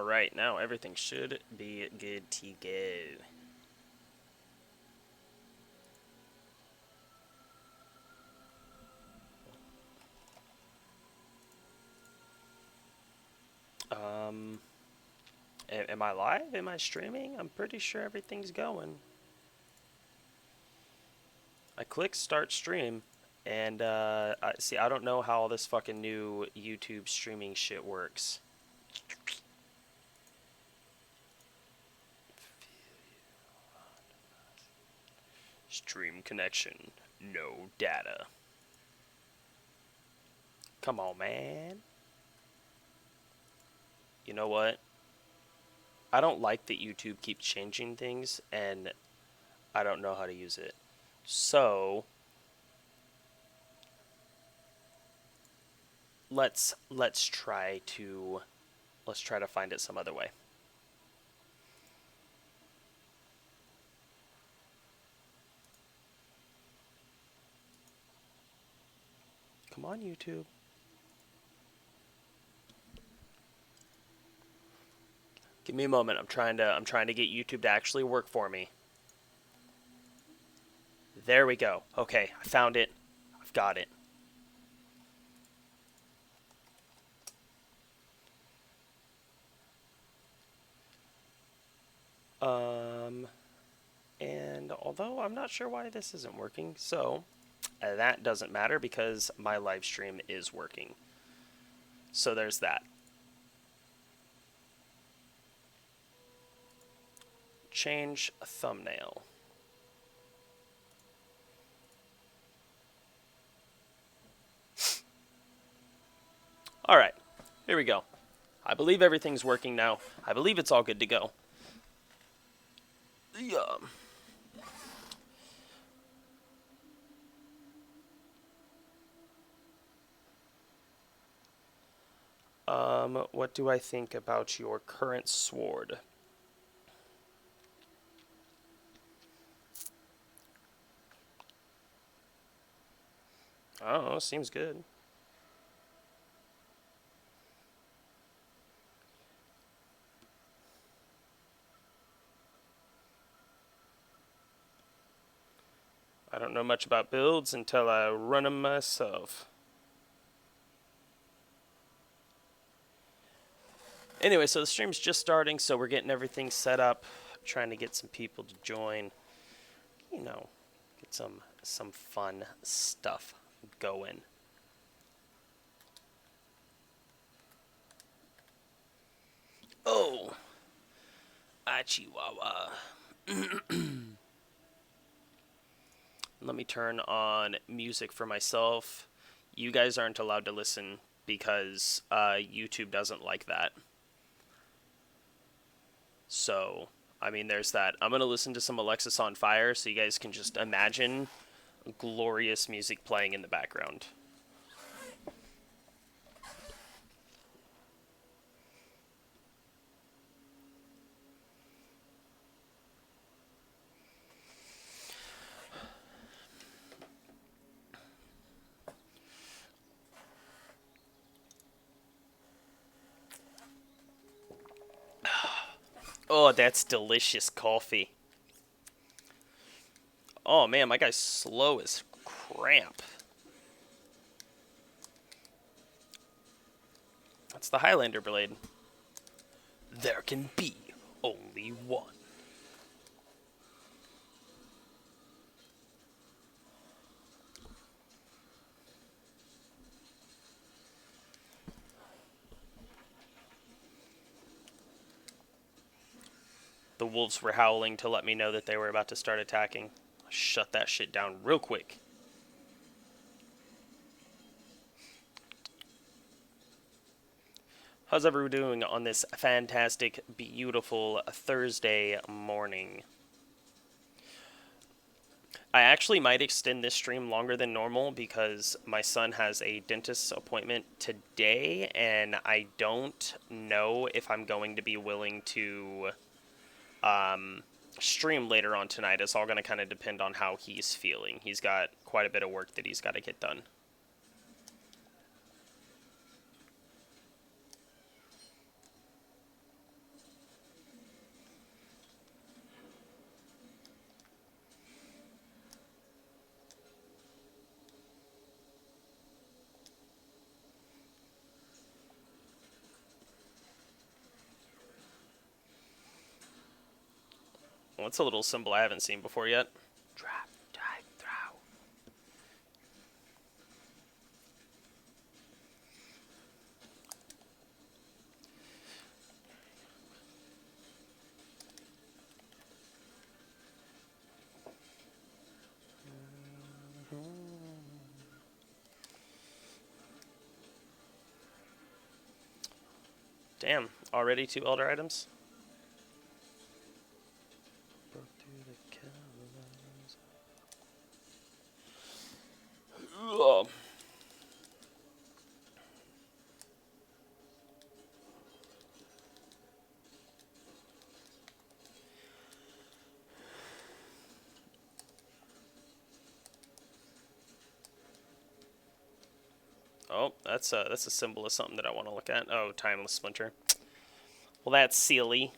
Alright, now everything should be good to go. Am I live? Am I streaming? I'm pretty sure everything's going. I click start stream, and I don't know how all this fucking new YouTube streaming shit works. Stream connection, no data. Come on, man. You know what? I don't like that YouTube keeps changing things, and I don't know how to use it. So let's try to find it some other way. Come on, YouTube. Give me a moment. I'm trying to get YouTube to actually work for me. There we go. Okay, I found it. I've got it. And although I'm not sure why this isn't working, so that doesn't matter because my live stream is working. So there's that. Change a thumbnail. Alright, here we go. I believe everything's working now. I believe it's all good to go. Yeah. What do I think about your current sword? Oh, seems good. I don't know much about builds until I run them myself. Anyway, so the stream's just starting, so we're getting everything set up, trying to get some people to join. You know, get some fun stuff going. Oh, Chihuahua. Let me turn on music for myself. You guys aren't allowed to listen because YouTube doesn't like that. So, I mean, there's that. I'm going to listen to some Alexis on Fire so you guys can just imagine glorious music playing in the background. Oh, that's delicious coffee. Oh man, my guy's slow as cramp. That's the Highlander blade. There can be only one. The wolves were howling to let me know that they were about to start attacking. Shut that shit down real quick. How's everyone doing on this fantastic, beautiful Thursday morning? I actually might extend this stream longer than normal because my son has a dentist's appointment today, and I don't know if I'm going to be willing to stream later on tonight. It's all going to kind of depend on how he's feeling. He's got quite a bit of work that he's got to get done. What's a little symbol I haven't seen before yet? Drop, dive, throw. Damn, already 2 elder items? Ugh. Oh, that's a symbol of something that I want to look at. Oh, timeless splinter. Well, that's silly.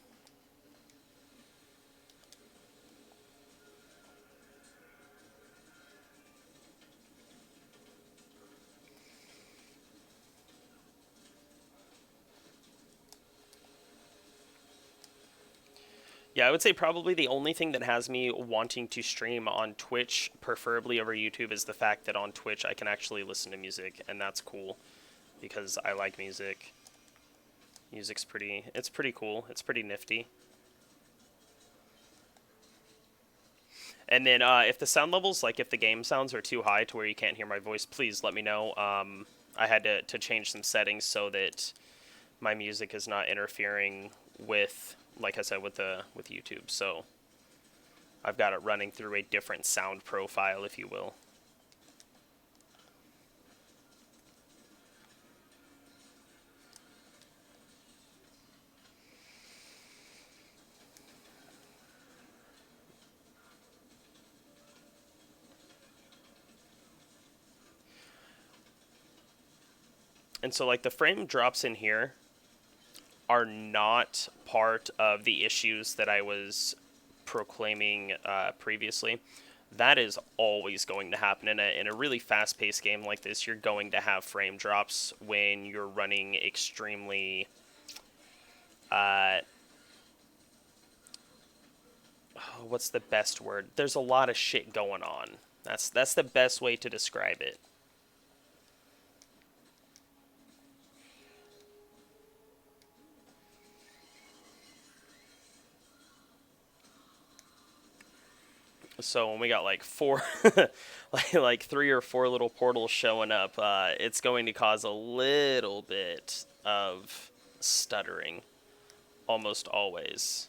Yeah, I would say probably the only thing that has me wanting to stream on Twitch, preferably over YouTube, is the fact that on Twitch I can actually listen to music, and that's cool because I like music. Music's it's pretty cool. It's pretty nifty. And then if the sound levels, like if the game sounds are too high to where you can't hear my voice, please let me know. I had to change some settings so that my music is not interfering with, like I said, with YouTube. So I've got it running through a different sound profile, if you will. And so, like, the frame drops in here are not part of the issues that I was proclaiming previously. That is always going to happen in a really fast-paced game like this. You're going to have frame drops when you're running extremely what's the best word? There's a lot of shit going on. That's the best way to describe it. So when we got like like 3 or 4 little portals showing up, it's going to cause a little bit of stuttering, almost always.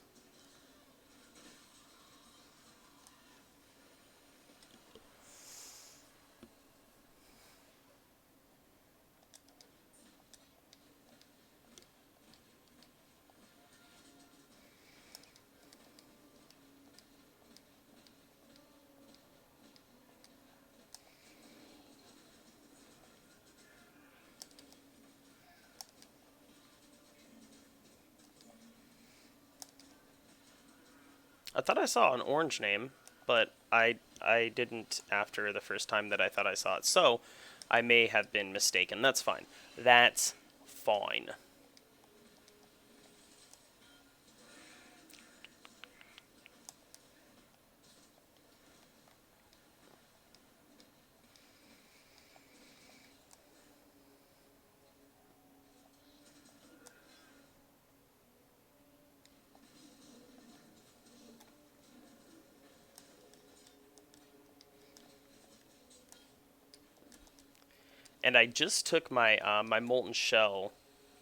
I thought I saw an orange name, but I didn't after the first time that I thought I saw it. So I may have been mistaken. That's fine. That's fine. And I just took my my molten shell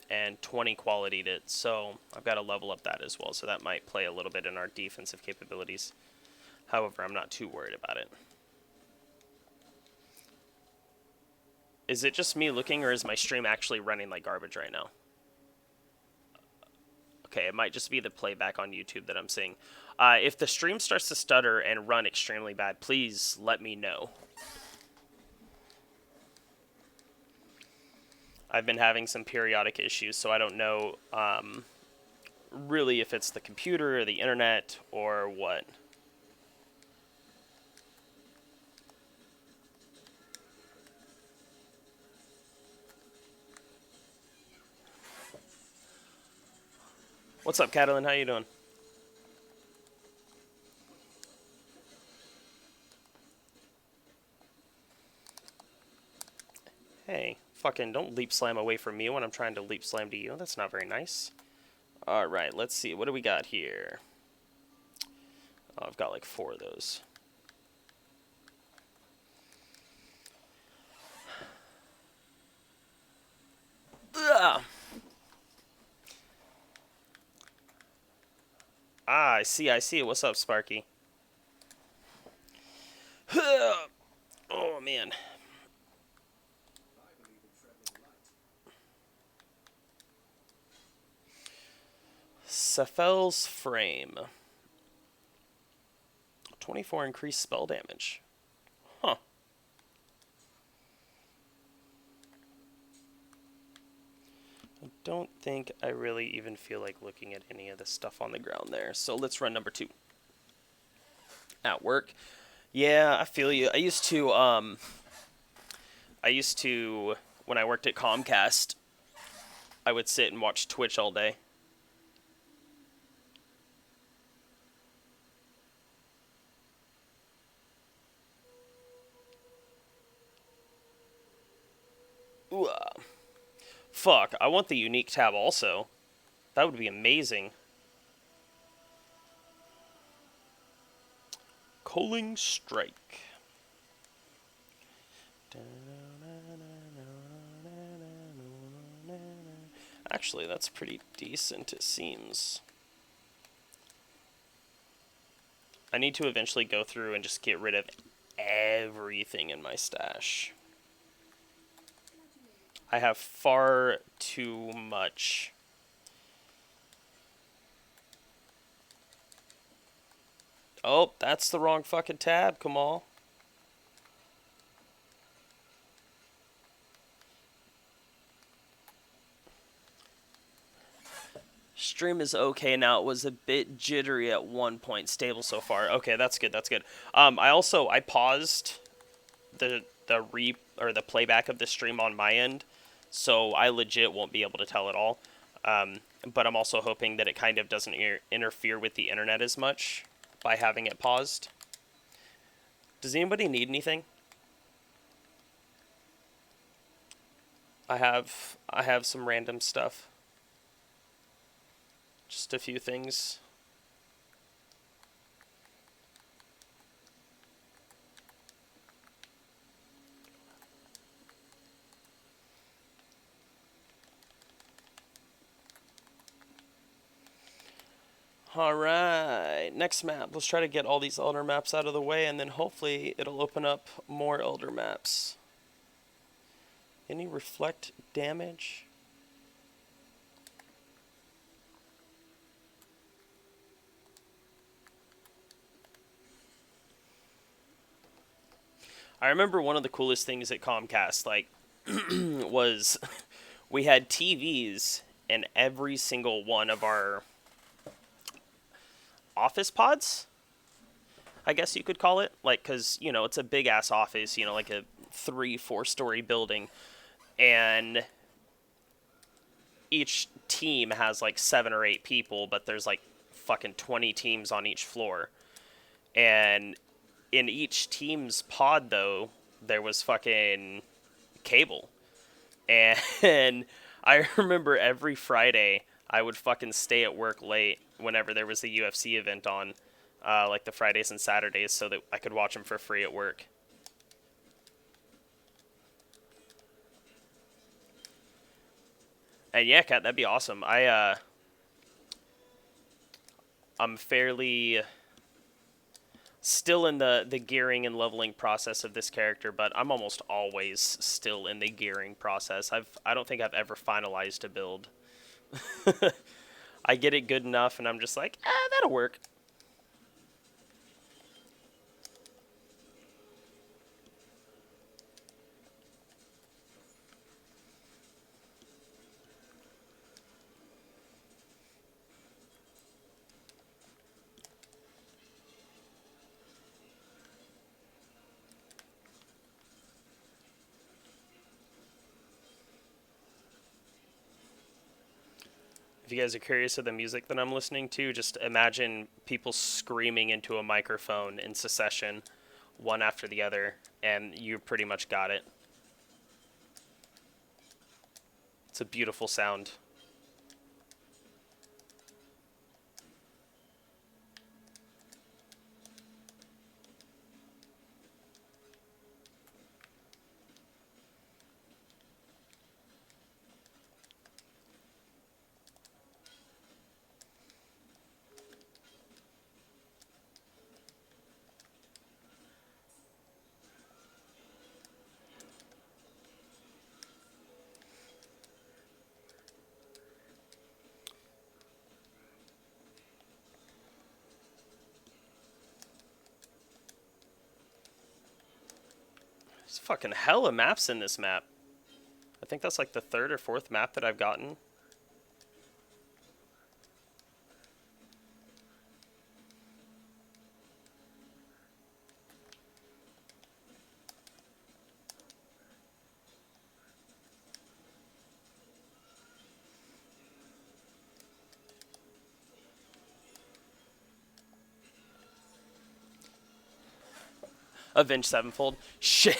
and 20 quality'd it, so I've got to level up that as well. So that might play a little bit in our defensive capabilities. However, I'm not too worried about it. Is it just me looking, or is my stream actually running like garbage right now? Okay, it might just be the playback on YouTube that I'm seeing. If the stream starts to stutter and run extremely bad, please let me know. I've been having some periodic issues, so I don't know really if it's the computer or the internet or what. What's up, Catalin? How you doing? Hey, fucking don't leap slam away from me when I'm trying to leap slam to you. That's not very nice. Alright, let's see. What do we got here? Oh, I've got like 4 of those. Ugh. Ah, I see. What's up, Sparky? Oh, man. Sephel's Frame. 24 increased spell damage. Huh. I don't think I really even feel like looking at any of the stuff on the ground there. So let's run number 2. At work. Yeah, I feel you. I used to, when I worked at Comcast, I would sit and watch Twitch all day. Ooh, fuck, I want the unique tab also. That would be amazing. Coaling Strike. Actually, that's pretty decent, it seems. I need to eventually go through and just get rid of everything in my stash. I have far too much. Oh, that's the wrong fucking tab, Kamal. Stream is okay now. It was a bit jittery at one point. Stable so far. Okay, that's good. That's good. I paused the playback of the stream on my end, so I legit won't be able to tell at all. But I'm also hoping that it kind of doesn't interfere with the internet as much by having it paused. Does anybody need anything? I have some random stuff. Just a few things. Alright, next map. Let's try to get all these elder maps out of the way, and then hopefully it'll open up more elder maps. Any reflect damage? I remember one of the coolest things at Comcast, like, was we had TVs in every single one of our office pods, I guess you could call it. Like, because, it's a big-ass office, like a 3-4-story building. And each team has, like, 7 or 8 people, but there's, like, fucking 20 teams on each floor. And in each team's pod, though, there was fucking cable. And I remember every Friday I would fucking stay at work late whenever there was a UFC event on, like the Fridays and Saturdays, so that I could watch them for free at work. And yeah, Kat, that'd be awesome. I'm fairly still in the gearing and leveling process of this character, but I'm almost always still in the gearing process. I don't think I've ever finalized a build. I get it good enough, and I'm just like, that'll work. If you guys are curious of the music that I'm listening to, just imagine people screaming into a microphone in succession, one after the other, and you pretty much got it. It's a beautiful sound. There's fucking hella maps in this map. I think that's like the third or fourth map that I've gotten. Avenged Sevenfold. Shit.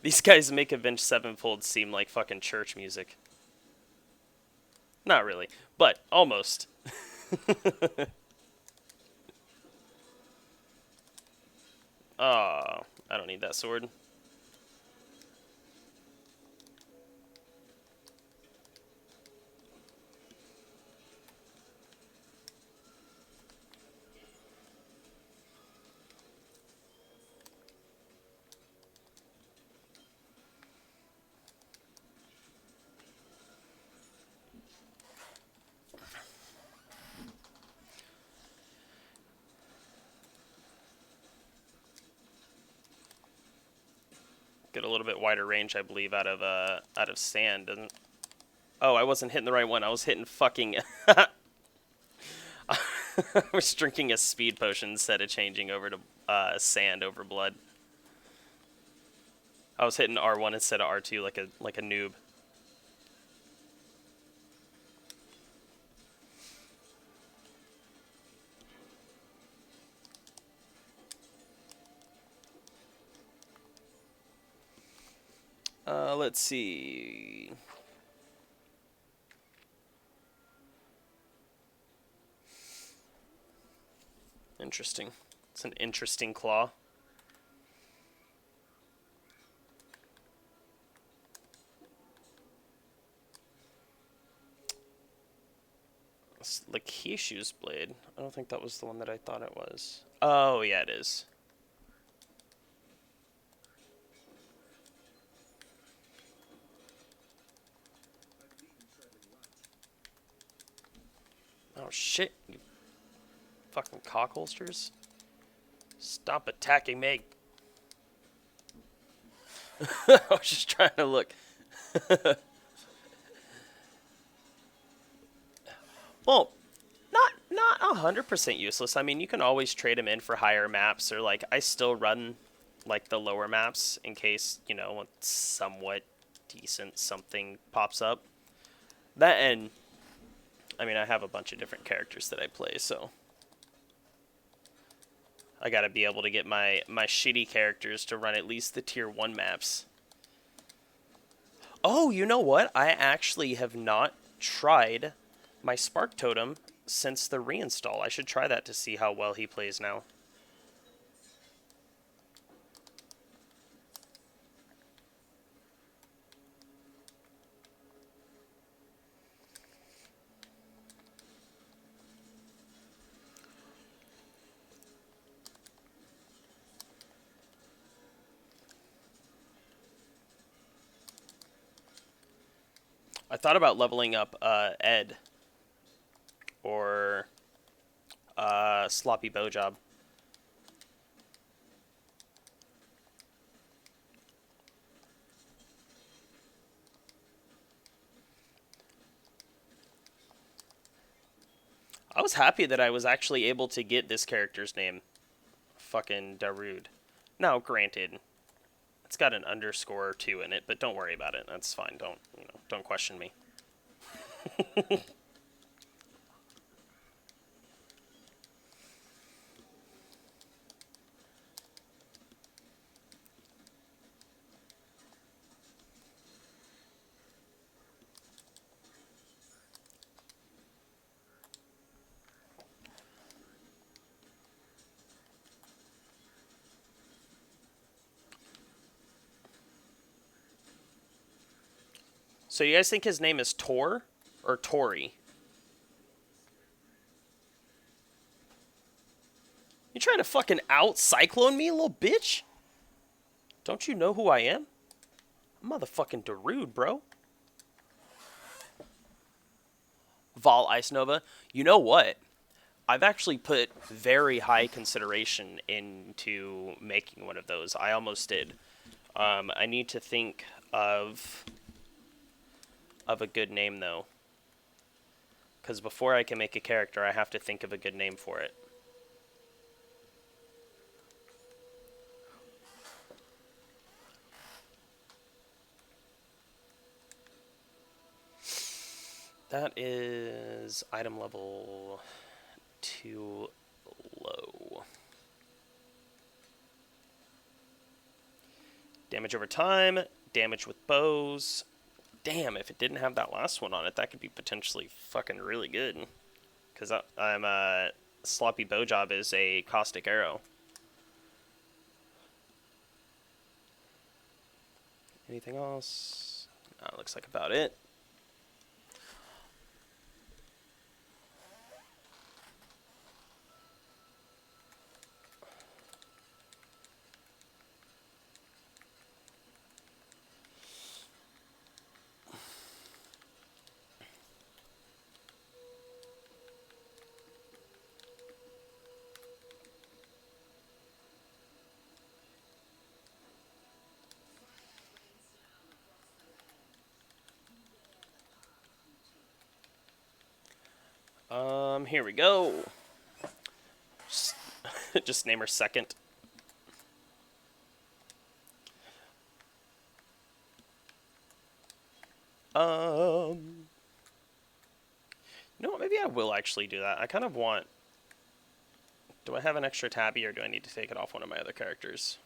These guys make Avenged Sevenfold seem like fucking church music. Not really, but almost. Oh, I don't need that sword. Get a little bit wider range, I believe, out of sand, doesn't? Oh, I wasn't hitting the right one. I was hitting fucking. I was drinking a speed potion instead of changing over to sand over blood. I was hitting R1 instead of R2 like a noob. Let's see. Interesting. It's an interesting claw. It's Lakishu's blade. I don't think that was the one that I thought it was. Oh, yeah, it is. Oh, shit, you fucking cockholsters. Stop attacking me. I was just trying to look. Well, not 100% useless. I mean, you can always trade them in for higher maps, or like I still run like the lower maps in case, you know, somewhat decent something pops up. That, and I mean, I have a bunch of different characters that I play, so I gotta be able to get my shitty characters to run at least the tier 1 maps. Oh, you know what? I actually have not tried my Spark Totem since the reinstall. I should try that to see how well he plays now. I thought about leveling up Ed or Sloppy Bowjob. I was happy that I was actually able to get this character's name. Fucking Darude. Now, granted, it's got an underscore or two in it, but don't worry about it. That's fine. Don't question me. So you guys think his name is Tor or Tori? You trying to fucking out-cyclone me, little bitch? Don't you know who I am? I'm motherfucking Darude, bro. Vol Ice Nova. You know what? I've actually put very high consideration into making one of those. I almost did. I need to think of a good name, though. Because before I can make a character, I have to think of a good name for it. That is item level too low. Damage over time, damage with bows. Damn, if it didn't have that last one on it, that could be potentially fucking really good. Because I'm Sloppy Bow Job is a caustic arrow. Anything else? No, looks like about it. Here we go. Just name her second. You know what? Maybe I will actually do that. I kind of want. Do I have an extra tabby, or do I need to take it off one of my other characters?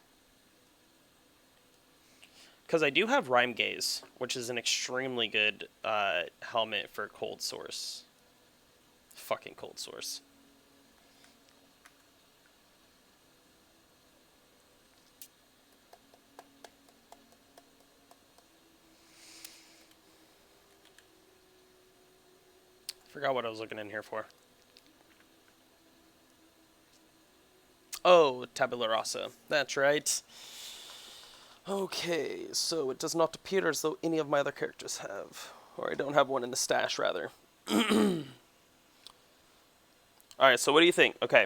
Because I do have Rhyme Gaze, which is an extremely good helmet for Cold Source. Fucking Cold Source. Forgot what I was looking in here for. Oh, Tabula Rasa. That's right. Okay, so it does not appear as though any of my other characters have. Or I don't have one in the stash, rather. Alright, so what do you think? Okay.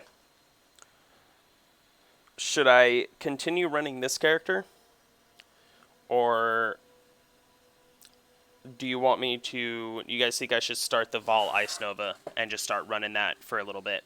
Should I continue running this character? Or do you want me to... You guys think I should start the Vol Ice Nova and just start running that for a little bit?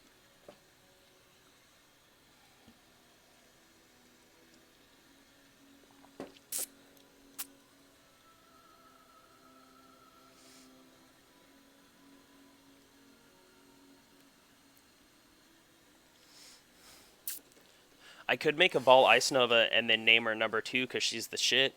I could make a Vol Ice Nova and then name her number 2 because she's the shit.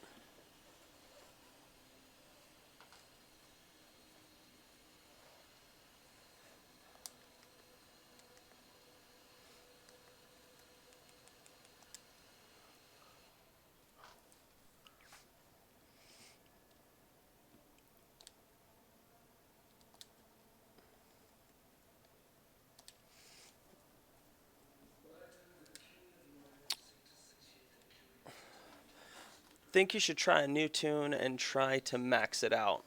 Think you should try a new tune and try to max it out.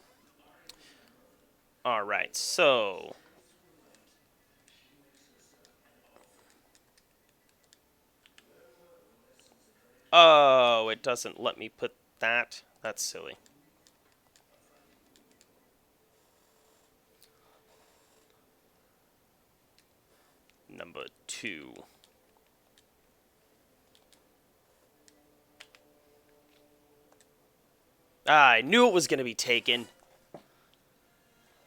Alright, so... Oh, it doesn't let me put that. That's silly. Number 2. Ah, I knew it was going to be taken.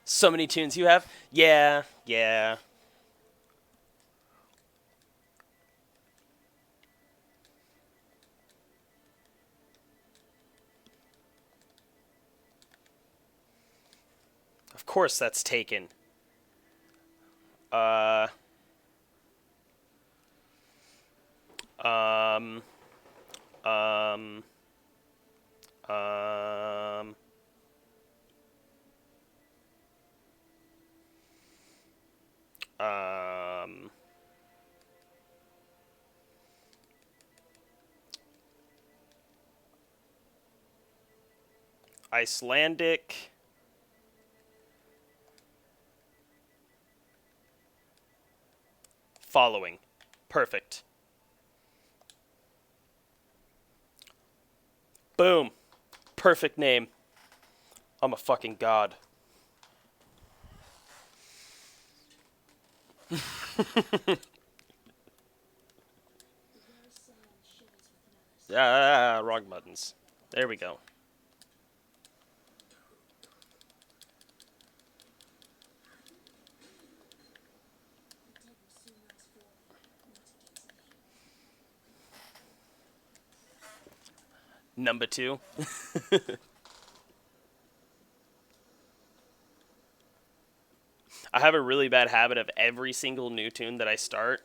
So many tunes you have? Yeah, yeah. Of course that's taken. Uh... Um... Um... Um... Icelandic. Following. Perfect. Boom. Perfect name. I'm a fucking god. Ah, wrong buttons. There we go. Number 2. I have a really bad habit of every single new tune that I start,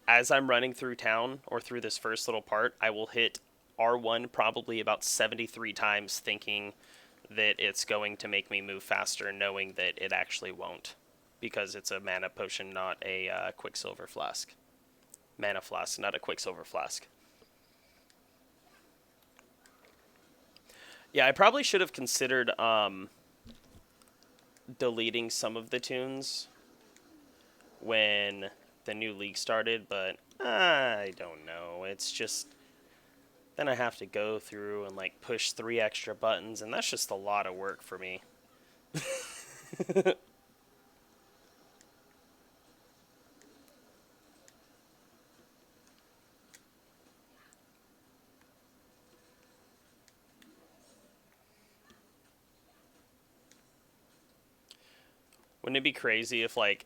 as I'm running through town or through this first little part, I will hit R1 probably about 73 times thinking that it's going to make me move faster, knowing that it actually won't. Because it's a mana potion, not a quicksilver flask. Mana flask, not a quicksilver flask. Yeah, I probably should have considered deleting some of the tunes when the new league started, but I don't know. It's just then I have to go through and like push 3 extra buttons, and that's just a lot of work for me. Wouldn't it be crazy if like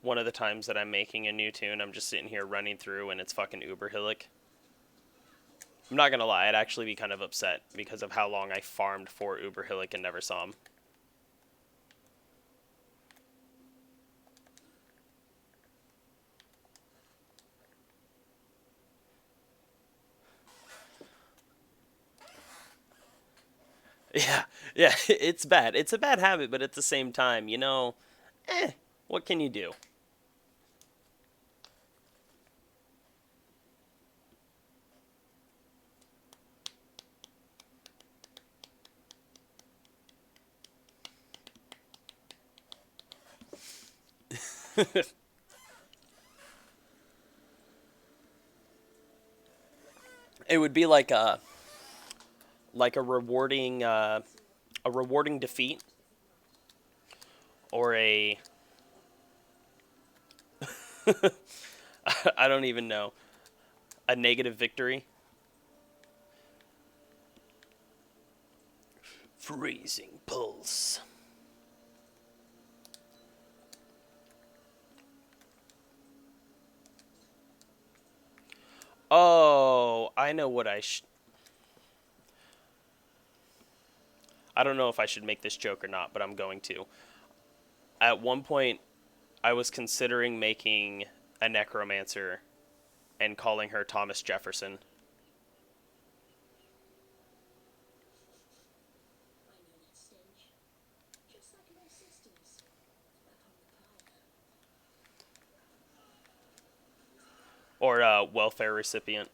one of the times that I'm making a new tune, I'm just sitting here running through and it's fucking uber hillic? I'm not gonna lie, I'd actually be kind of upset because of how long I farmed for uber hillic and never saw him. Yeah, yeah, it's bad. It's a bad habit, but at the same time, what can you do? It would be like a rewarding defeat or a I don't even know, a negative victory. Freezing pulse. Oh, I know what I don't know if I should make this joke or not, but I'm going to. At one point, I was considering making a necromancer and calling her Thomas Jefferson. Or a welfare recipient.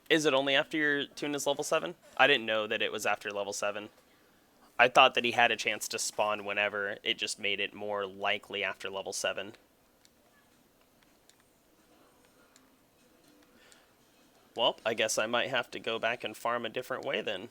Is it only after your tune is level 7? I didn't know that it was after level 7. I thought that he had a chance to spawn whenever. It just made it more likely after level 7. Well, I guess I might have to go back and farm a different way then.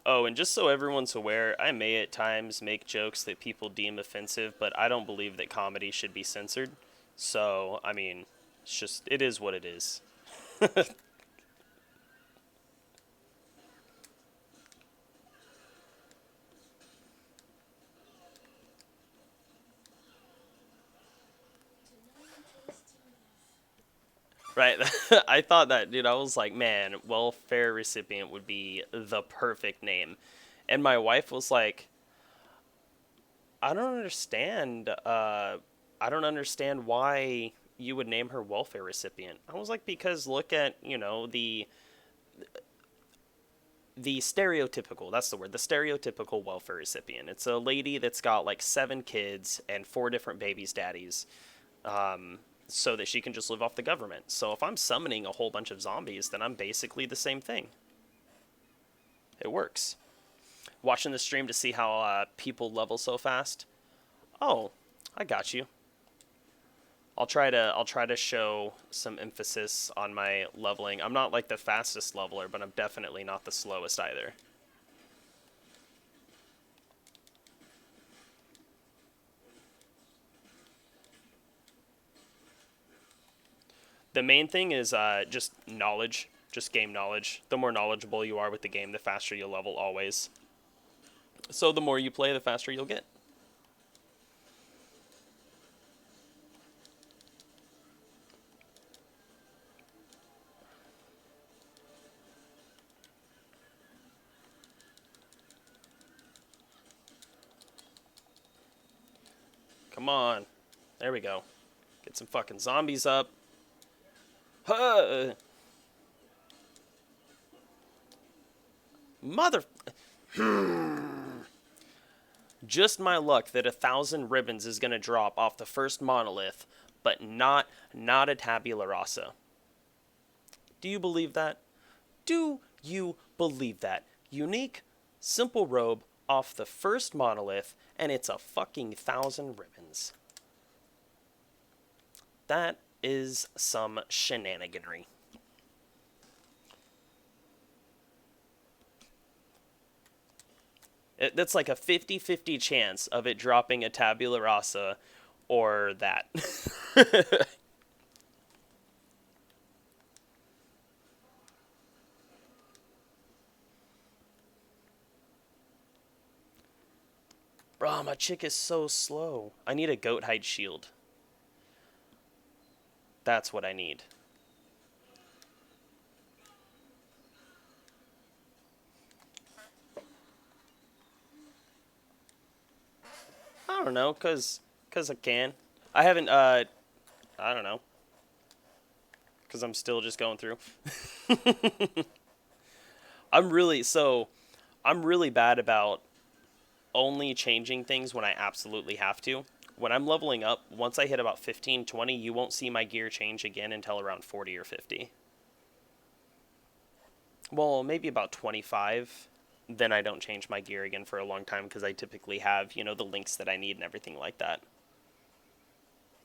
Oh, and just so everyone's aware, I may at times make jokes that people deem offensive, but I don't believe that comedy should be censored. So, I mean, it is what it is. Right? I thought that, dude. I was like, man, welfare recipient would be the perfect name. And my wife was like, I don't understand. I don't understand why you would name her welfare recipient. I was like, because look at, the stereotypical, that's the word, the stereotypical welfare recipient. It's a lady that's got like 7 kids and 4 different babies' daddies, so that she can just live off the government. So if I'm summoning a whole bunch of zombies, then I'm basically the same thing. It works. Watching the stream to see how people level so fast. Oh, I got you. I'll try to show some emphasis on my leveling. I'm not like the fastest leveler, but I'm definitely not the slowest either. The main thing is just knowledge, just game knowledge. The more knowledgeable you are with the game, the faster you'll level always. So the more you play, the faster you'll get. Come on. There we go. Get some fucking zombies up. Huh. Mother... Just my luck that 1,000 ribbons is going to drop off the first monolith, but not a tabula rasa. Do you believe that? Do you believe that? Unique, simple robe off the first monolith, and it's a fucking 1,000 ribbons. That is some shenaniganry. That's like a 50-50 chance of it dropping a tabula rasa or that. Bro, my chick is so slow. I need a goat hide shield. That's what I need. I don't know, cause I can. I haven't I don't know, cause I'm still just going through. I'm really so I'm really bad about only changing things when I absolutely have to. When I'm leveling up, once I hit about 15, 20, you won't see my gear change again until around 40 or 50. Well, maybe about 25. Then I don't change my gear again for a long time because I typically have, the links that I need and everything like that.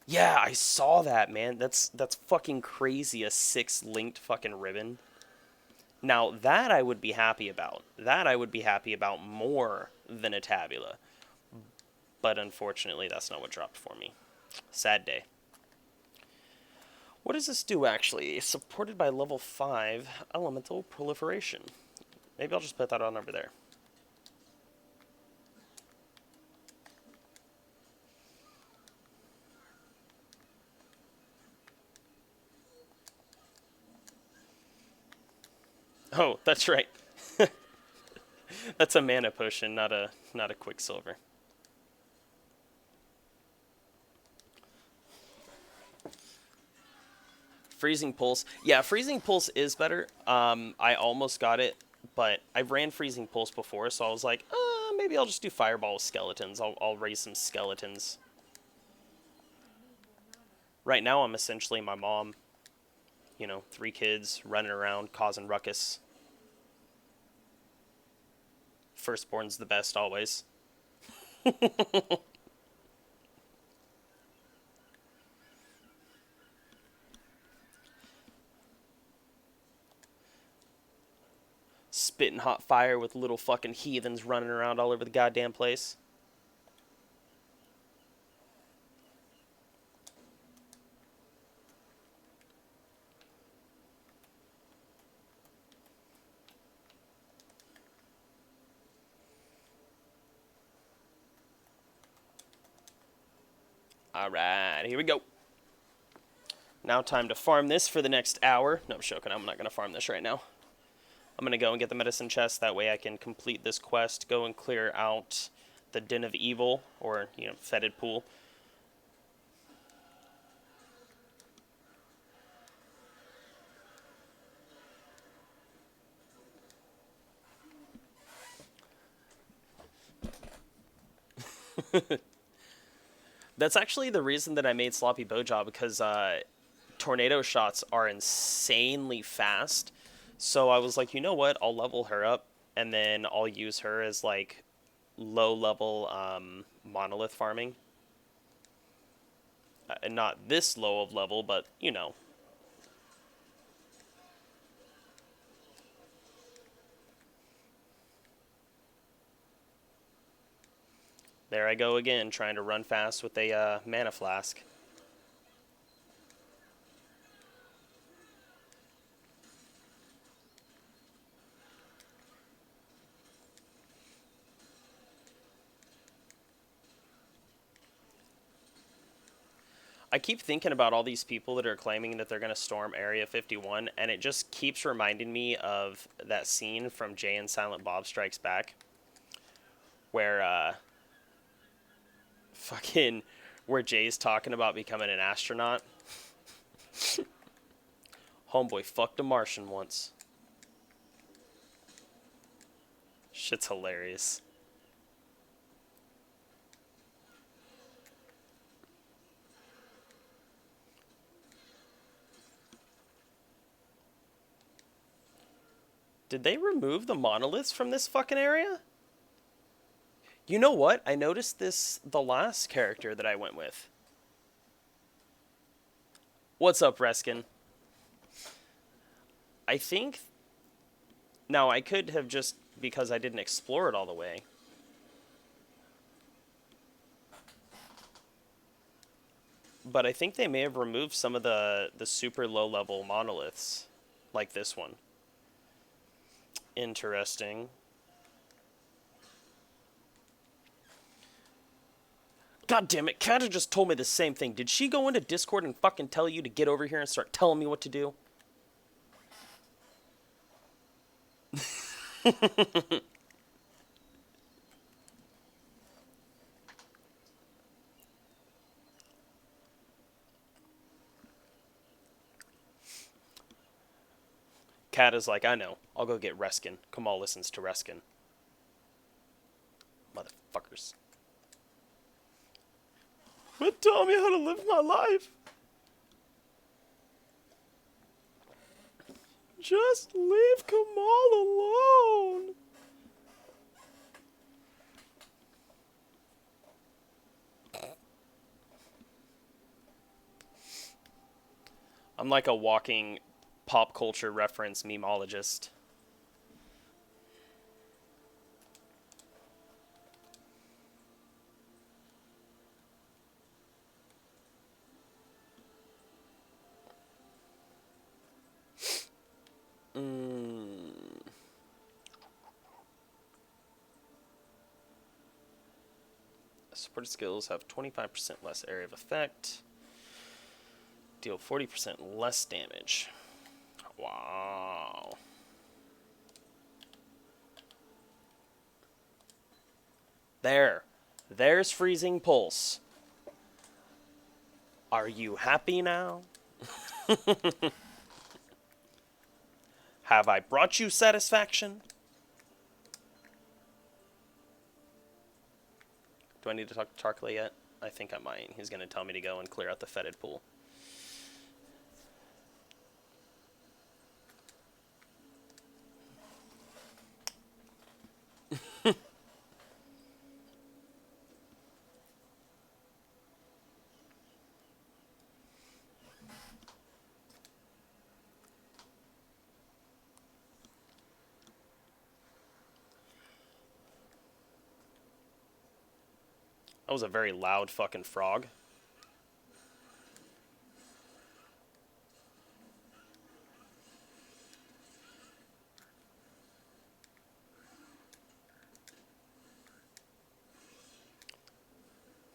Yeah, I saw that, man. That's fucking crazy. A 6 linked fucking ribbon. Now, that I would be happy about. That I would be happy about more than a tabula. But unfortunately, that's not what dropped for me. Sad day. What does this do, actually? Supported by level 5 elemental proliferation. Maybe I'll just put that on over there. Oh, that's right. That's a mana potion, not a quicksilver. Freezing Pulse. Yeah, Freezing Pulse is better. I almost got it, but I've ran Freezing Pulse before, so I was like, maybe I'll just do Fireball with skeletons. I'll raise some skeletons. Right now, I'm essentially my mom. 3 kids running around causing ruckus. Firstborn's the best always. Spitting hot fire with little fucking heathens running around all over the goddamn place. Alright, here we go. Now time to farm this for the next hour. No, I'm joking. I'm not going to farm this right now. I'm going to go and get the medicine chest. That way I can complete this quest. Go and clear out the Den of Evil, or, fetid pool. That's actually the reason that I made Sloppy Bowjaw, because tornado shots are insanely fast. So I was like, you know what? I'll level her up, and then I'll use her as, like, low-level monolith farming. And not this low of level, but, There I go again, trying to run fast with a mana flask. I keep thinking about all these people that are claiming that they're going to storm Area 51, and it just keeps reminding me of that scene from Jay and Silent Bob Strikes Back, where fucking where Jay's talking about becoming an astronaut. Homeboy fucked a Martian once. Shit's hilarious. Did they remove the monoliths from this fucking area? You know what? I noticed this the last character that I went with. What's up, Reskin? I think... Now, I could have just... because I didn't explore it all the way. But I think they may have removed some of the super low-level monoliths. Like this one. Interesting. God damn it, Kata just told me the same thing. Did she go into Discord and fucking tell you to get over here and start telling me what to do? Kata's like, I know. I'll go get Reskin. Kamal listens to Reskin. Motherfuckers. But tell me how to live my life. Just leave Kamal alone. I'm like a walking pop culture reference memeologist. Supported skills have 25% less area of effect. Deal 40% less damage. Wow. There's Freezing Pulse. Are you happy now? Have I brought you satisfaction? Do I need to talk to Tarkle yet? I think I might. He's going to tell me to go and clear out the fetid pool. That was a very loud fucking frog.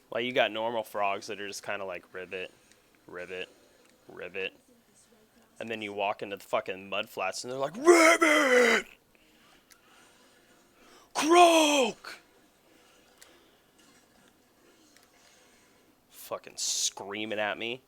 Well, you got normal frogs that are just kind of like ribbit, ribbit, Ribbit. And then you walk into the fucking mud flats and they're like, Ribbit! Croak! Fucking screaming at me.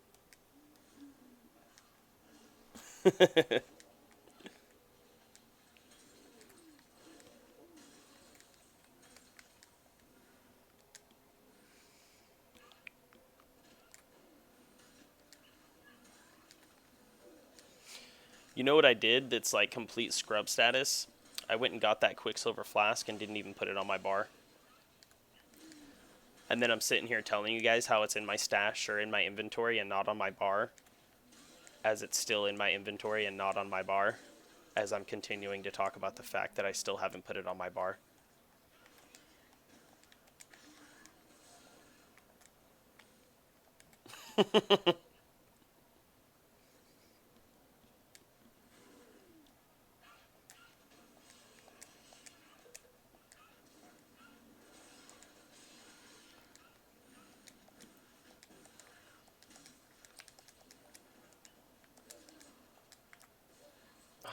You know what I did that's like complete scrub status? I went and got that Quicksilver flask and didn't even put it on my bar. And then I'm sitting here telling you guys how it's in my stash or in my inventory and not on my bar. As it's still in my inventory and not on my bar. As I'm continuing to talk about the fact that I still haven't put it on my bar.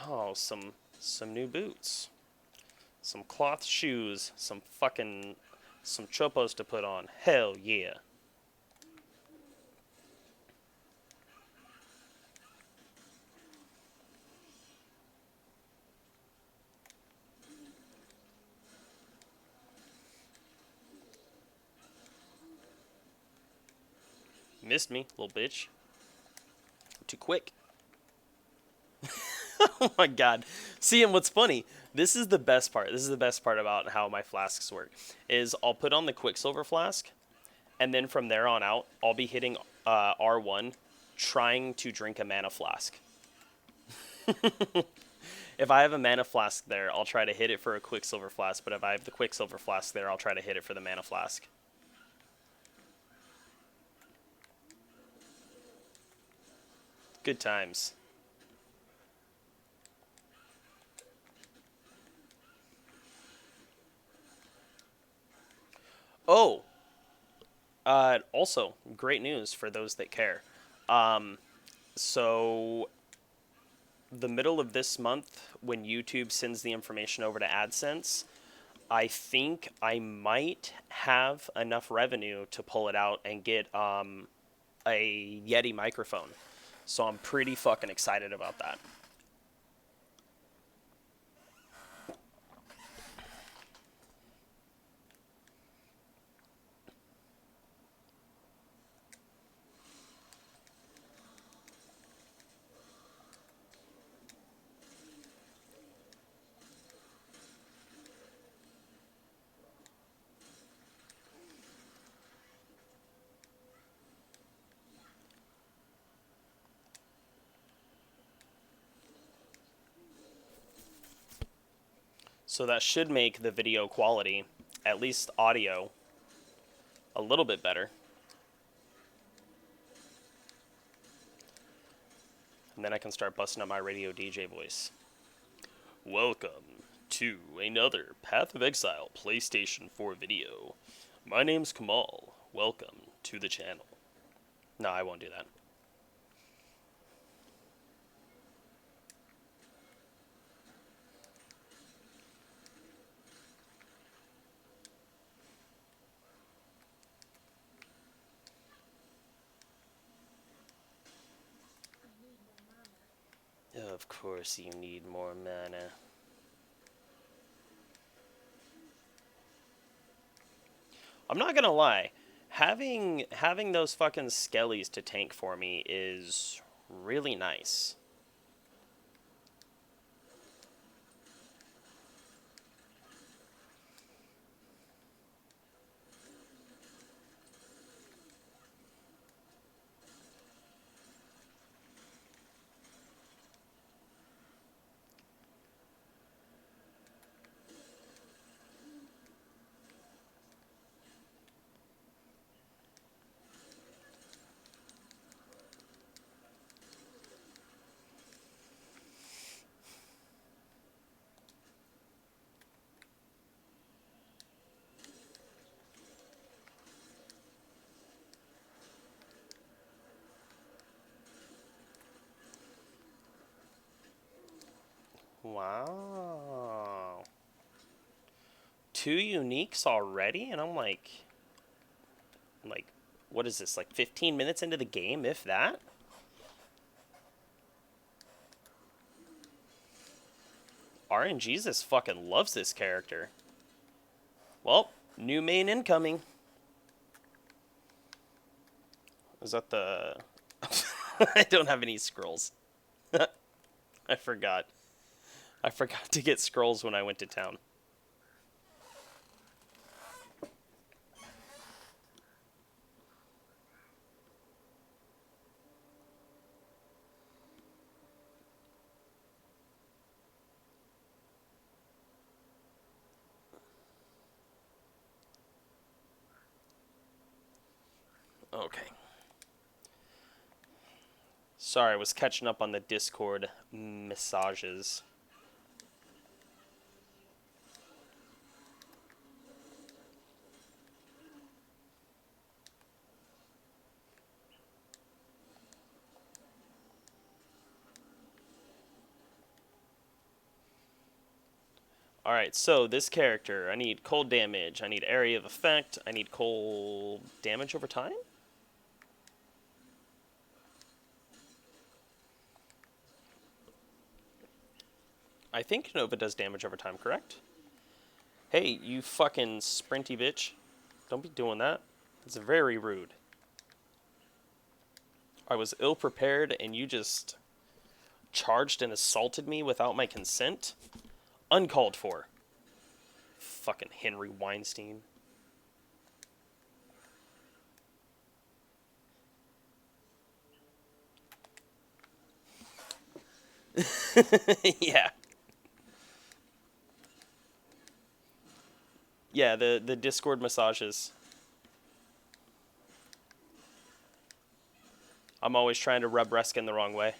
Oh, some new boots. Some cloth shoes. Some chopos to put on. Hell yeah. Missed me, little bitch. Too quick. Oh my god. See, and what's funny, this is the best part. This is the best part about how my flasks work. Is I'll put on the Quicksilver flask, and then from there on out, I'll be hitting R1, trying to drink a mana flask. If I have a mana flask there, I'll try to hit it for a Quicksilver flask, but if I have the Quicksilver flask there, I'll try to hit it for the mana flask. Good times. Oh, also, great news for those that care. So, the middle of this month, when YouTube sends the information over to AdSense, I think I might have enough revenue to pull it out and get a Yeti microphone. So I'm pretty fucking excited about that. So that should make the video quality, at least audio, a little bit better. And then I can start busting up my radio DJ voice. Welcome to another Path of Exile PlayStation 4 video. My name's Kamal. Welcome to the channel. No, I won't do that. Of course you need more mana. I'm not gonna lie, having those fucking skellies to tank for me is really nice. Wow. 2 uniques already? And I'm like, what is this, like 15 minutes into the game, if that? RNGesus fucking loves this character. Well, new main incoming. Is that the... I don't have any scrolls. I forgot. I forgot to get scrolls when I went to town. Okay. Sorry, I was catching up on the Discord massages. Alright, so this character, I need cold damage, I need area of effect, I need cold damage over time? I think Nova does damage over time, correct? Hey, you fucking sprinty bitch. Don't be doing that. It's very rude. I was ill prepared and you just charged and assaulted me without my consent? Uncalled for. Fucking Henry Weinstein. Yeah. Yeah, the Discord massages. I'm always trying to rub Reskin the wrong way.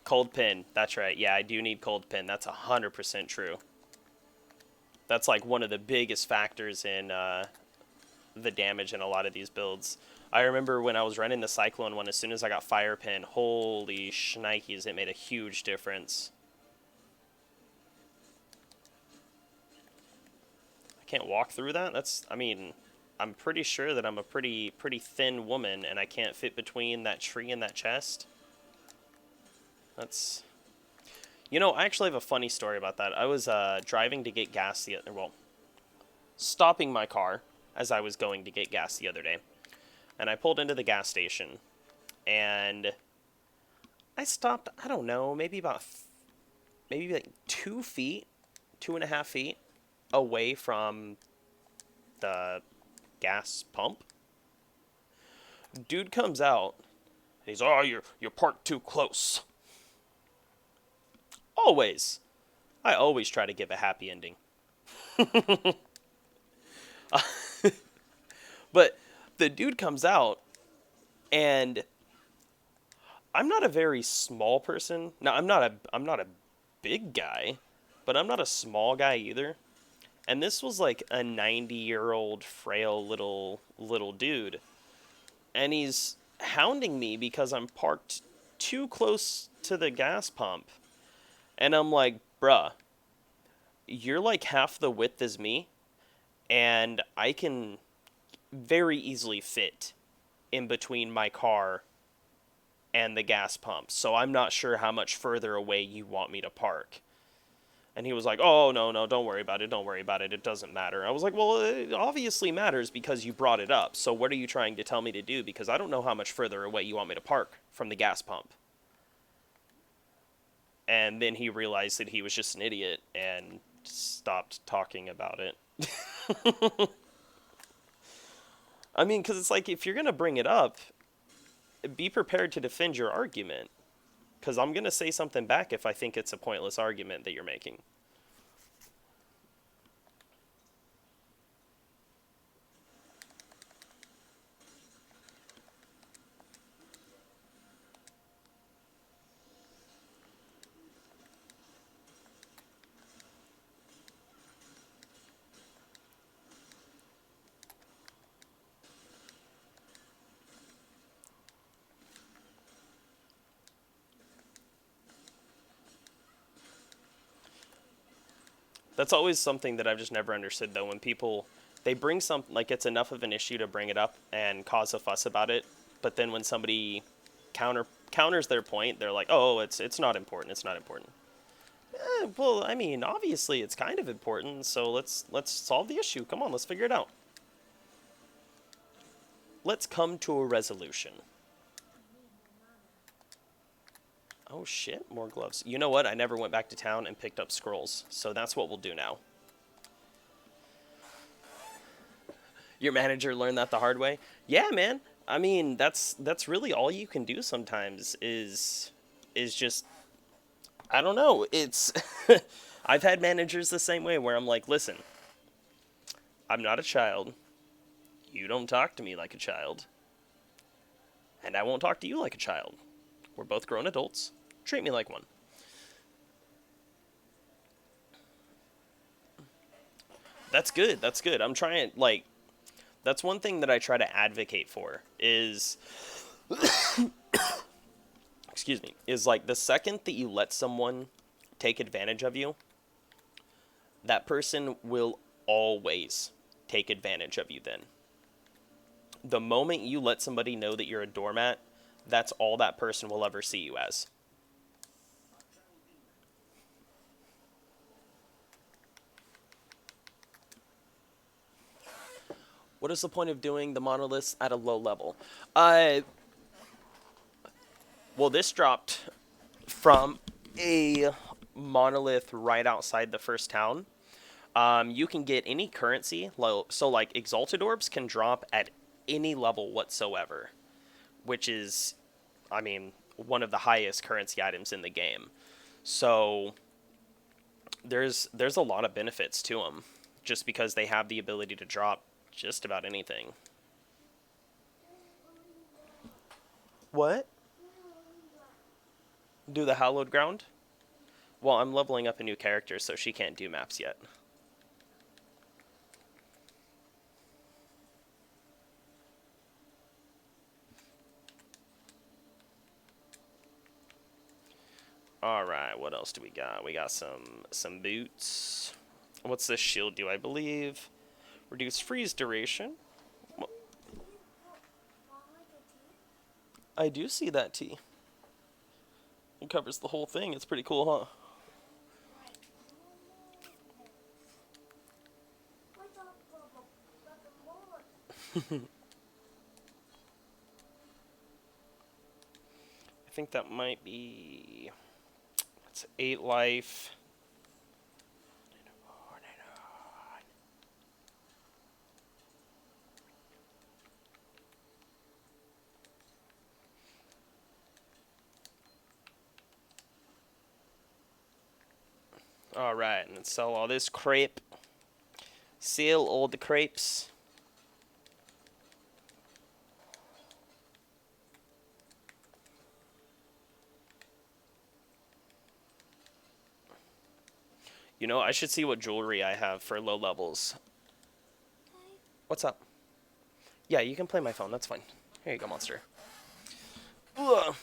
Cold pin. That's right. Yeah, I do need cold pin. That's 100% true. That's like one of the biggest factors in the damage in a lot of these builds. I remember when I was running the Cyclone one, as soon as I got Fire Pin, holy shnikes, it made a huge difference. I can't walk through that? That's, I mean, I'm pretty sure that I'm a pretty thin woman and I can't fit between that tree and that chest. That's... You know, I actually have a funny story about that. I was driving to get gas the other... Well, stopping my car as I was going to get gas the other day. And I pulled into the gas station. And I stopped, I don't know, maybe like 2 feet, 2.5 feet away from the gas pump. Dude comes out. And he's, oh, you're parked too close. Always. I always try to give a happy ending. But the dude comes out, and I'm not a very small person. Now, I'm not a big guy, but I'm not a small guy either. And this was like a 90-year-old frail little dude. And he's hounding me because I'm parked too close to the gas pump. And I'm like, bruh, you're like half the width as me, and I can very easily fit in between my car and the gas pump. So I'm not sure how much further away you want me to park. And he was like, oh, no, don't worry about it. Don't worry about it. It doesn't matter. I was like, well, it obviously matters because you brought it up. So what are you trying to tell me to do? Because I don't know how much further away you want me to park from the gas pump. And then he realized that he was just an idiot and stopped talking about it. I mean, because it's like, if you're going to bring it up, be prepared to defend your argument. Because I'm going to say something back if I think it's a pointless argument that you're making. That's always something that I've just never understood, though. When people they bring something like it's enough of an issue to bring it up and cause a fuss about it, but then when somebody counters their point, they're like, "Oh, it's not important. It's not important." Well, I mean, obviously it's kind of important. So let's solve the issue. Come on, let's figure it out. Let's come to a resolution. Oh shit, more gloves. You know what? I never went back to town and picked up scrolls, so that's what we'll do now. Your manager learned that the hard way? Yeah, man. I mean, that's really all you can do sometimes is just I don't know. It's I've had managers the same way where I'm like, "Listen, I'm not a child. You don't talk to me like a child, and I won't talk to you like a child. We're both grown adults. Treat me like one." That's good. That's good. I'm trying like that's one thing that I try to advocate for is excuse me, is like the second that you let someone take advantage of you, that person will always take advantage of you then. The moment you let somebody know that you're a doormat, that's all that person will ever see you as. What is the point of doing the monoliths at a low level? Well, this dropped from a monolith right outside the first town. You can get any currency. So, like, Exalted Orbs can drop at any level whatsoever, which is, I mean, one of the highest currency items in the game. So, there's a lot of benefits to them, just because they have the ability to drop just about anything. What? Do the Hallowed Ground? Well, I'm leveling up a new character, so she can't do maps yet. Alright, what else do we got? We got some boots. What's this shield do, I believe? Reduce freeze duration. I do see that T. It covers the whole thing. It's pretty cool, huh? I think that might be... It's 8 life. Alright, and sell all this crepe. Sell all the crepes. You know, I should see what jewelry I have for low levels. What's up? Yeah, you can play my phone. That's fine. Here you go, monster. Ugh.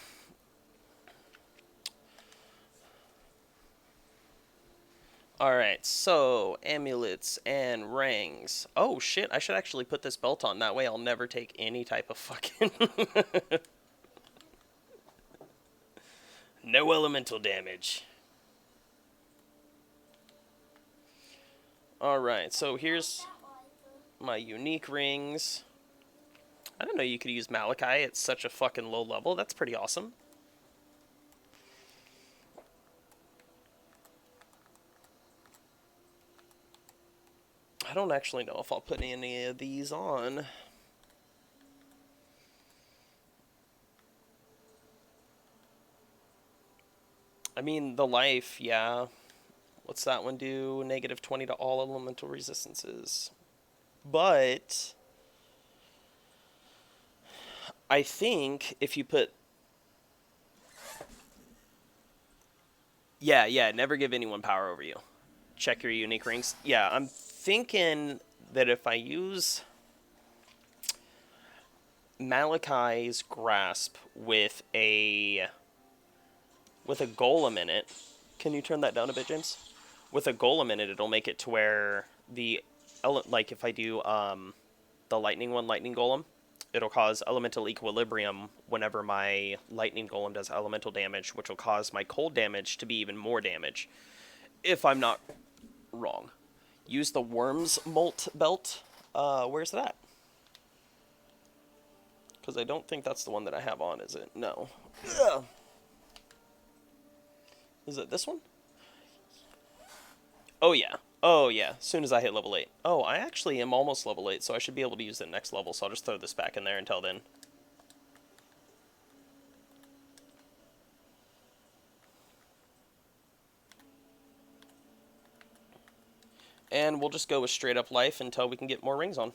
Alright, so amulets and rings. Oh shit, I should actually put this belt on. That way I'll never take any type of fucking... No elemental damage. Alright, so here's my unique rings. I didn't know you could use Malachi at such a fucking low level. That's pretty awesome. I don't actually know if I'll put any of these on. I mean, the life, yeah. What's that one do? -20 to all elemental resistances. But I think if you put... Yeah, never give anyone power over you. Check your unique rings. Yeah, I'm thinking that if I use Malachi's Grasp with a golem in it... Can you turn that down a bit, James? with a golem in it, it'll make it to where like if I do the lightning golem, it'll cause elemental equilibrium whenever my lightning golem does elemental damage, which will cause my cold damage to be even more damage, if I'm not wrong. Use the worm's molt belt. Where's it at? Because I don't think that's the one that I have on, is it? No. Ugh. Is it this one? Oh, yeah. Oh, yeah. As soon as I hit level 8. Oh, I actually am almost level 8, so I should be able to use it next level, so I'll just throw this back in there until then. And we'll just go with straight up life until we can get more rings on.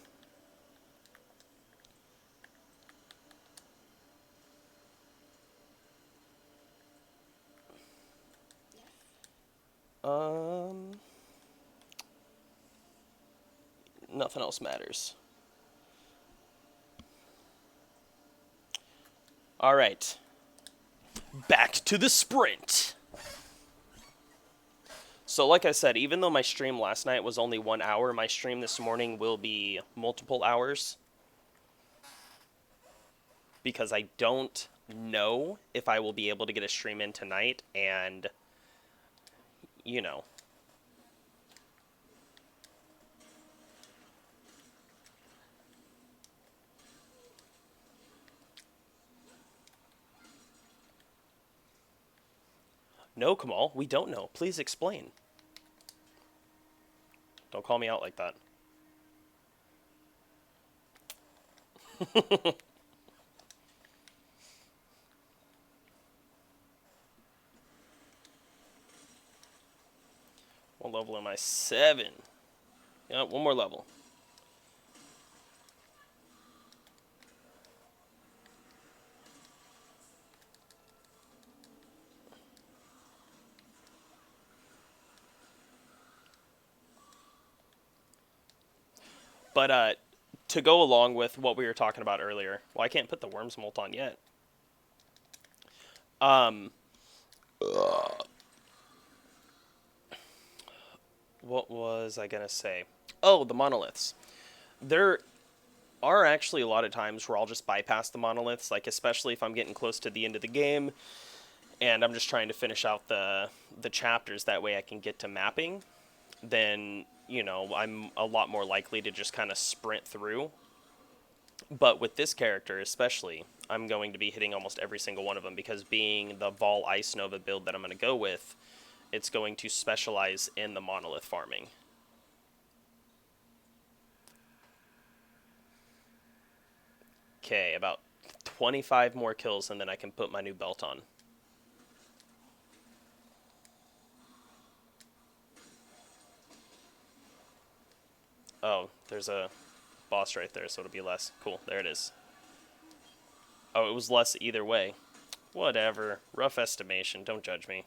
Nothing else matters. Alright. Back to the sprint! So like I said, even though my stream last night was only 1 hour, my stream this morning will be multiple hours. Because I don't know if I will be able to get a stream in tonight, and, you know. No, Kamal, we don't know. Please explain. Don't call me out like that. What level am I? 7. Yeah, one more level. But to go along with what we were talking about earlier, well, I can't put the worm's molt on yet. What was I gonna say? Oh, the monoliths. There are actually a lot of times where I'll just bypass the monoliths, like especially if I'm getting close to the end of the game and I'm just trying to finish out the chapters, that way I can get to mapping. Then, you know, I'm a lot more likely to just kind of sprint through. But with this character especially, I'm going to be hitting almost every single one of them, because being the Vol Ice Nova build that I'm going to go with, it's going to specialize in the monolith farming. Okay, about 25 more kills and then I can put my new belt on. Oh, there's a boss right there, so it'll be less. Cool, there it is. Oh, it was less either way. Whatever. Rough estimation. Don't judge me.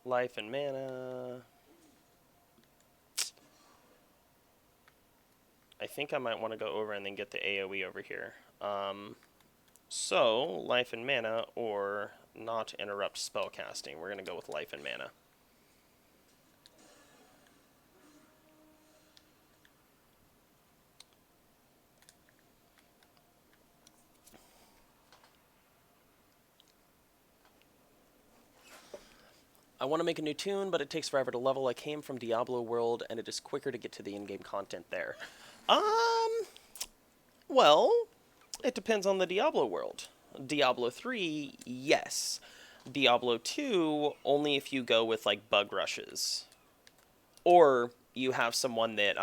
Life and mana. I think I might want to go over and then get the AoE over here. So, life and mana or not interrupt spellcasting. We're going to go with life and mana. I want to make a new tune, but it takes forever to level. I came from Diablo World, and it is quicker to get to the in-game content there. Well, it depends on the Diablo World. Diablo 3, yes. Diablo 2, only if you go with, like, bug rushes. Or you have someone that,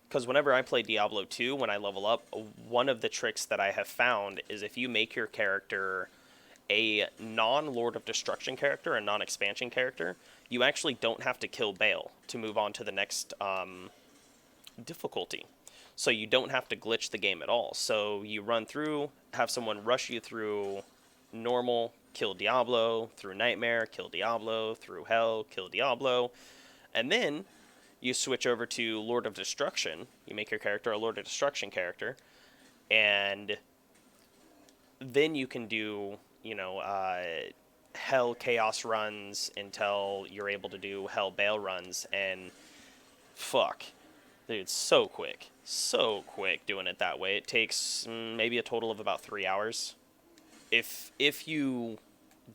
because whenever I play Diablo 2, when I level up, one of the tricks that I have found is if you make your character a non-Lord of Destruction character, a non-expansion character, you actually don't have to kill Bale to move on to the next difficulty. So you don't have to glitch the game at all. So you run through, have someone rush you through normal, kill Diablo, through Nightmare, kill Diablo, through Hell, kill Diablo, and then you switch over to Lord of Destruction. You make your character a Lord of Destruction character, and then you can do, Hell Chaos runs until you're able to do Hell Bale runs, and fuck. Dude, so quick doing it that way. It takes maybe a total of about 3 hours. If you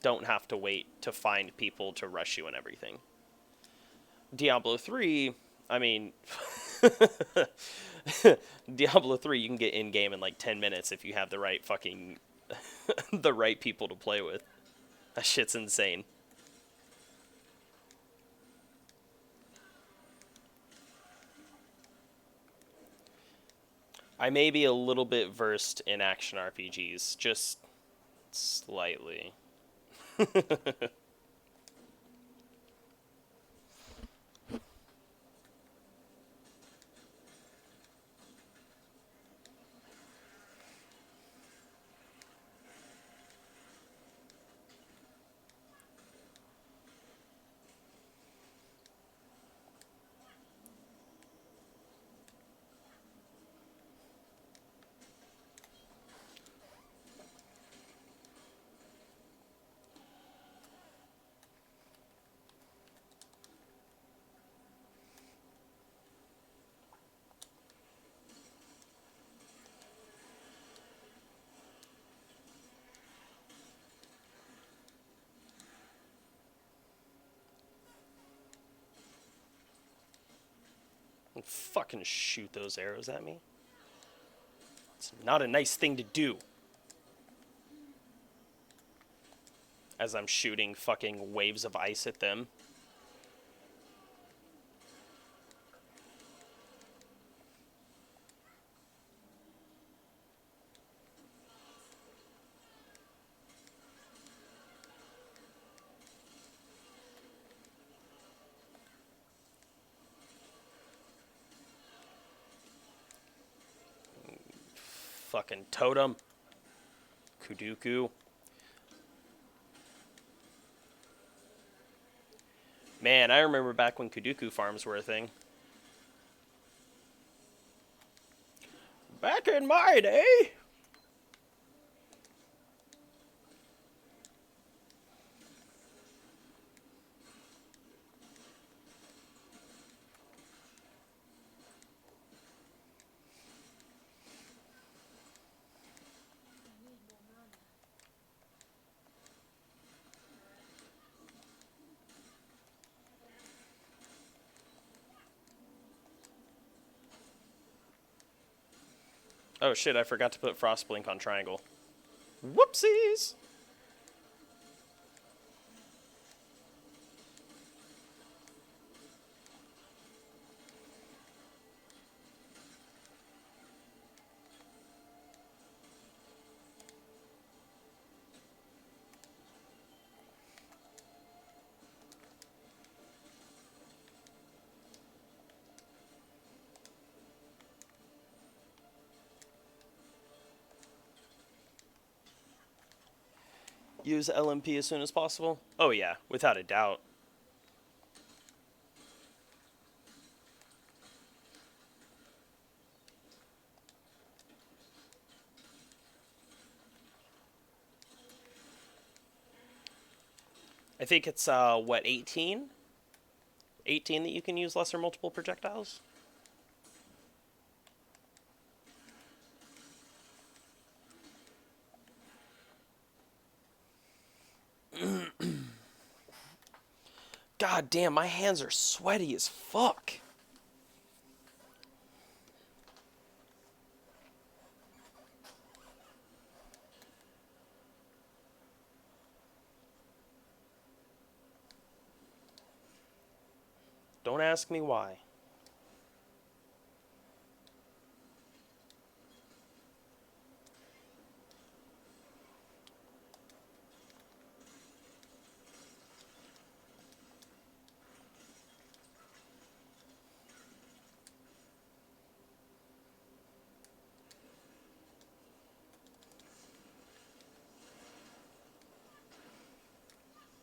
don't have to wait to find people to rush you and everything. Diablo 3, I mean, Diablo 3 you can get in game in like 10 minutes if you have the right fucking the right people to play with. That shit's insane. I may be a little bit versed in action RPGs, just slightly. Fucking shoot those arrows at me. It's not a nice thing to do. As I'm shooting fucking waves of ice at them. Fucking totem. Kuduku. Man, I remember back when Kuduku farms were a thing. Back in my day. Oh shit, I forgot to put Frostblink on triangle. Whoopsies! Use LMP as soon as possible? Oh yeah, without a doubt. I think it's, what, 18? 18 that you can use lesser multiple projectiles? God damn, my hands are sweaty as fuck. Don't ask me why.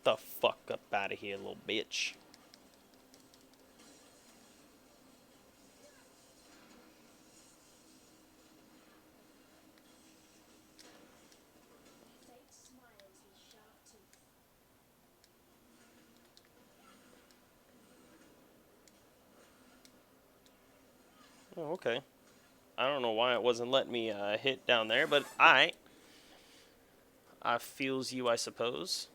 the fuck up out of here, little bitch. Oh, okay. I don't know why it wasn't letting me hit down there, but I feels you, I suppose.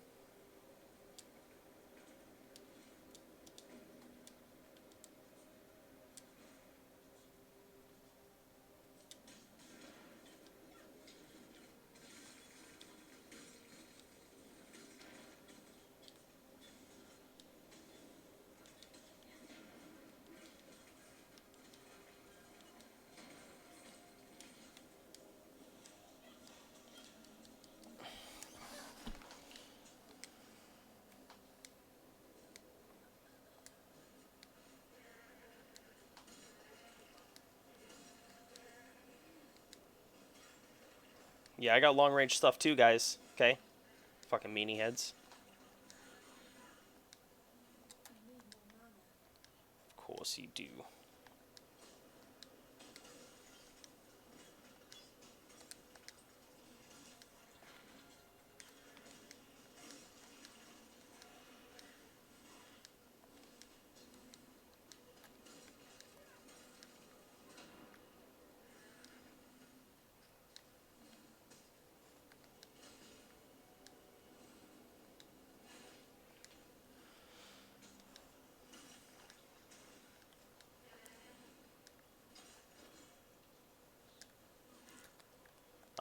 Yeah, I got long range stuff too, guys. Okay? Fucking meanie heads. Of course you do.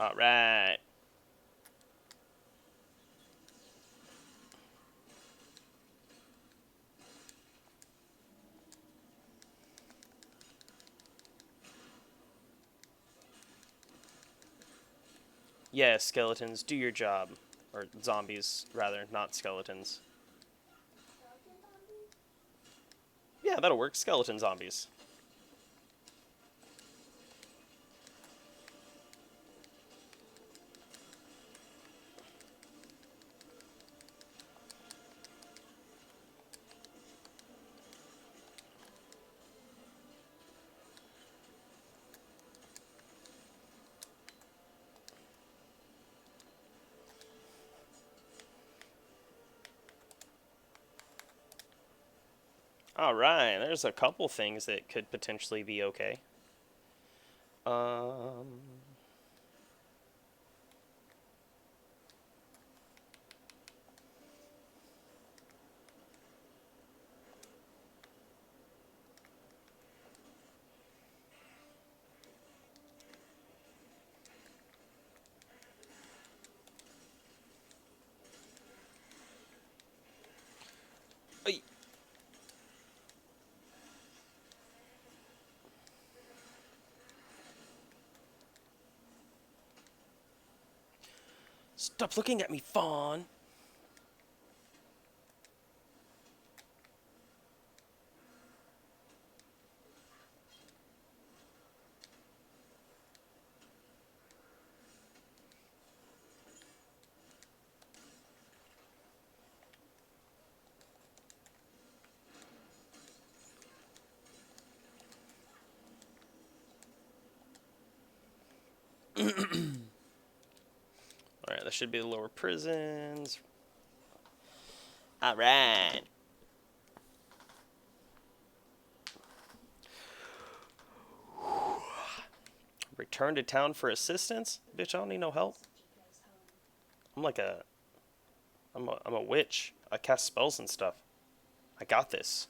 Alright. Yeah, skeletons, do your job. Or zombies, rather, not skeletons. Yeah, that'll work. Skeleton zombies. Alright, there's a couple things that could potentially be okay. Um... Ay. Stop looking at me, fawn! Alright, that should be the lower prisons. Alright. Return to town for assistance? Bitch, I don't need no help. I'm like a... I'm a witch. I cast spells and stuff. I got this.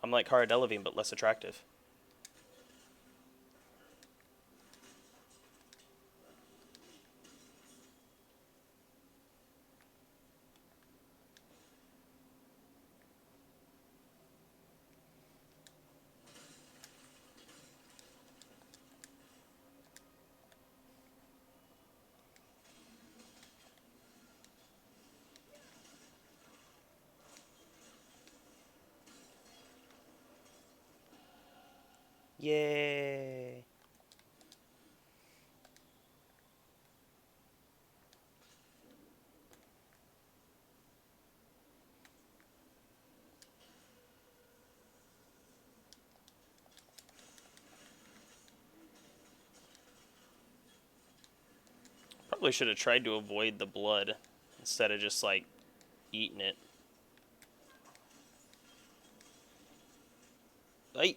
I'm like Cara Delevingne, but less attractive. Yay. probably should have tried to avoid the blood instead of just, like, eating it. Ay.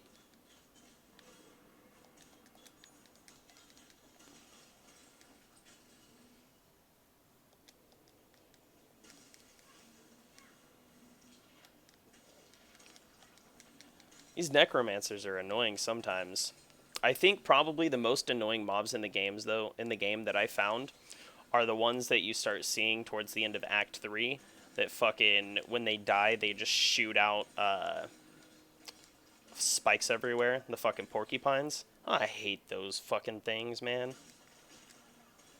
These necromancers are annoying sometimes. I think probably the most annoying mobs in the games, though, in the game that I found, are the ones that you start seeing towards the end of Act 3 that fucking, when they die, they just shoot out spikes everywhere. The fucking porcupines. Oh, I hate those fucking things, man.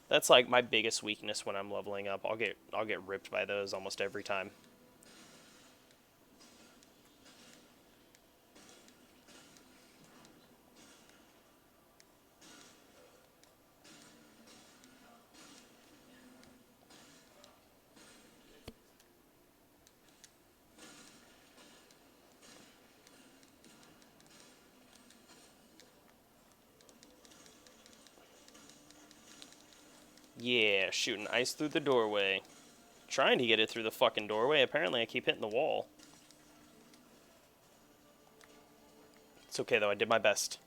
That's like my biggest weakness when I'm leveling up. I'll get ripped by those almost every time. Yeah, shooting ice through the doorway. Trying to get it through the fucking doorway. Apparently I keep hitting the wall. It's okay though, I did my best.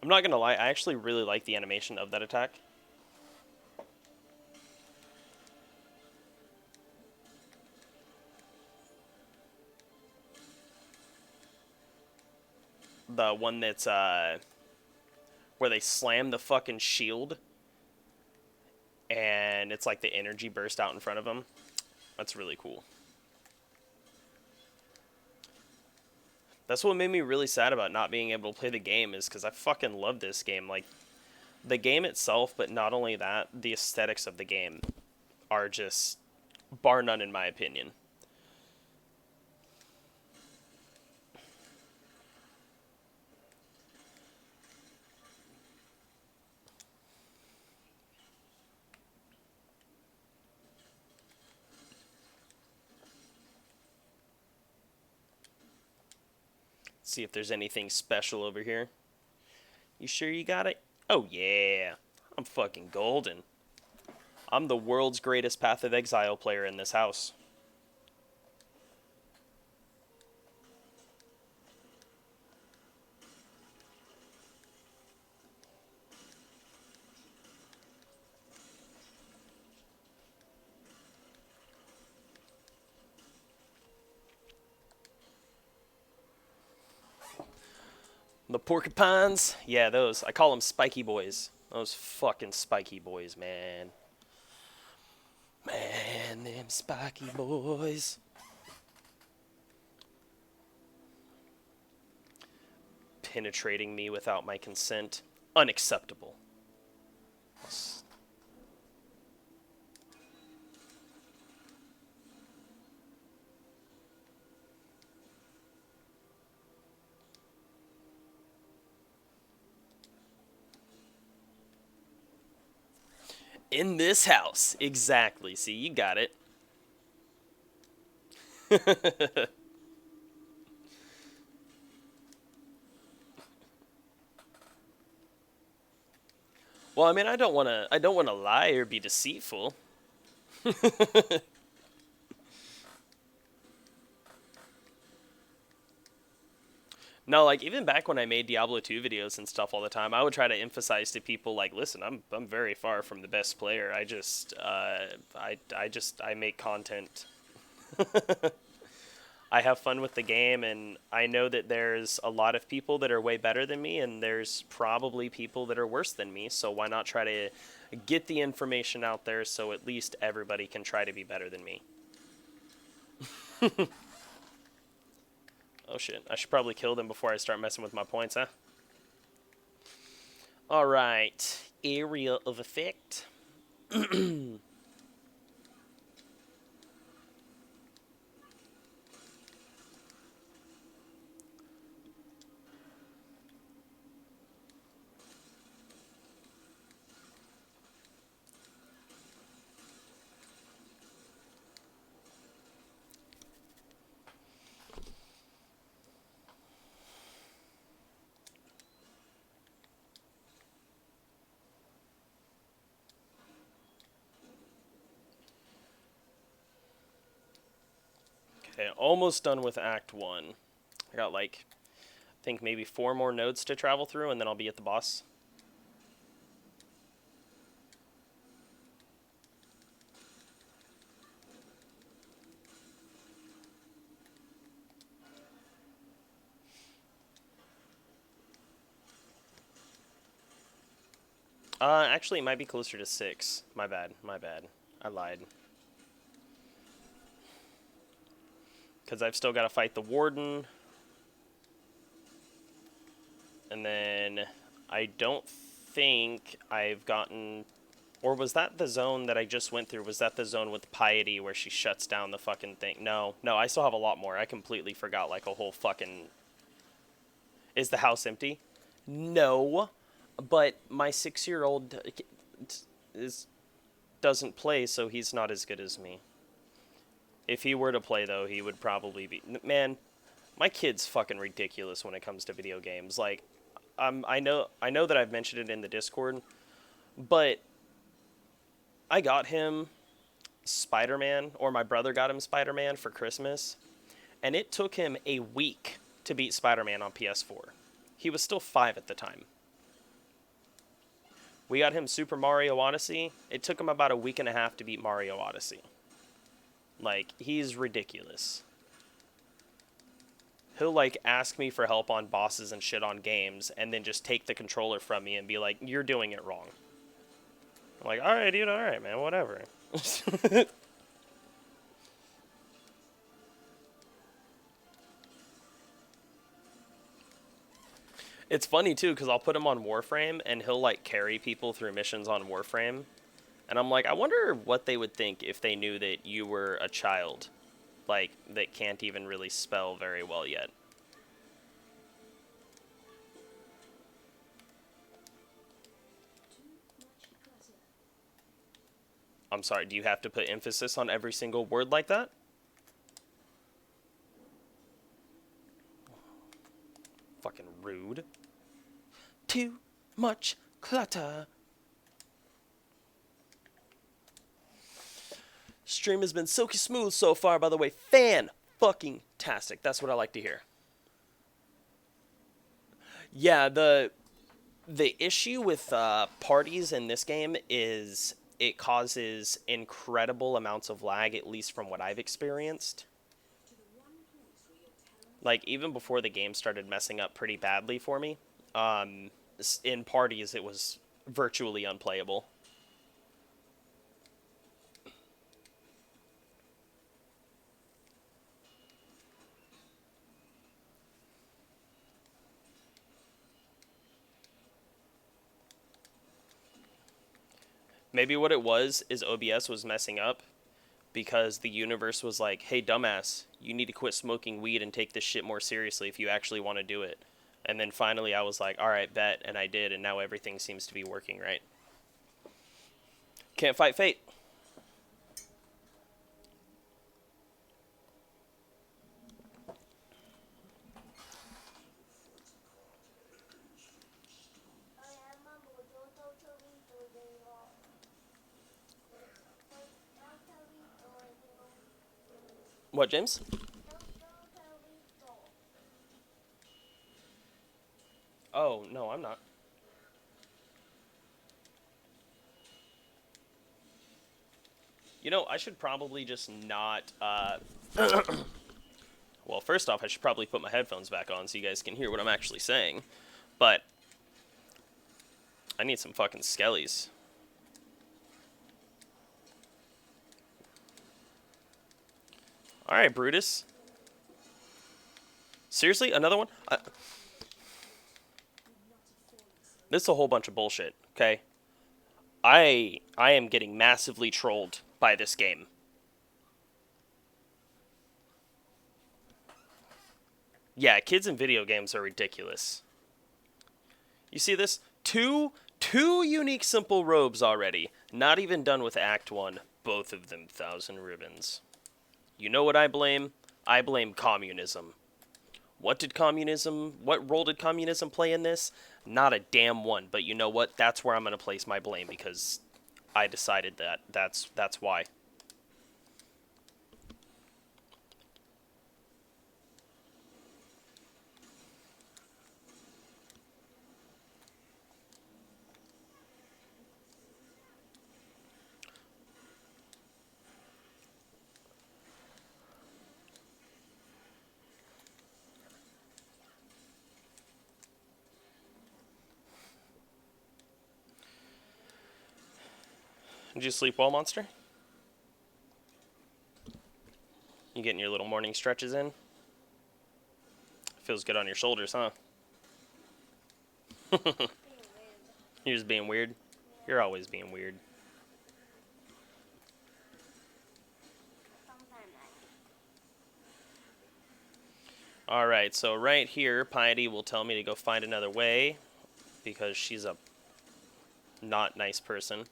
I'm not gonna lie, I actually really like the animation of that attack. The one that's, where they slam the fucking shield and it's like the energy burst out in front of them. That's really cool. That's what made me really sad about not being able to play the game, is because I fucking love this game. Like, the game itself, but not only that, the aesthetics of the game are just bar none in my opinion. See if there's anything special over here. You sure you got it? Oh yeah, I'm fucking golden. I'm the world's greatest Path of Exile player in this house. The porcupines? Yeah, those. I call them spiky boys. Those fucking spiky boys, man. Man, them spiky boys. Penetrating me without my consent. Unacceptable. In this house. Exactly. See, you got it. Well, I mean, I don't want to lie or be deceitful. No, like even back when I made Diablo 2 videos and stuff all the time, I would try to emphasize to people like, listen, I'm very far from the best player. I just I make content. I have fun with the game, and I know that there's a lot of people that are way better than me, and there's probably people that are worse than me, so why not try to get the information out there so at least everybody can try to be better than me. Oh shit, I should probably kill them before I start messing with my points, huh? Alright, area of effect. Okay, almost done with Act 1. I got, like, I think maybe 4 more nodes to travel through, and then I'll be at the boss. Actually, it might be closer to 6. My bad, my bad. I lied. Because I've still got to fight the Warden. And then I don't think I've gotten... Or was that the zone that I just went through? Was that the zone with Piety where she shuts down the fucking thing? No, I still have a lot more. I completely forgot, like, a whole fucking... Is the house empty? No, but my 6-year-old doesn't play, so he's not as good as me. If he were to play, though, he would probably be... Man, my kid's fucking ridiculous when it comes to video games. Like, I know that I've mentioned it in the Discord, but I got him Spider-Man, or my brother got him Spider-Man for Christmas, and it took him a week to beat Spider-Man on PS4. He was still 5 at the time. We got him Super Mario Odyssey. It took him about a week and a half to beat Mario Odyssey. Like, he's ridiculous. He'll, like, ask me for help on bosses and shit on games, and then just take the controller from me and be like, you're doing it wrong. I'm like, alright, dude, alright, man, whatever. It's funny, too, because I'll put him on Warframe, and he'll, like, carry people through missions on Warframe. And I'm like, I wonder what they would think if they knew that you were a child, like, that can't even really spell very well yet. I'm sorry, do you have to put emphasis on every single word like that? Fucking rude. Too much clutter. Stream has been silky smooth so far, by the way. Fan-fucking-tastic. That's what I like to hear. Yeah, the issue with parties in this game is it causes incredible amounts of lag, at least from what I've experienced. Like, even before the game started messing up pretty badly for me, in parties it was virtually unplayable. Maybe what it was is OBS was messing up because the universe was like, hey, dumbass, you need to quit smoking weed and take this shit more seriously if you actually want to do it. And then finally I was like, alright, bet, and I did, and now everything seems to be working right. Can't fight fate. What, James? Oh, no, I'm not. You know, I should probably just not, well, first off, I should probably put my headphones back on so you guys can hear what I'm actually saying. But I need some fucking skellies. Alright, Brutus. Seriously? Another one? This is a whole bunch of bullshit, okay? I am getting massively trolled by this game. Yeah, kids in video games are ridiculous. You see this? Two unique simple robes already. Not even done with Act 1. Both of them 1,000 ribbons. You know what I blame? I blame communism. What role did communism play in this? Not a damn one, but you know what? That's where I'm going to place my blame because I decided that. That's why. Did you sleep well, Monster? You getting your little morning stretches in? Feels good on your shoulders, huh? You're just being weird? You're always being weird. Alright, so right here, Piety will tell me to go find another way because she's a not nice person.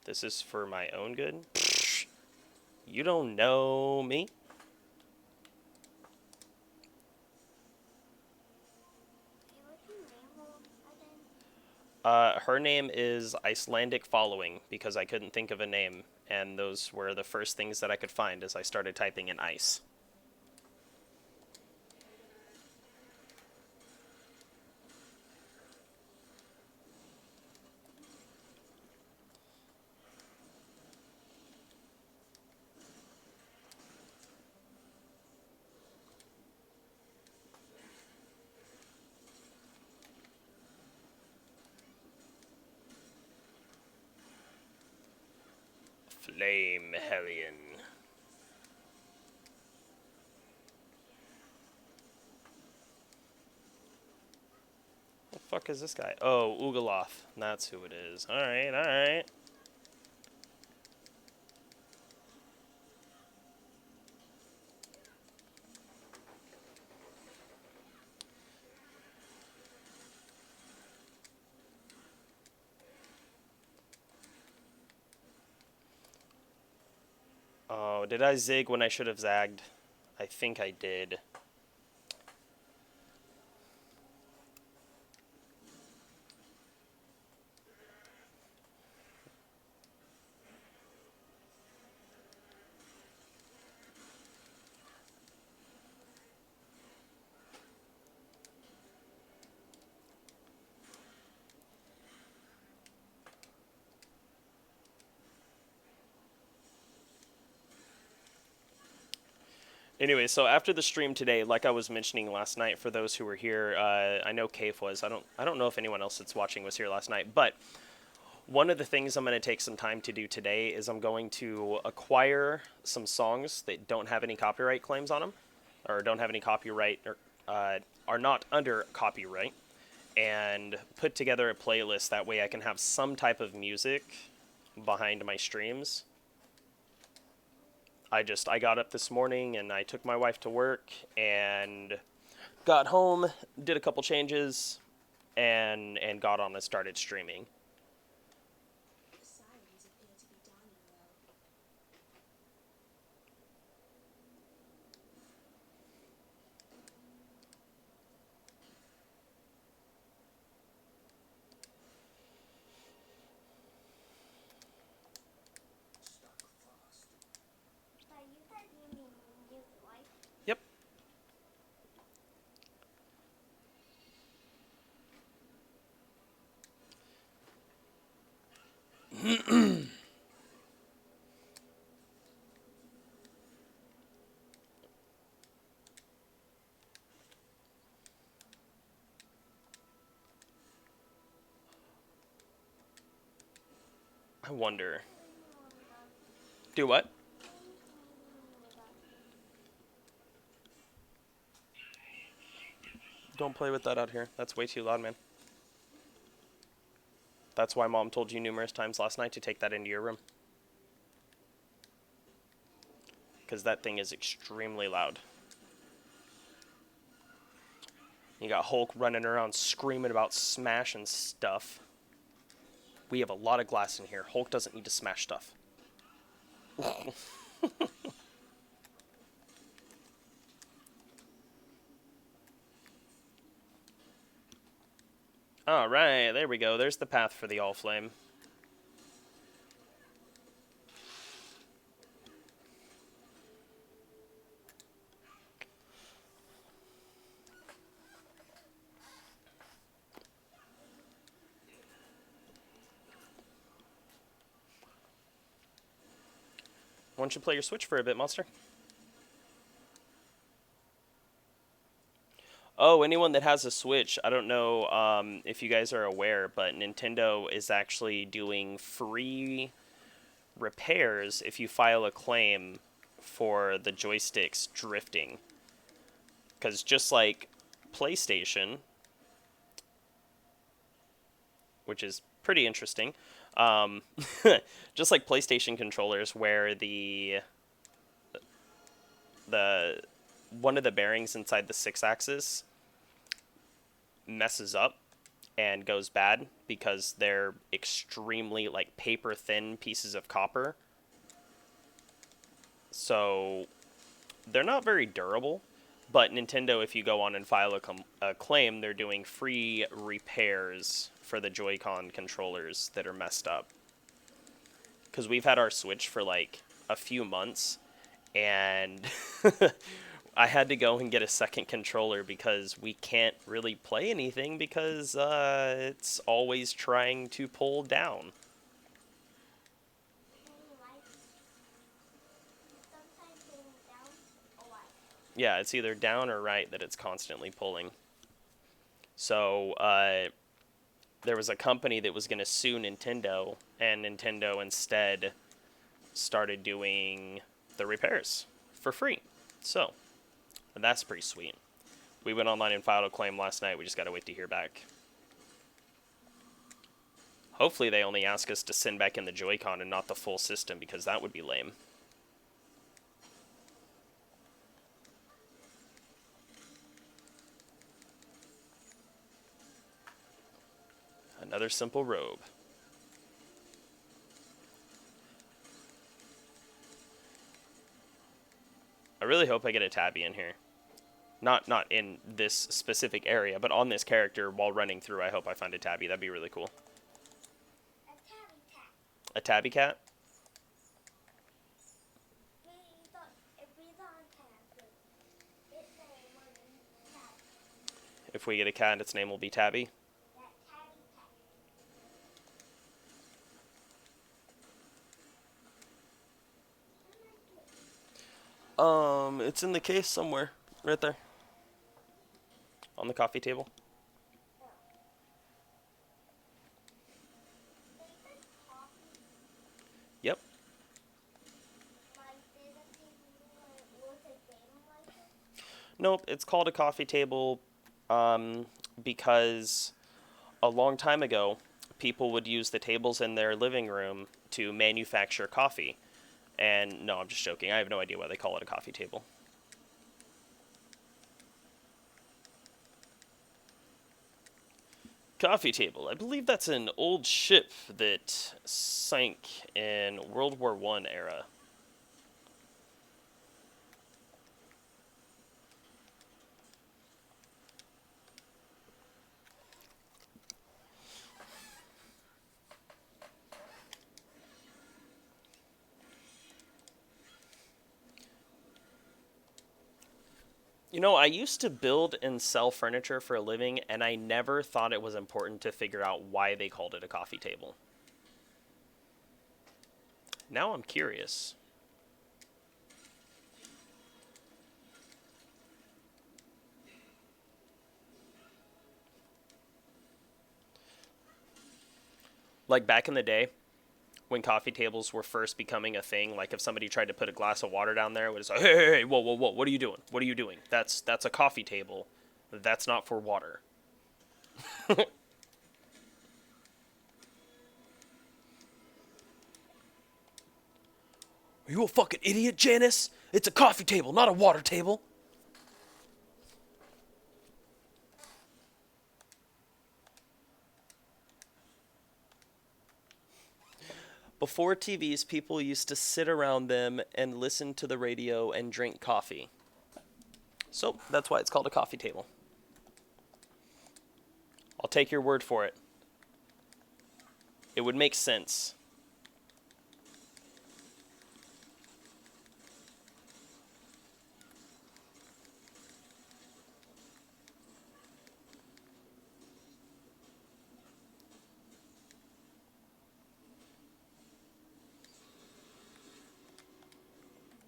This is for my own good? You don't know me? Her name is Icelandic Following because I couldn't think of a name, and those were the first things that I could find as I started typing in ice. Flame Hellion. What the fuck is this guy? Oh, Ugoloth. That's who it is. Alright, alright. Oh, did I zig when I should have zagged? I think I did. Anyway, so after the stream today, like I was mentioning last night, for those who were here, I know Cave was. I don't know if anyone else that's watching was here last night, but one of the things I'm going to take some time to do today is I'm going to acquire some songs that don't have any copyright claims on them, or don't have any copyright, or are not under copyright, and put together a playlist. That way I can have some type of music behind my streams. I got up this morning and I took my wife to work and got home, did a couple changes, and got on and started streaming. Yep. I wonder. Do what? Don't play with that out here. That's way too loud, man. That's why Mom told you numerous times last night to take that into your room. Because that thing is extremely loud. You got Hulk running around screaming about smash and stuff. We have a lot of glass in here. Hulk doesn't need to smash stuff. Alright, there we go. There's the path for the All Flame. Why don't you play your Switch for a bit, Monster? Oh, anyone that has a Switch, I don't know if you guys are aware, but Nintendo is actually doing free repairs if you file a claim for the joysticks drifting. Because just like PlayStation, which is pretty interesting, um, just like PlayStation controllers, where the one of the bearings inside the six axis messes up and goes bad because they're extremely like paper thin pieces of copper. So they're not very durable. But Nintendo, if you go on and file a claim, they're doing free repairs for the Joy-Con controllers that are messed up. Because we've had our Switch for like a few months, and I had to go and get a second controller because we can't really play anything because it's always trying to pull down. Yeah, it's either down or right that it's constantly pulling. So there was a company that was going to sue Nintendo, and Nintendo instead started doing the repairs for free. So that's pretty sweet. We went online and filed a claim last night. We just got to wait to hear back. Hopefully they only ask us to send back in the Joy-Con and not the full system, because that would be lame. Another simple robe. I really hope I get a tabby in here. Not in this specific area, but on this character while running through. I hope I find a tabby. That'd be really cool. A tabby cat? If we get a cat, its name will be Tabby. It's in the case somewhere. Right there. On the coffee table. Yep. Nope, it's called a coffee table because a long time ago, people would use the tables in their living room to manufacture coffee. And no, I'm just joking. I have no idea why they call it a coffee table. Coffee table. I believe that's an old ship that sank in World War I era. You know, I used to build and sell furniture for a living, and I never thought it was important to figure out why they called it a coffee table. Now I'm curious. Like back in the day, when coffee tables were first becoming a thing, like if somebody tried to put a glass of water down there, it was like, hey, whoa, whoa, whoa, what are you doing? What are you doing? That's a coffee table. That's not for water. Are you a fucking idiot, Janice? It's a coffee table, not a water table. Before TVs, people used to sit around them and listen to the radio and drink coffee. So that's why it's called a coffee table. I'll take your word for it. It would make sense.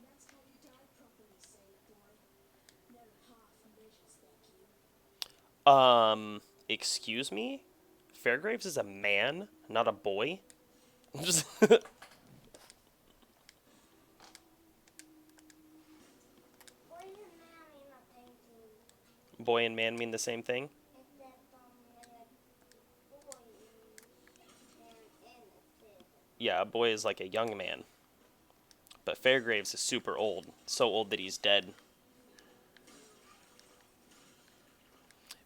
That's how you die properly, sailor boy. No half measures, thank you. Excuse me? Fairgraves is a man, not a boy. Just boy and man mean the same thing? Yeah, a boy is like a young man. But Fairgraves is super old. So old that he's dead.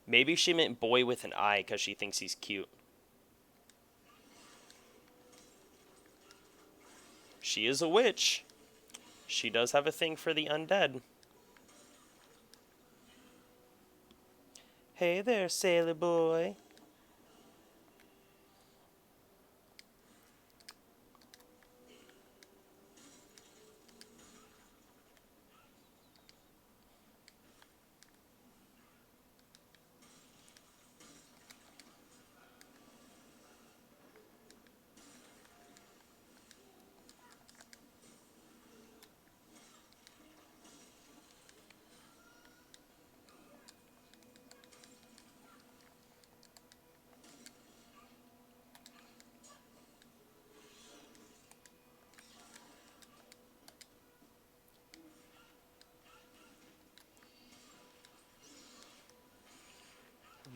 Maybe she meant boy with an I because she thinks he's cute. She is a witch. She does have a thing for the undead. Hey there, sailor boy.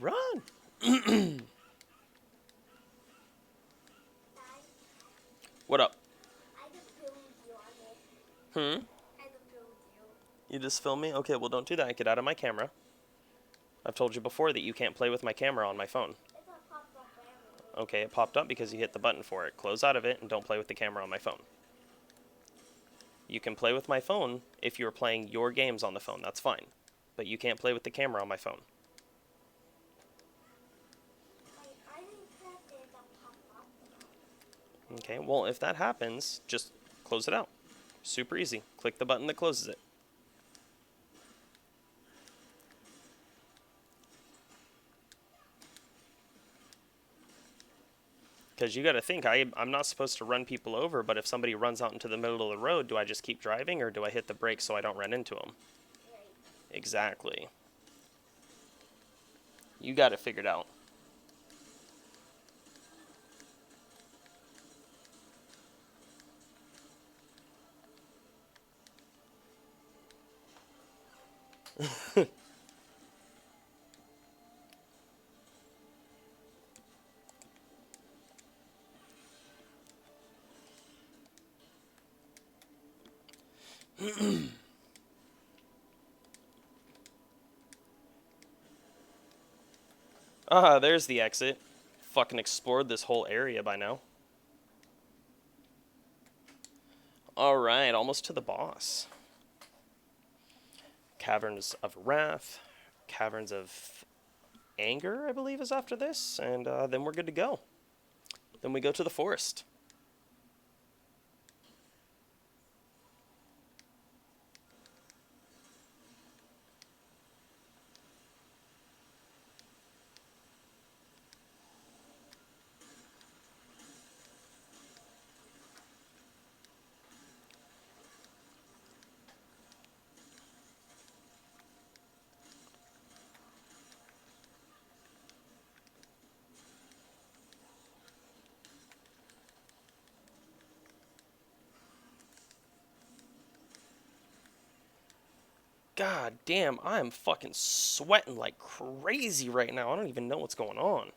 Run! What up? Hmm? You just film me? Okay, well don't do that. Get out of my camera. I've told you before that you can't play with my camera on my phone. Okay, it popped up because you hit the button for it. Close out of it and don't play with the camera on my phone. You can play with my phone if you're playing your games on the phone. That's fine. But you can't play with the camera on my phone. Okay, well, if that happens, just close it out. Super easy. Click the button that closes it. Because you got to think, I'm not supposed to run people over, but if somebody runs out into the middle of the road, do I just keep driving or do I hit the brakes so I don't run into them? Exactly. You got it figured out. Ah, there's the exit. Fucking explored this whole area by now. Alright, almost to the boss. Caverns of Wrath. Caverns of Anger, I believe, is after this. And then we're good to go. Then we go to the forest. God damn, I am fucking sweating like crazy right now. I don't even know what's going on.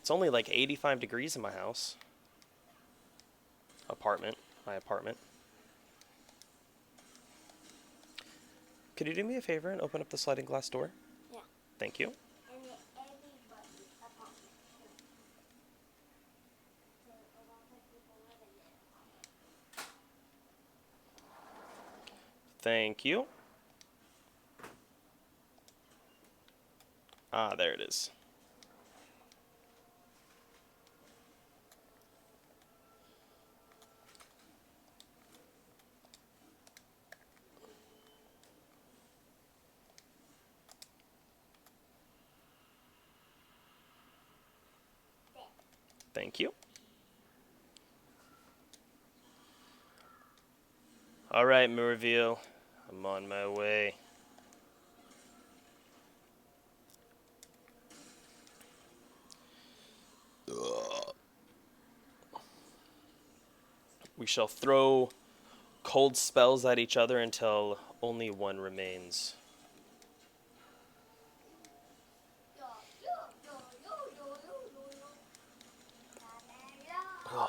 It's only like 85 degrees in my house. Apartment. My apartment. Could you do me a favor and open up the sliding glass door? Yeah. Thank you. Thank you. Ah, there it is. Thank you. Alright, Murville. I'm on my way. We shall throw cold spells at each other until only one remains. Ugh.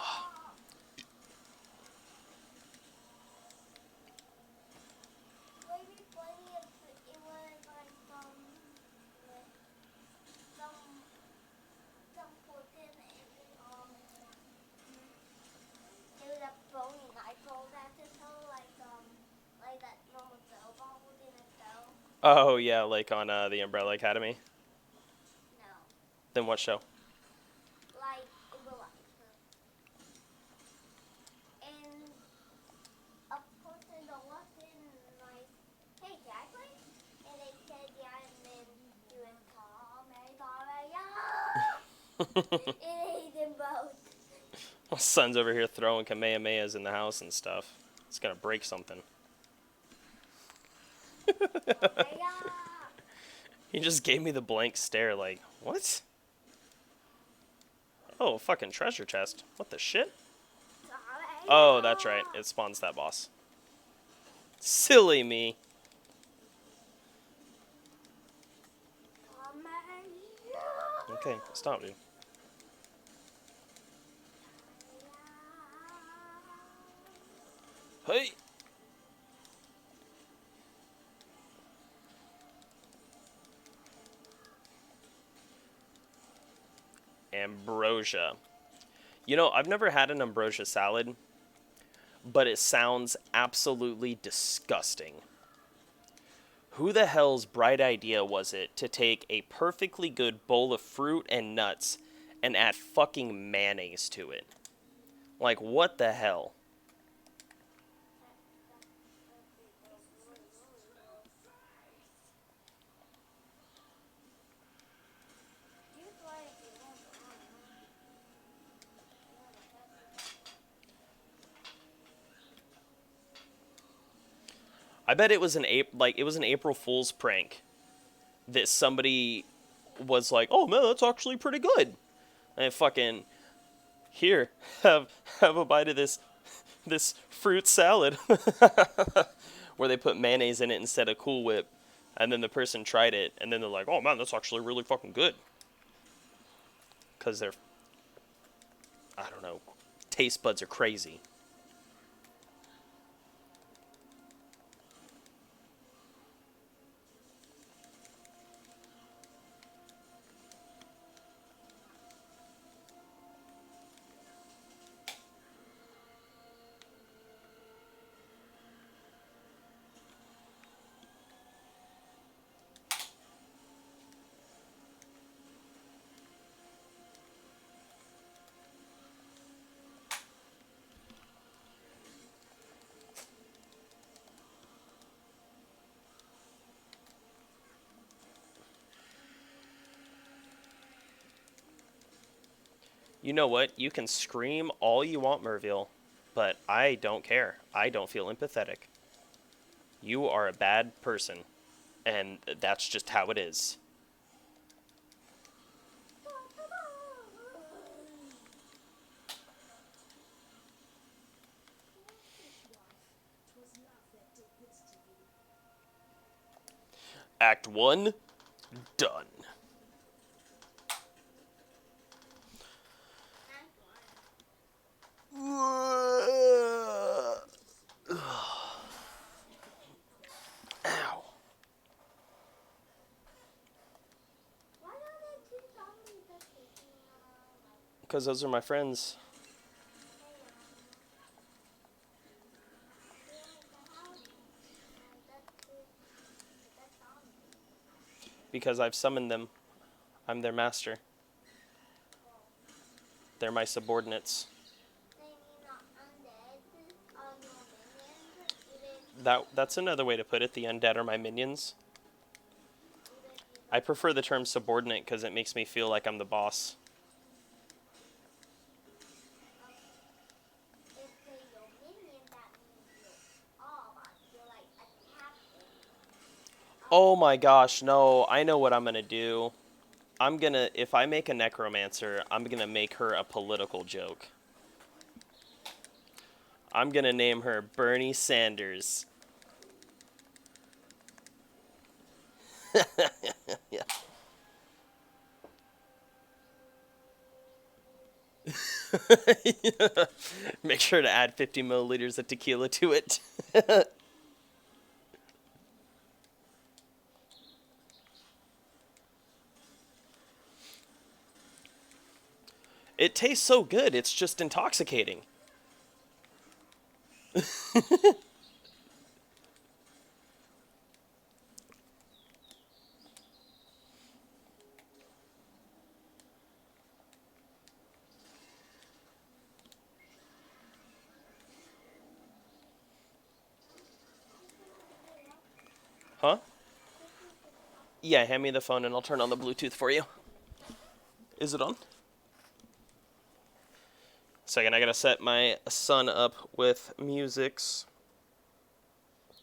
Oh yeah, like on the Umbrella Academy. Then what show? My son's over here throwing Kamehamehas in the house and stuff. It's gonna break something. He just gave me the blank stare like, what? Oh, fucking treasure chest. What the shit? Oh, that's right. It spawns that boss. Silly me. Okay, stop, dude. Hey! Ambrosia. You know, I've never had an ambrosia salad, but it sounds absolutely disgusting. Who the hell's bright idea was it to take a perfectly good bowl of fruit and nuts and add fucking mayonnaise to it? Like, what the hell? I bet it was an April Fool's prank that somebody was like, "Oh man, that's actually pretty good." And fucking here, have a bite of this fruit salad where they put mayonnaise in it instead of Cool Whip, and then the person tried it, and then they're like, "Oh man, that's actually really fucking good," because their I don't know, taste buds are crazy. You know what? You can scream all you want, Merville, but I don't care. I don't feel empathetic. You are a bad person, and that's just how it is. Act 1, done. Ow. Because those are my friends. Because I've summoned them. I'm their master. They're my subordinates. That's another way to put it. The undead are my minions. I prefer the term subordinate because it makes me feel like I'm the boss. Oh my gosh, no. I know what I'm going to do. if I make a necromancer, I'm gonna make her a political joke. I'm gonna name her Bernie Sanders. Yeah. Make sure to add 50 milliliters of tequila to it. It tastes so good, it's just intoxicating. Huh? Yeah, hand me the phone and I'll turn on the Bluetooth for you. Is it on? Second, I gotta set my son up with musics.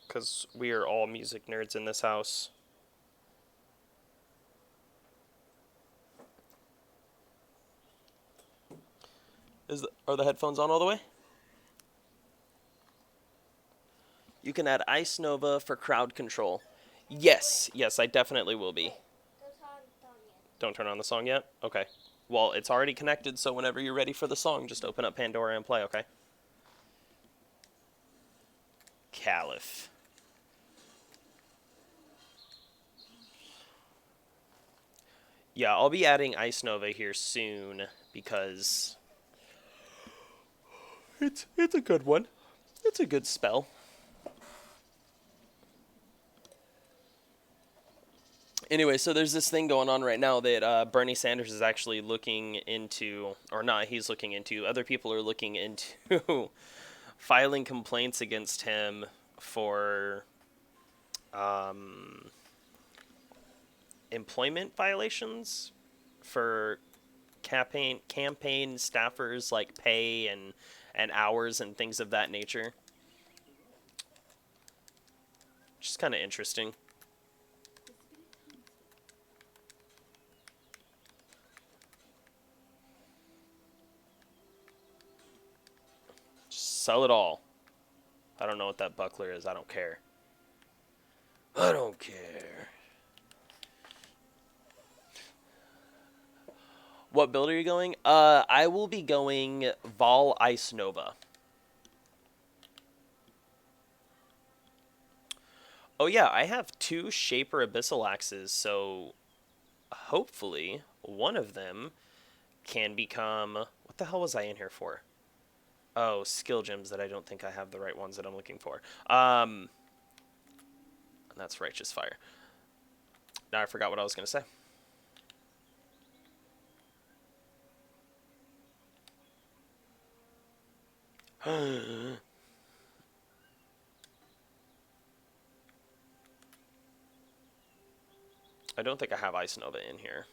Because we are all music nerds in this house. Are the headphones on all the way? You can add Ice Nova for crowd control. Yes, yes, I definitely will be. Don't turn on the song yet? Okay. Well, it's already connected, so whenever you're ready for the song, just open up Pandora and play, okay? Caliph. Yeah, I'll be adding Ice Nova here soon because it's a good one. It's a good spell. Anyway, so there's this thing going on right now that Bernie Sanders is actually looking into, or not, he's looking into, other people are looking into filing complaints against him for um, employment violations for campaign staffers, like pay and hours and things of that nature. Which is kind of interesting. Just sell it all. I don't know what that buckler is. I don't care. I don't care. What build are you going? I will be going Vol Ice Nova. Oh yeah, I have 2 Shaper Abyssal Axes, so hopefully one of them can become... What the hell was I in here for? Oh, skill gems that I don't think I have the right ones that I'm looking for. And that's Righteous Fire. Now I forgot what I was going to say. I don't think I have Ice Nova in here.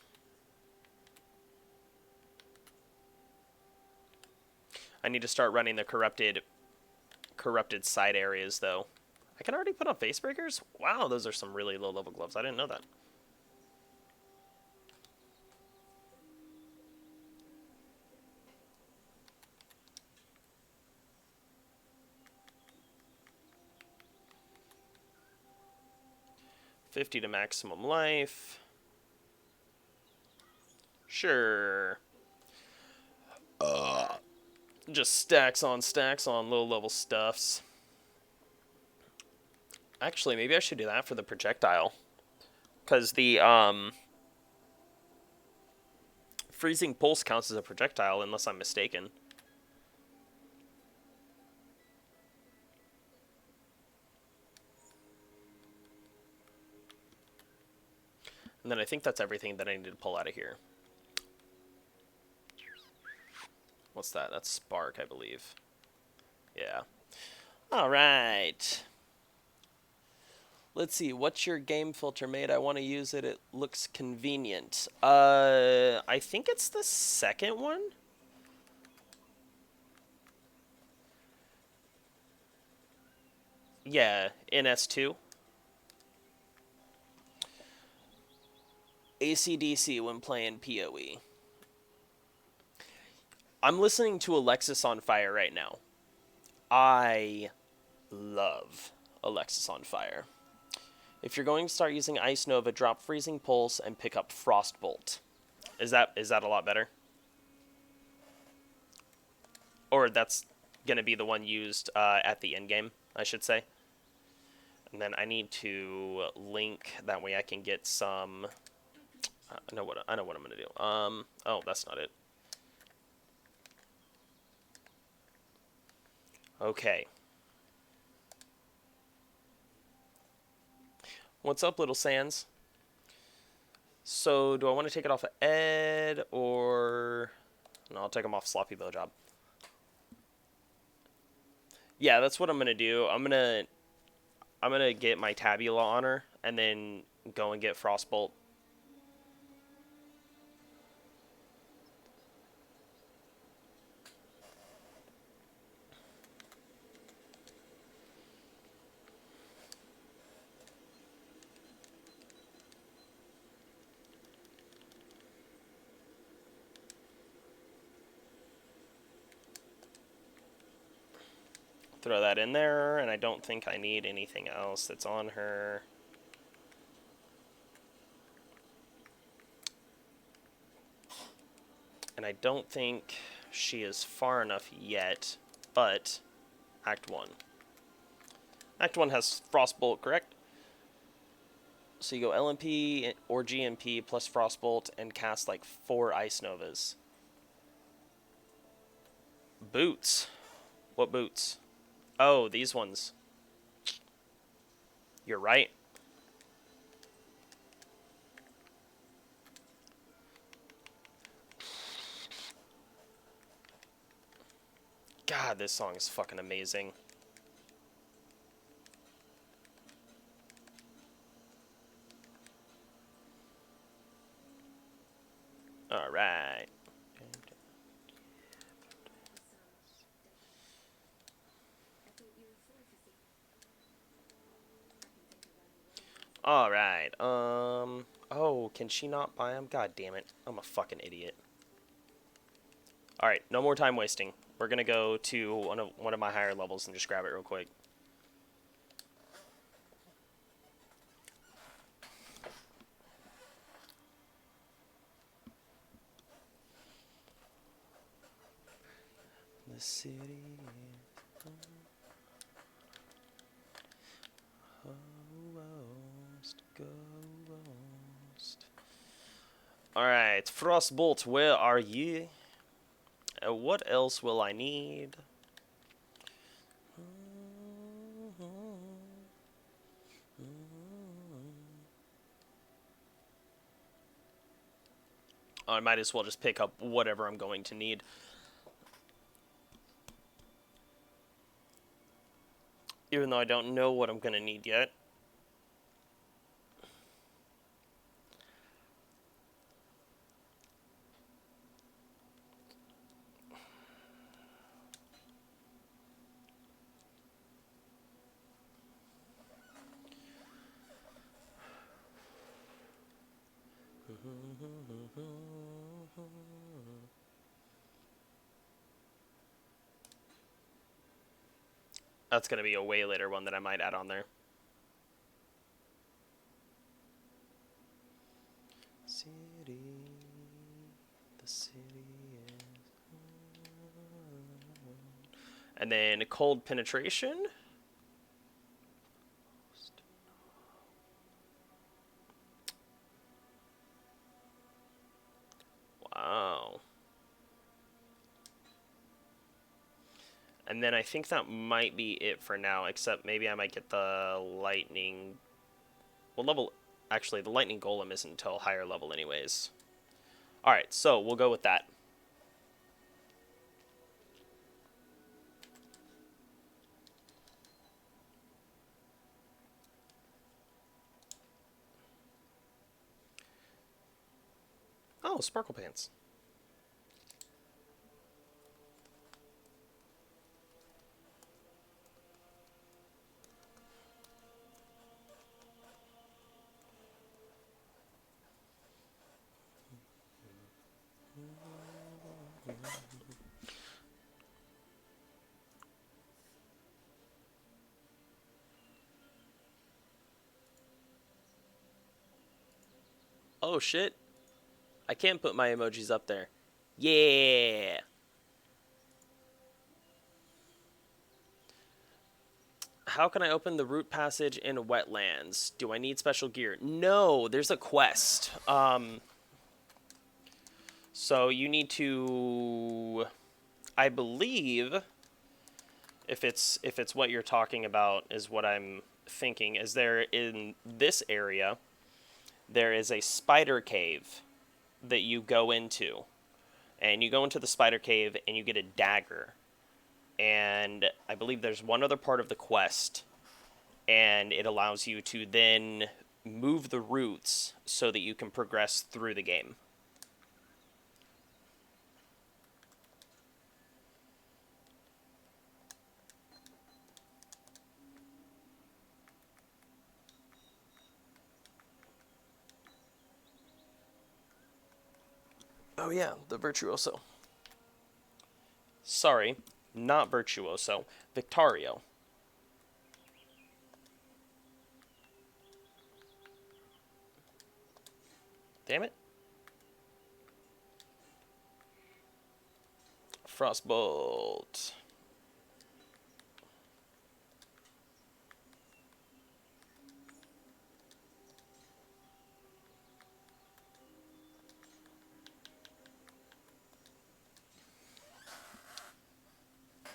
I need to start running the corrupted side areas, though. I can already put on face breakers? Wow, those are some really low-level gloves. I didn't know that. $50 to maximum life. Sure. Just stacks on low-level stuffs. Actually, maybe I should do that for the projectile. Because the freezing pulse counts as a projectile, unless I'm mistaken. And then I think that's everything that I need to pull out of here. What's that? That's Spark, I believe. Yeah. Alright. Let's see, what's your game filter made? I want to use it. It looks convenient. I think it's the second one. Yeah, in S2. AC/DC when playing PoE. I'm listening to Alexis on Fire right now. I love Alexis on Fire. If you're going to start using Ice Nova, drop Freezing Pulse and pick up Frostbolt. Is that a lot better? Or that's gonna be the one used at the end game, I should say. And then I need to link, that way I can get some. I know what I'm gonna do. Oh, that's not it. Okay. What's up, Little Sans? So, do I want to take it off of Ed, or... No, I'll take him off Sloppy Blowjob. Yeah, that's what I'm gonna do. I'm gonna get my Tabula on her, and then go and get Frostbolt. Throw that in there, and I don't think I need anything else that's on her. And I don't think she is far enough yet, but Act 1. Act 1 has Frostbolt, correct? So you go LMP or GMP plus Frostbolt and cast like 4 Ice Novas. Boots. What boots? Oh, these ones. You're right. God, this song is fucking amazing. Alright. Alright, oh, can she not buy them? God damn it. I'm a fucking idiot. Alright, no more time wasting. We're gonna go to one of my higher levels and just grab it real quick. The city is ghost. Alright, Frostbolt, where are you? What else will I need? Oh, I might as well just pick up whatever I'm going to need. Even though I don't know what I'm going to need yet. That's going to be a way later one that I might add on there. City, the city is... And then cold penetration. Wow. And then I think that might be it for now, except maybe I might get the lightning... Well, actually, the lightning golem isn't until higher level anyways. Alright, so we'll go with that. Oh, Sparkle Pants. Oh shit. I can't put my emojis up there. Yeah. How can I open the root passage in wetlands? Do I need special gear? No, there's a quest. So you need to, I believe, if it's what you're talking about is what I'm thinking, is there in this area there is a spider cave that you go into. And you go into the spider cave and you get a dagger. And I believe there's one other part of the quest, and it allows you to then move the roots so that you can progress through the game. Oh yeah, the virtuoso. Sorry, not virtuoso. Victario. Damn it. Frostbolt.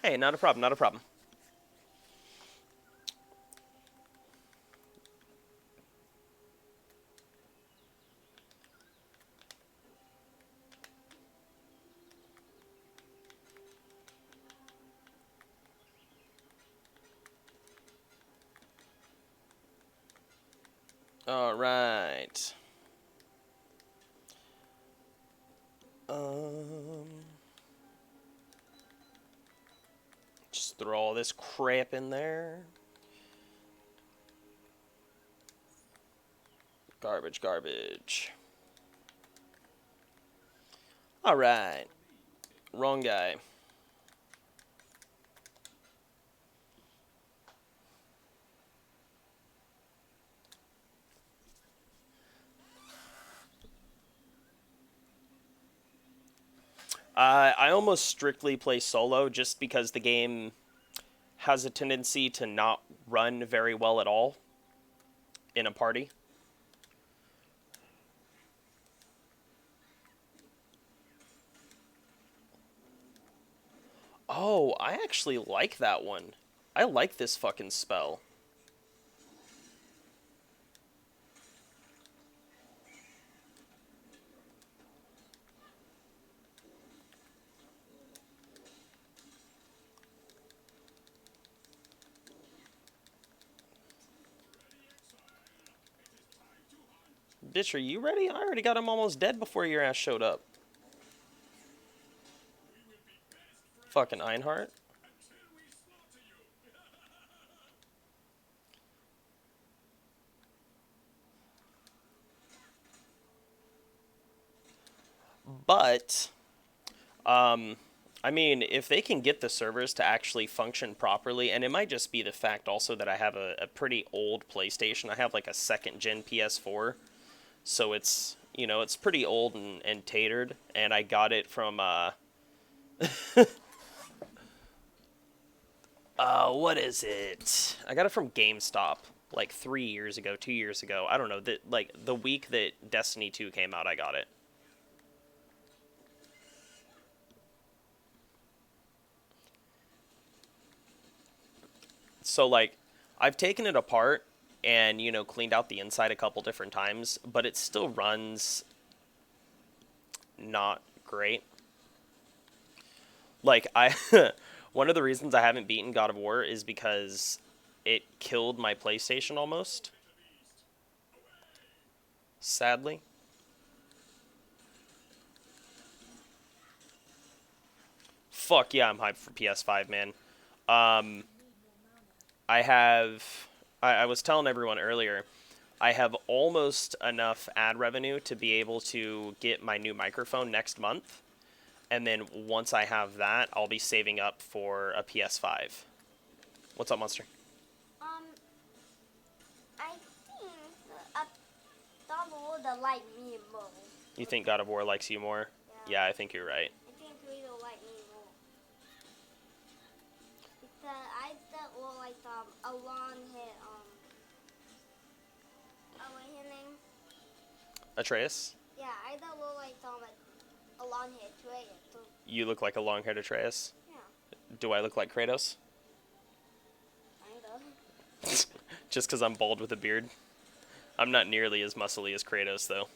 Hey, not a problem, not a problem. Alright. Just throw all this crap in there. Garbage, garbage. Alright. Wrong guy. I almost strictly play solo just because the game has a tendency to not run very well at all in a party. Oh, I actually like that one. I like this fucking spell. Bitch, are you ready? I already got him almost dead before your ass showed up. Fucking Einhart. But, I mean, if they can get the servers to actually function properly, and it might just be the fact also that I have a pretty old PlayStation. I have like a second gen PS4. So it's, it's pretty old and tatered. And I got it from, what is it? I got it from GameStop like 3 years ago, 2 years ago. I don't know, that like the week that Destiny 2 came out, I got it. So like I've taken it apart and cleaned out the inside a couple different times, but it still runs not great. Like I one of the reasons I haven't beaten God of War is because it killed my PlayStation almost. Sadly. Fuck yeah, I'm hyped for PS5, man. Um, I have. I was telling everyone earlier, I have almost enough ad revenue to be able to get my new microphone next month. And then once I have that, I'll be saving up for a PS5. What's up, Monster? I think a double the like me more. You think God of War likes you more? Yeah, I think you're right. I think Credo like me more. Because I thought well, like a long head what's his name? Atreus? Yeah, I thought well, like a long head tray. So. You look like a long-haired Atreus? Yeah. Do I look like Kratos? Kinda. Just because I'm bald with a beard? I'm not nearly as muscly as Kratos, though.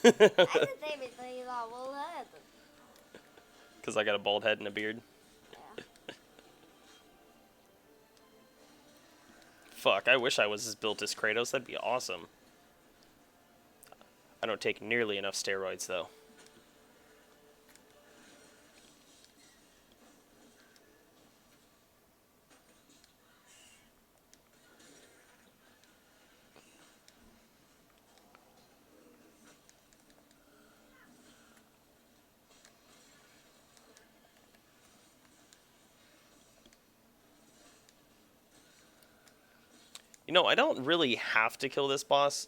I didn't say because he's all well head. Because I got a bald head and a beard? Yeah. Fuck, I wish I was as built as Kratos. That'd be awesome. I don't take nearly enough steroids, though. You know, I don't really have to kill this boss,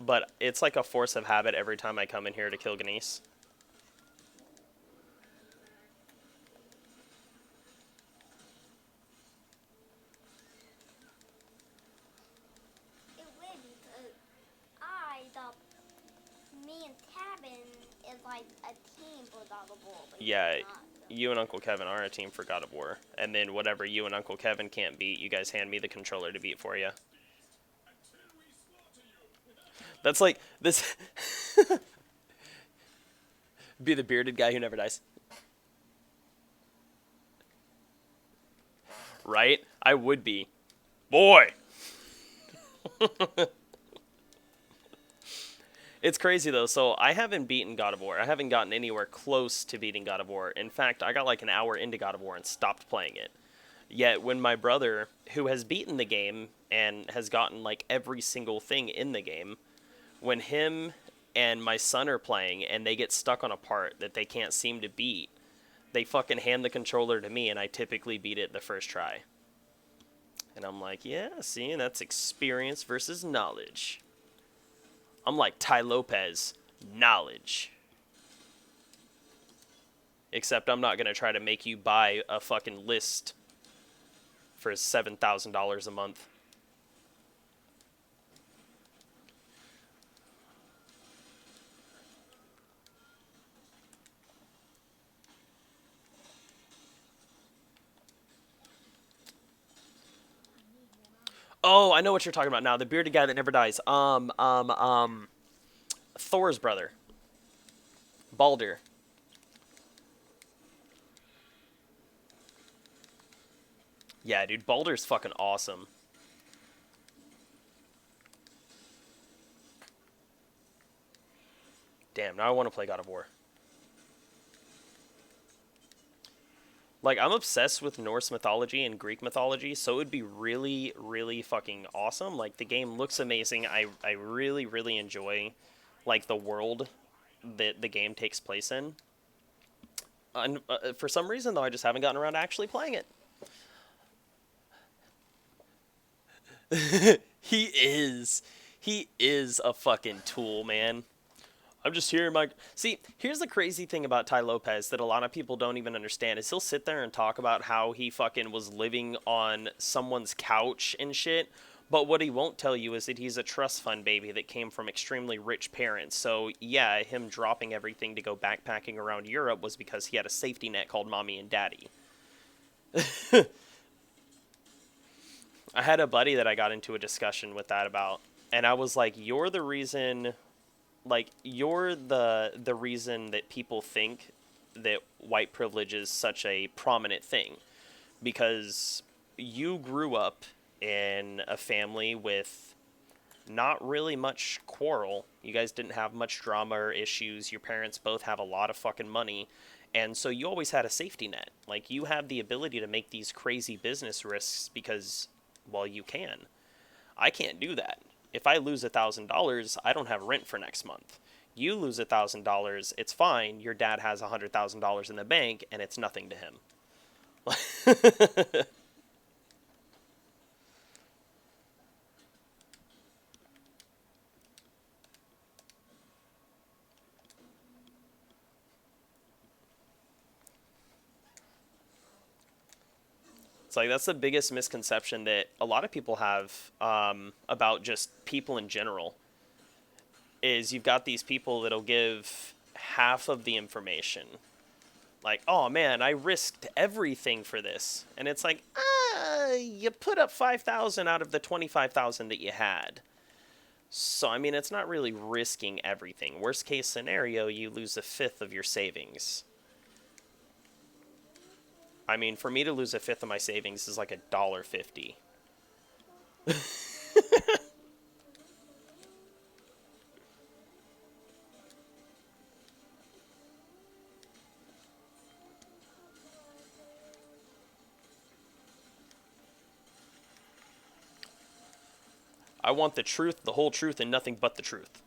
but it's like a force of habit every time I come in here to kill Ganesh. It would because me and Tabin is like a team for God of War. Yeah, you and Uncle Kevin are a team for God of War. And then whatever you and Uncle Kevin can't beat, you guys hand me the controller to beat for you. That's like, this... Be the bearded guy who never dies. Right? I would be. Boy! It's crazy, though. So, I haven't beaten God of War. I haven't gotten anywhere close to beating God of War. In fact, I got like an hour into God of War and stopped playing it. Yet, when my brother, who has beaten the game and has gotten like every single thing in the game, when him and my son are playing and they get stuck on a part that they can't seem to beat, they fucking hand the controller to me and I typically beat it the first try. And I'm like, yeah, see, that's experience versus knowledge. I'm like Ty Lopez, knowledge. Except I'm not going to try to make you buy a fucking list for $7,000 a month. Oh, I know what you're talking about now. The bearded guy that never dies. Thor's brother. Baldur. Yeah, dude, Baldur's fucking awesome. Damn, now I want to play God of War. Like, I'm obsessed with Norse mythology and Greek mythology, so it would be really, really fucking awesome. Like, the game looks amazing. I really, really enjoy, like, the world that the game takes place in. And, for some reason, though, I just haven't gotten around to actually playing it. He is. He is a fucking tool, man. I'm just here, Mike. See, here's the crazy thing about Ty Lopez that a lot of people don't even understand is he'll sit there and talk about how he fucking was living on someone's couch and shit. But what he won't tell you is that he's a trust fund baby that came from extremely rich parents. So, yeah, him dropping everything to go backpacking around Europe was because he had a safety net called mommy and daddy. I had a buddy that I got into a discussion with that about, and I was like, you're the reason... Like, you're the reason that people think that white privilege is such a prominent thing. Because you grew up in a family with not really much quarrel. You guys didn't have much drama or issues. Your parents both have a lot of fucking money. And so you always had a safety net. Like, you have the ability to make these crazy business risks because, well, you can. I can't do that. If I lose $1,000, I don't have rent for next month. You lose $1,000, it's fine. Your dad has $100,000 in the bank, and it's nothing to him. It's like that's the biggest misconception that a lot of people have about just people in general. Is you've got these people that'll give half of the information. Like, oh man, I risked everything for this, and it's like, you put up 5,000 out of the 25,000 that you had. So I mean, it's not really risking everything. Worst case scenario, you lose a fifth of your savings. I mean, for me to lose a fifth of my savings is like $1.50. I want the truth, the whole truth, and nothing but the truth.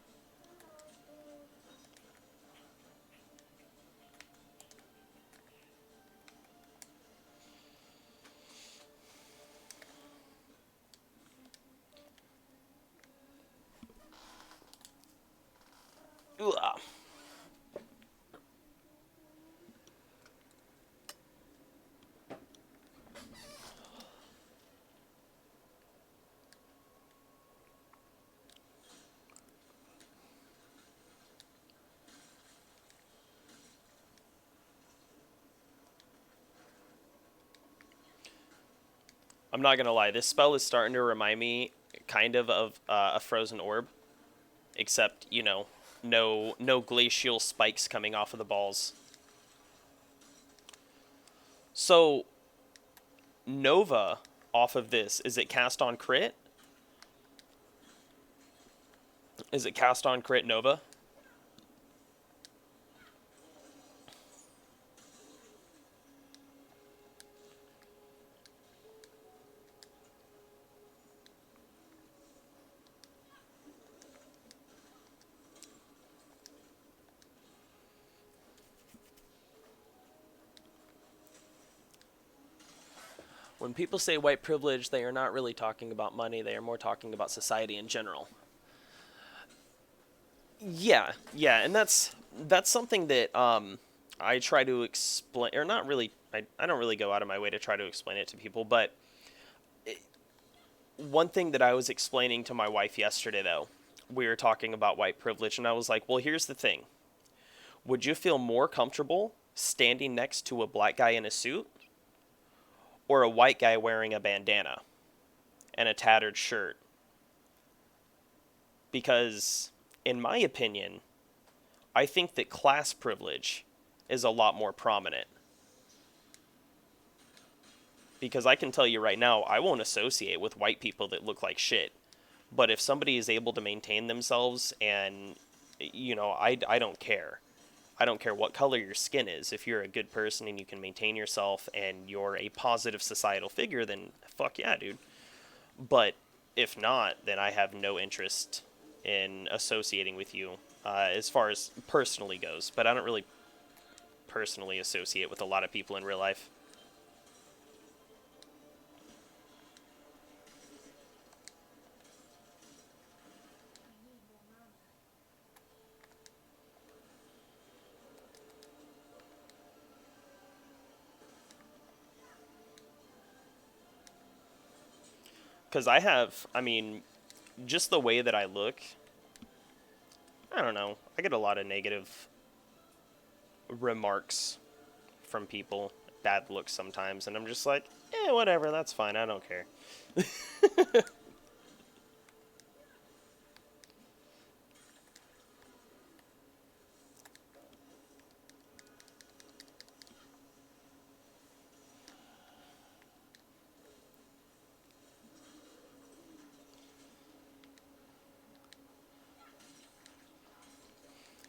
Ugh. I'm not gonna lie, this spell is starting to remind me kind of a frozen orb, except no glacial spikes coming off of the balls. So Nova off of this, is it cast on crit? Is it cast on crit Nova? When people say white privilege, they are not really talking about money. They are more talking about society in general. Yeah, yeah, and that's something that I try to explain, or not really. I don't really go out of my way to try to explain it to people, but one thing that I was explaining to my wife yesterday, though, we were talking about white privilege, and I was like, well, here's the thing. Would you feel more comfortable standing next to a black guy in a suit or a white guy wearing a bandana and a tattered shirt? Because, in my opinion, I think that class privilege is a lot more prominent. Because I can tell you right now, I won't associate with white people that look like shit. But if somebody is able to maintain themselves and, I don't care. I don't care what color your skin is. If you're a good person and you can maintain yourself and you're a positive societal figure, then fuck yeah, dude. But if not, then I have no interest in associating with you as far as personally goes. But I don't really personally associate with a lot of people in real life. Because I mean, just the way that I look, I don't know. I get a lot of negative remarks from people, bad looks sometimes, and I'm just like, whatever, that's fine. I don't care.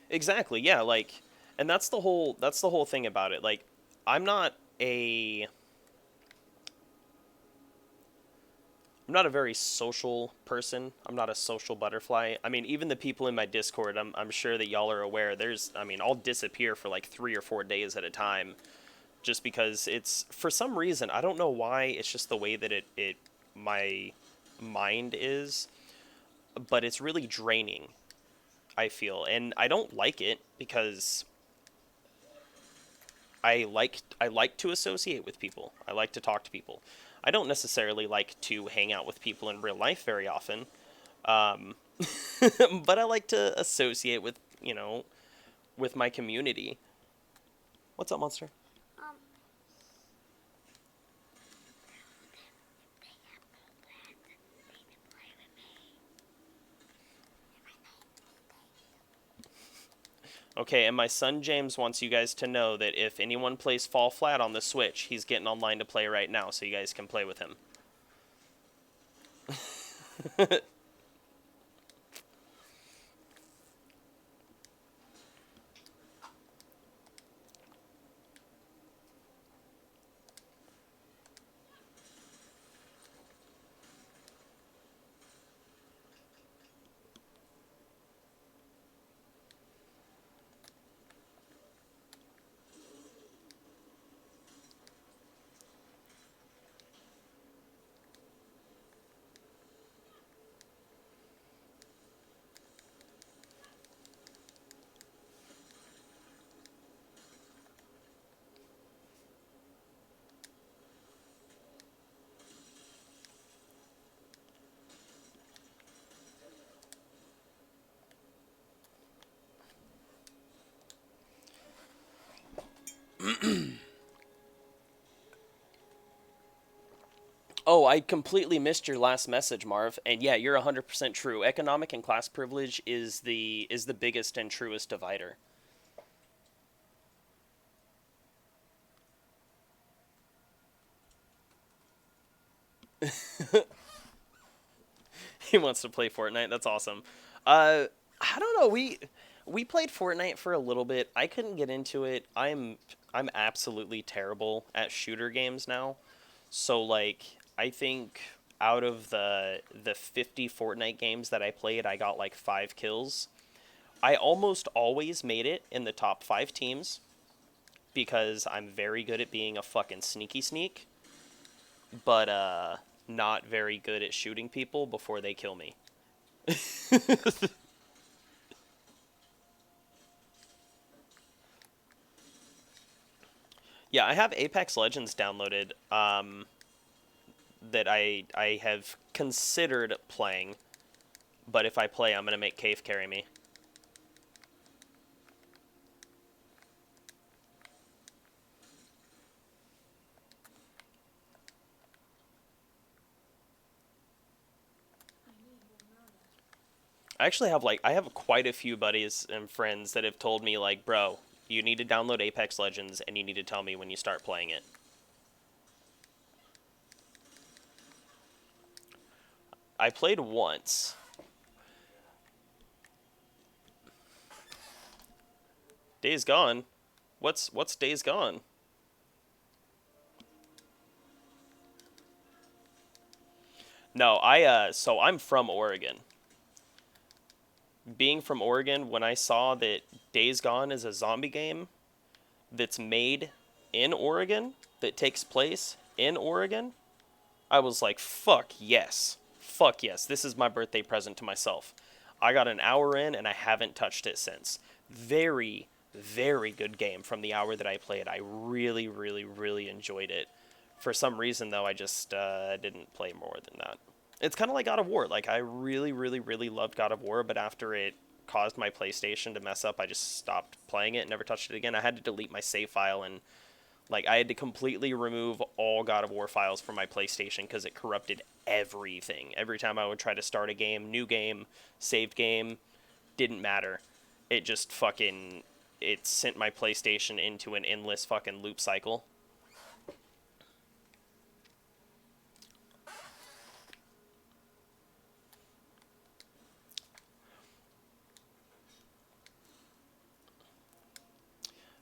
Exactly, yeah, like, and that's the whole thing about it. Like, I'm not a I'm not a very social person. I'm not a social butterfly. I mean, even the people in my Discord, I'm sure that y'all are aware. I mean, I'll disappear for like 3 or 4 days at a time, just because it's for some reason I don't know why. It's just the way that it my mind is, but it's really draining. I feel, and I don't like it because I like to associate with people. I like to talk to people. I don't necessarily like to hang out with people in real life very often. Um, but I like to associate with, with my community. What's up, Monster? Um, Okay, and my son James wants you guys to know that if anyone plays Fall Flat on the Switch, he's getting online to play right now, so you guys can play with him. Oh, I completely missed your last message, Marv. And yeah, you're 100% true. Economic and class privilege is the biggest and truest divider. He wants to play Fortnite. That's awesome. Uh, I don't know. We played Fortnite for a little bit. I couldn't get into it. I'm absolutely terrible at shooter games now. So like, I think out of the 50 Fortnite games that I played, I got like 5 kills. I almost always made it in the top 5 teams because I'm very good at being a fucking sneaky sneak, but not very good at shooting people before they kill me. Yeah, I have Apex Legends downloaded that I have considered playing, but if I play, I'm gonna make Cave carry me. I actually have I have quite a few buddies and friends that have told me like, bro, you need to download Apex Legends and you need to tell me when you start playing it. I played once. Days Gone. What's Days Gone? No, so I'm from Oregon. Being from Oregon, when I saw that Days Gone is a zombie game that's made in Oregon, that takes place in Oregon, I was like, fuck yes. Fuck yes. This is my birthday present to myself. I got an hour in and I haven't touched it since. Very, very good game from the hour that I played. I really, really, really enjoyed it. For some reason, though, I just didn't play more than that. It's kind of like God of War. Like, I really, really, really loved God of War, but after it caused my PlayStation to mess up, I just stopped playing it and never touched it again. I had to delete my save file and I had to completely remove all God of War files from my PlayStation because it corrupted everything. Every time I would try to start a game, new game, saved game, didn't matter. It just fucking it sent my PlayStation into an endless fucking loop cycle.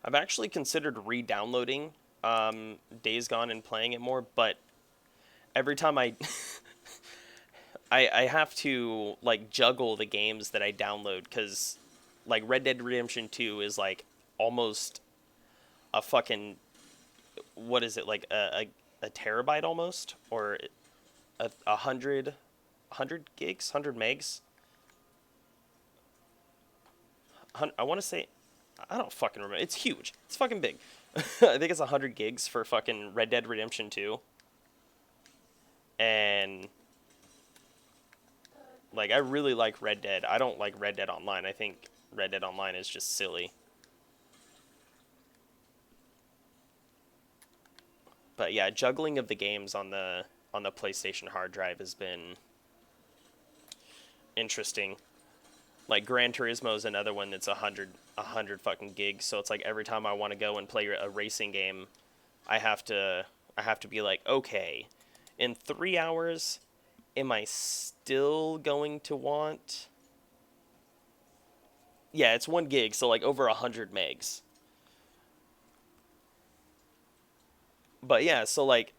I've actually considered re-downloading Days Gone and playing it more, but every time I have to juggle the games that I download because Red Dead Redemption 2 is almost a fucking what is it a terabyte almost or a hundred gigs 100 megs. I want to say I don't fucking remember. It's huge. It's fucking big. I think it's 100 gigs for fucking Red Dead Redemption 2. And like, I really like Red Dead. I don't like Red Dead Online. I think Red Dead Online is just silly. But yeah, juggling of the games on the PlayStation hard drive has been interesting. Like Gran Turismo is another one that's a hundred fucking gigs. So it's like every time I want to go and play a racing game, I have to I have to be like, okay, in 3 hours, am I still going to want? Yeah, it's 1 gig, so like over 100 megs. But yeah, so like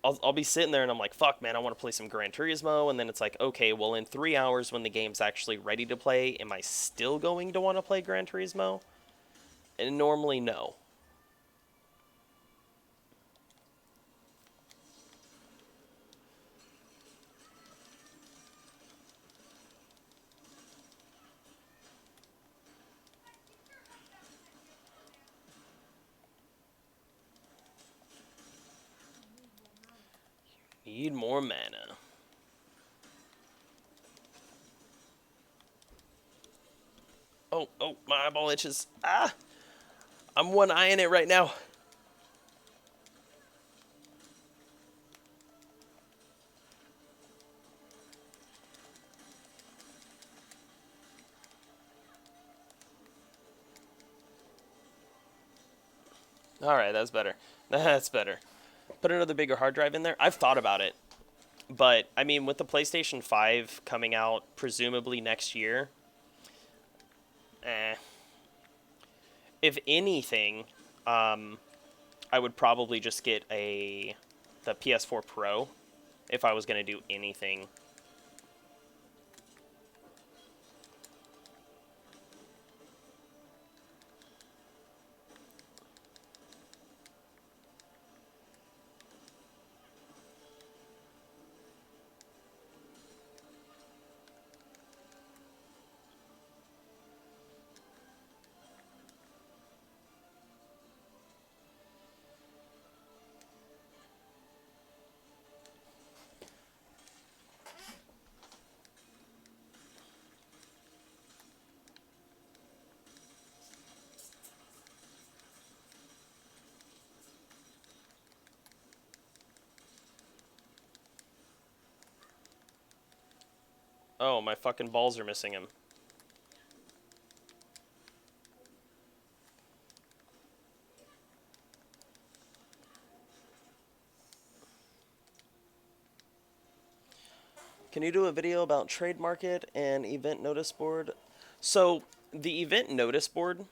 I'll be sitting there and I'm like, fuck, man, I want to play some Gran Turismo. And then it's like, okay, well, in 3 hours when the game's actually ready to play, am I still going to want to play Gran Turismo? And normally, no. Need more mana. Oh, oh, my eyeball itches. Ah! I'm one eyeing it right now. Alright, that's better. That's better. Put another bigger hard drive in there. I've thought about it. But, I mean, with the PlayStation 5 coming out presumably next year, eh. If anything, um, I would probably just get the PS4 Pro if I was going to do anything. Oh, my fucking balls are missing him. Can you do a video about trade market and event notice board? So, the event notice board,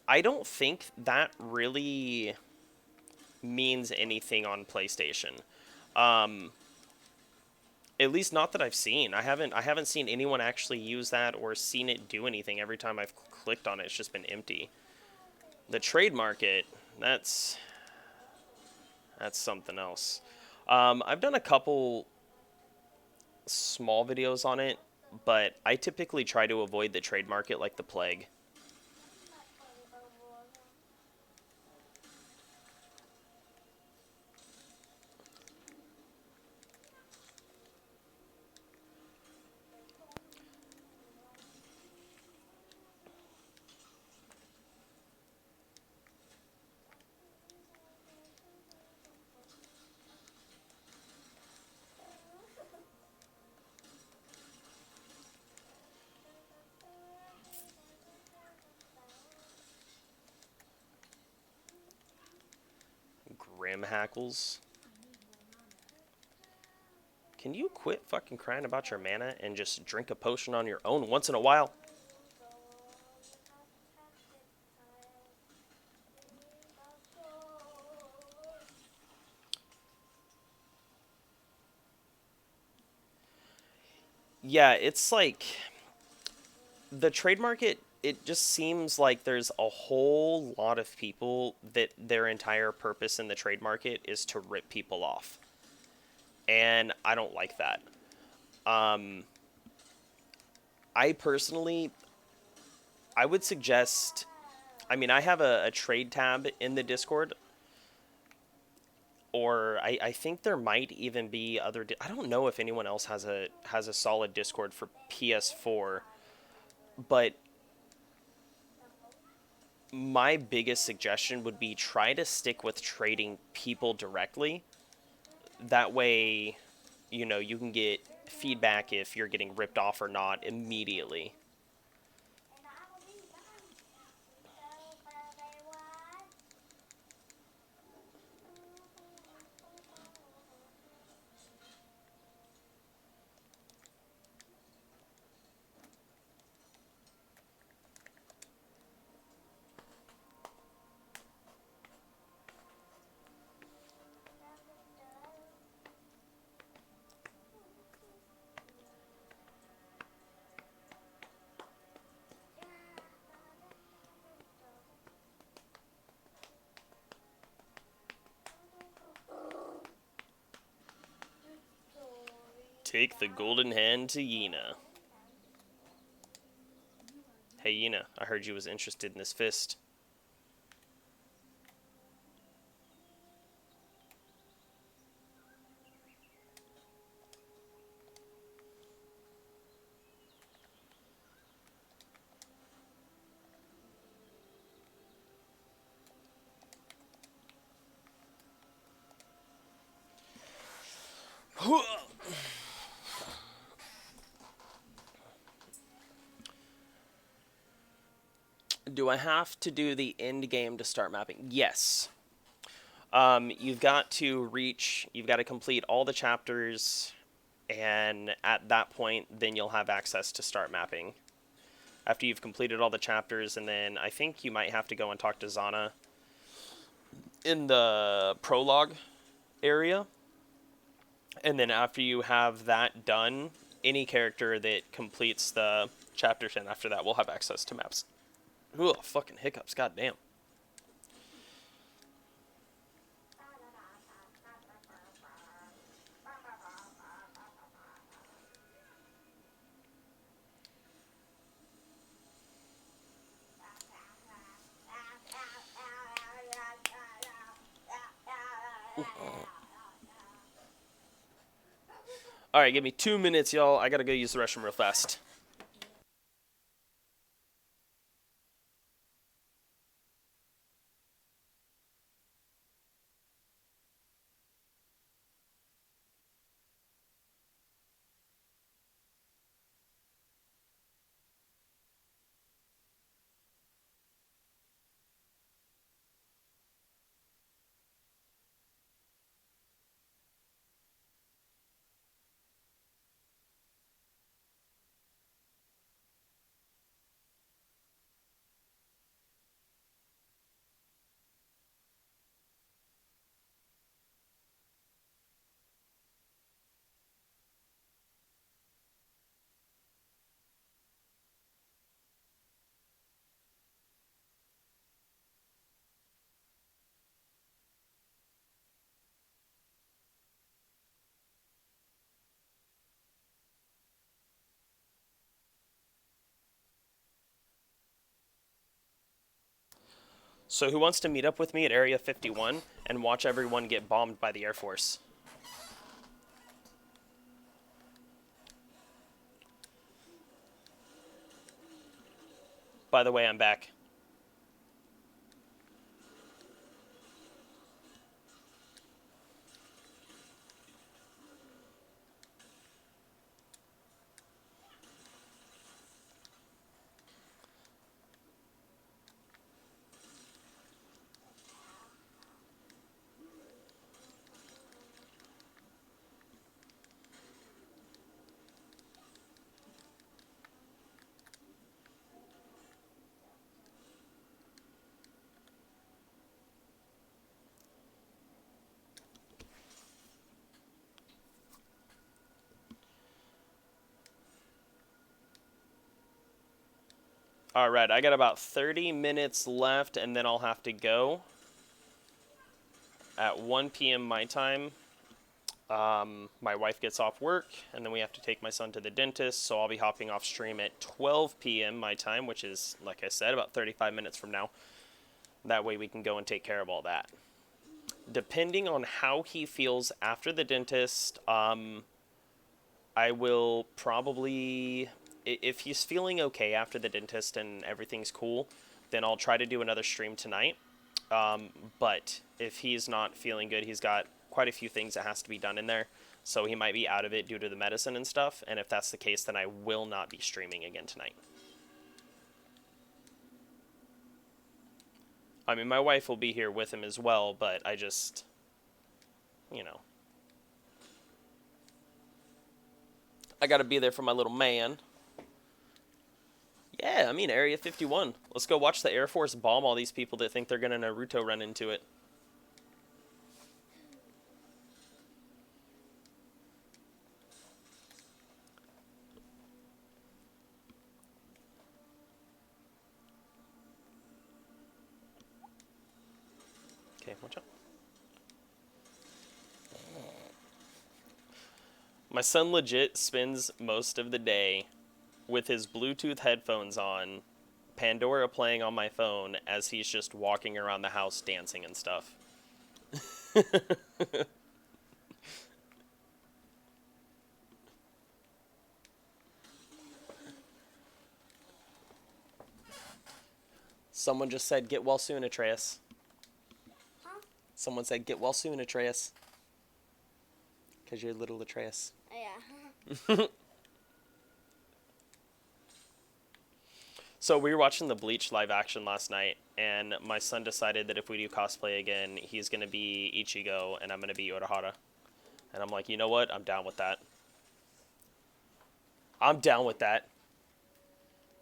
I don't think that really means anything on PlayStation. Um, at least not that I've seen. I haven't seen anyone actually use that or seen it do anything. Every time I've clicked on it, it's just been empty. The trade market, that's something else. I've done a couple small videos on it, but I typically try to avoid the trade market like the plague. Grim hackles. Can you quit fucking crying about your mana and just drink a potion on your own once in a while? Yeah, it's like the trade market, it just seems like there's a whole lot of people that their entire purpose in the trade market is to rip people off. And I don't like that. Um, I personally, I would suggest, I mean, I have a trade tab in the Discord. or I think there might even be other. I don't know if anyone else has a solid Discord for PS4, but my biggest suggestion would be try to stick with trading people directly. That way, you know, you can get feedback if you're getting ripped off or not immediately. Take the golden hand to Yina. Hey Yina, I heard you was interested in this fist. Do I have to do the end game to start mapping? Yes. You've got to complete all the chapters, and at that point, then you'll have access to start mapping. After you've completed all the chapters, and then I think you might have to go and talk to Zana in the prologue area. And then after you have that done, any character that completes the chapters and after that will have access to maps. Ooh, fucking hiccups, goddamn. Alright, give me 2 minutes, y'all. I gotta go use the restroom real fast. So who wants to meet up with me at Area 51 and watch everyone get bombed by the Air Force? By the way, I'm back. Alright, I got about 30 minutes left and then I'll have to go at 1 p.m. my time. My wife gets off work and then we have to take my son to the dentist, so I'll be hopping off stream at 12 p.m. my time, which is, like I said, about 35 minutes from now. That way we can go and take care of all that. depending on how he feels after the dentist, I will probably, if he's feeling okay after the dentist and everything's cool, then I'll try to do another stream tonight. But if he's not feeling good, he's got quite a few things that has to be done in there. So he might be out of it due to the medicine and stuff. And if that's the case, then I will not be streaming again tonight. I mean, my wife will be here with him as well, but I just, you know, I gotta be there for my little man. Yeah, I mean, Area 51. Let's go watch the Air Force bomb all these people that think they're gonna Naruto run into it. Okay, watch out. My son legit spends most of the day with his Bluetooth headphones on, Pandora playing on my phone as he's just walking around the house dancing and stuff. Someone just said, get well soon, Atreus. Huh? Someone said, get well soon, Atreus. Because you're little Atreus. Yeah. So we were watching the Bleach live action last night, and my son decided that if we do cosplay again, he's going to be Ichigo, and I'm going to be Urahara. And I'm like, you know what? I'm down with that. I'm down with that.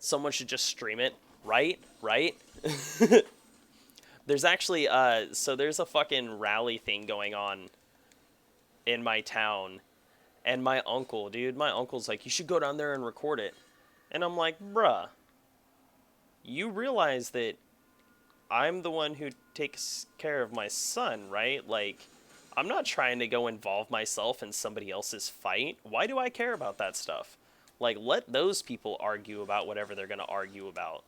Someone should just stream it. Right? Right? There's actually, so there's a fucking rally thing going on in my town. And my uncle, dude, my uncle's like, you should go down there and record it. And I'm like, bruh, you realize that I'm the one who takes care of my son, right? Like, I'm not trying to go involve myself in somebody else's fight. Why do I care about that stuff? Like, let those people argue about whatever they're going to argue about.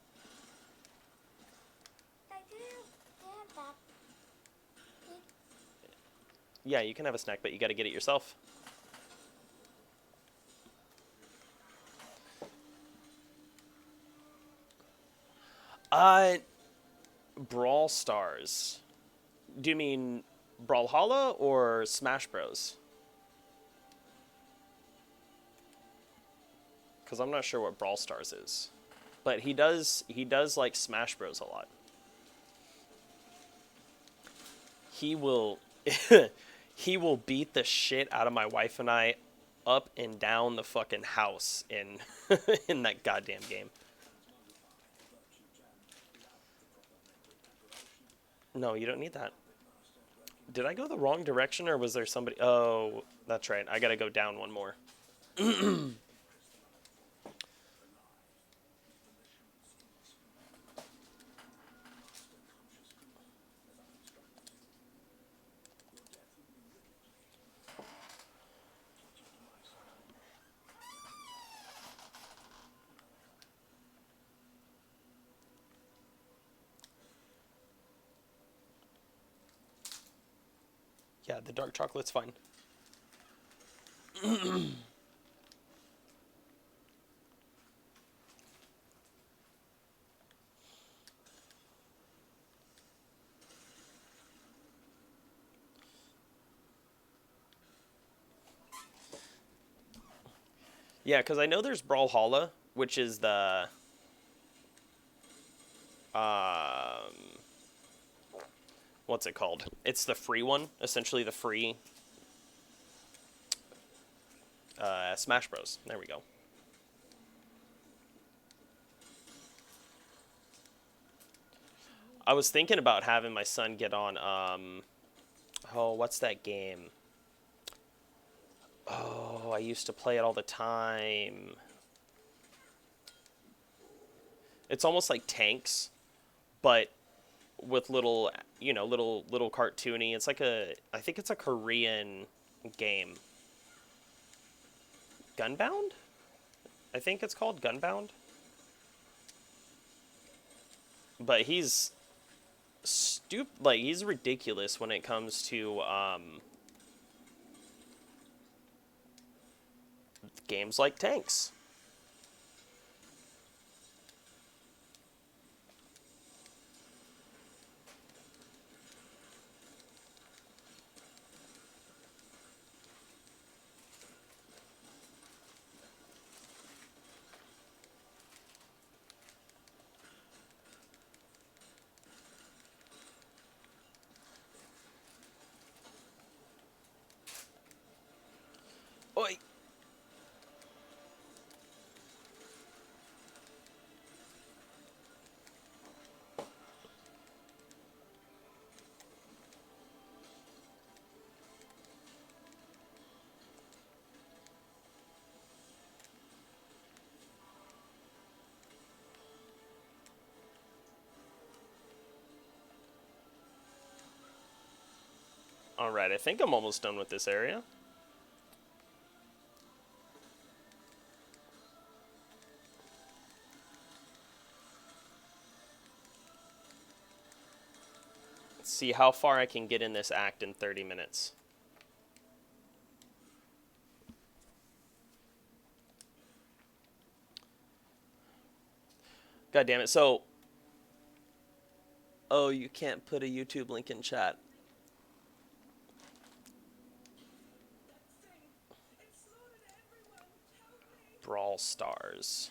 Yeah, you can have a snack, but you got to get it yourself. Brawl Stars. Do you mean Brawlhalla or Smash Bros? Because I'm not sure what Brawl Stars is. But he does like Smash Bros a lot. He will he will beat the shit out of my wife and I up and down the fucking house in in that goddamn game. No, you don't need that. Did I go the wrong direction, or was there somebody? Oh, that's right. I gotta go down one more. Yeah, the dark chocolate's fine. Yeah, because I know there's Brawlhalla, which is the um, what's it called? It's the free one, essentially the free Smash Bros. There we go. I was thinking about having my son get on, oh, what's that game? Oh, I used to play it all the time. It's almost like Tanks, but with little, you know, little cartoony. It's like I think it's a Korean game. Gunbound? I think it's called Gunbound. But he's he's ridiculous when it comes to games like tanks. Oi. Alright, I think I'm almost done with this area. Let's see how far I can get in this act in 30 minutes. God damn it. So, oh, you can't put a YouTube link in chat. Brawl Stars.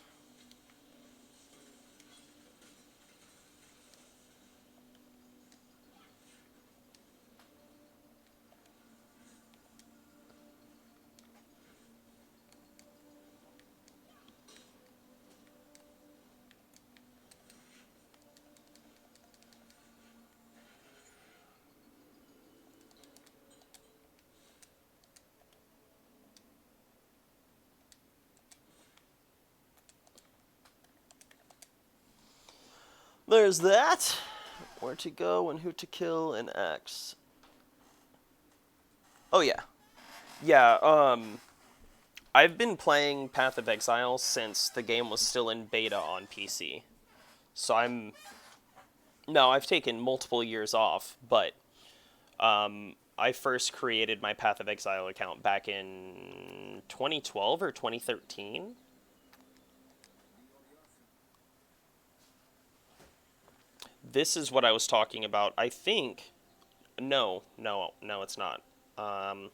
There's that. Where to go and who to kill and X. Oh yeah. Yeah, I've been playing Path of Exile since the game was still in beta on PC. So no, I've taken multiple years off, but I first created my Path of Exile account back in 2012 or 2013. This is what I was talking about. I think. No, it's not. Um,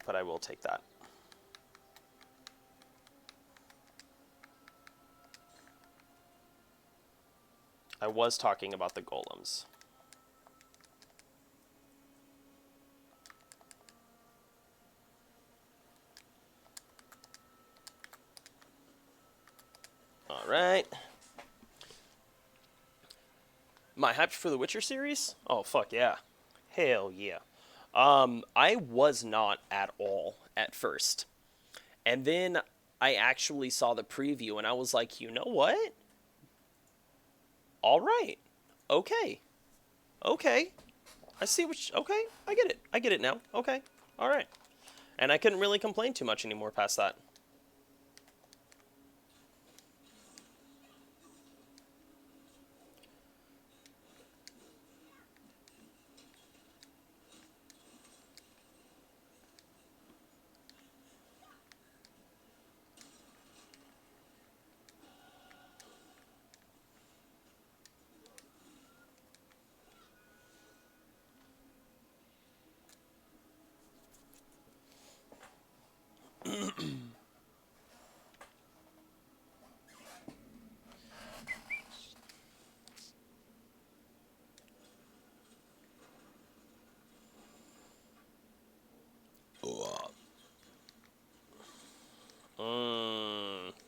but I will take that. I was talking about the golems. Alright. My hyped for the Witcher series? Oh, fuck yeah. Hell yeah. I was not at all at first. And then I actually saw the preview and I was like, you know what? All right. Okay. Okay. I see what okay, I get it. I get it now. Okay. All right. And I couldn't really complain too much anymore past that.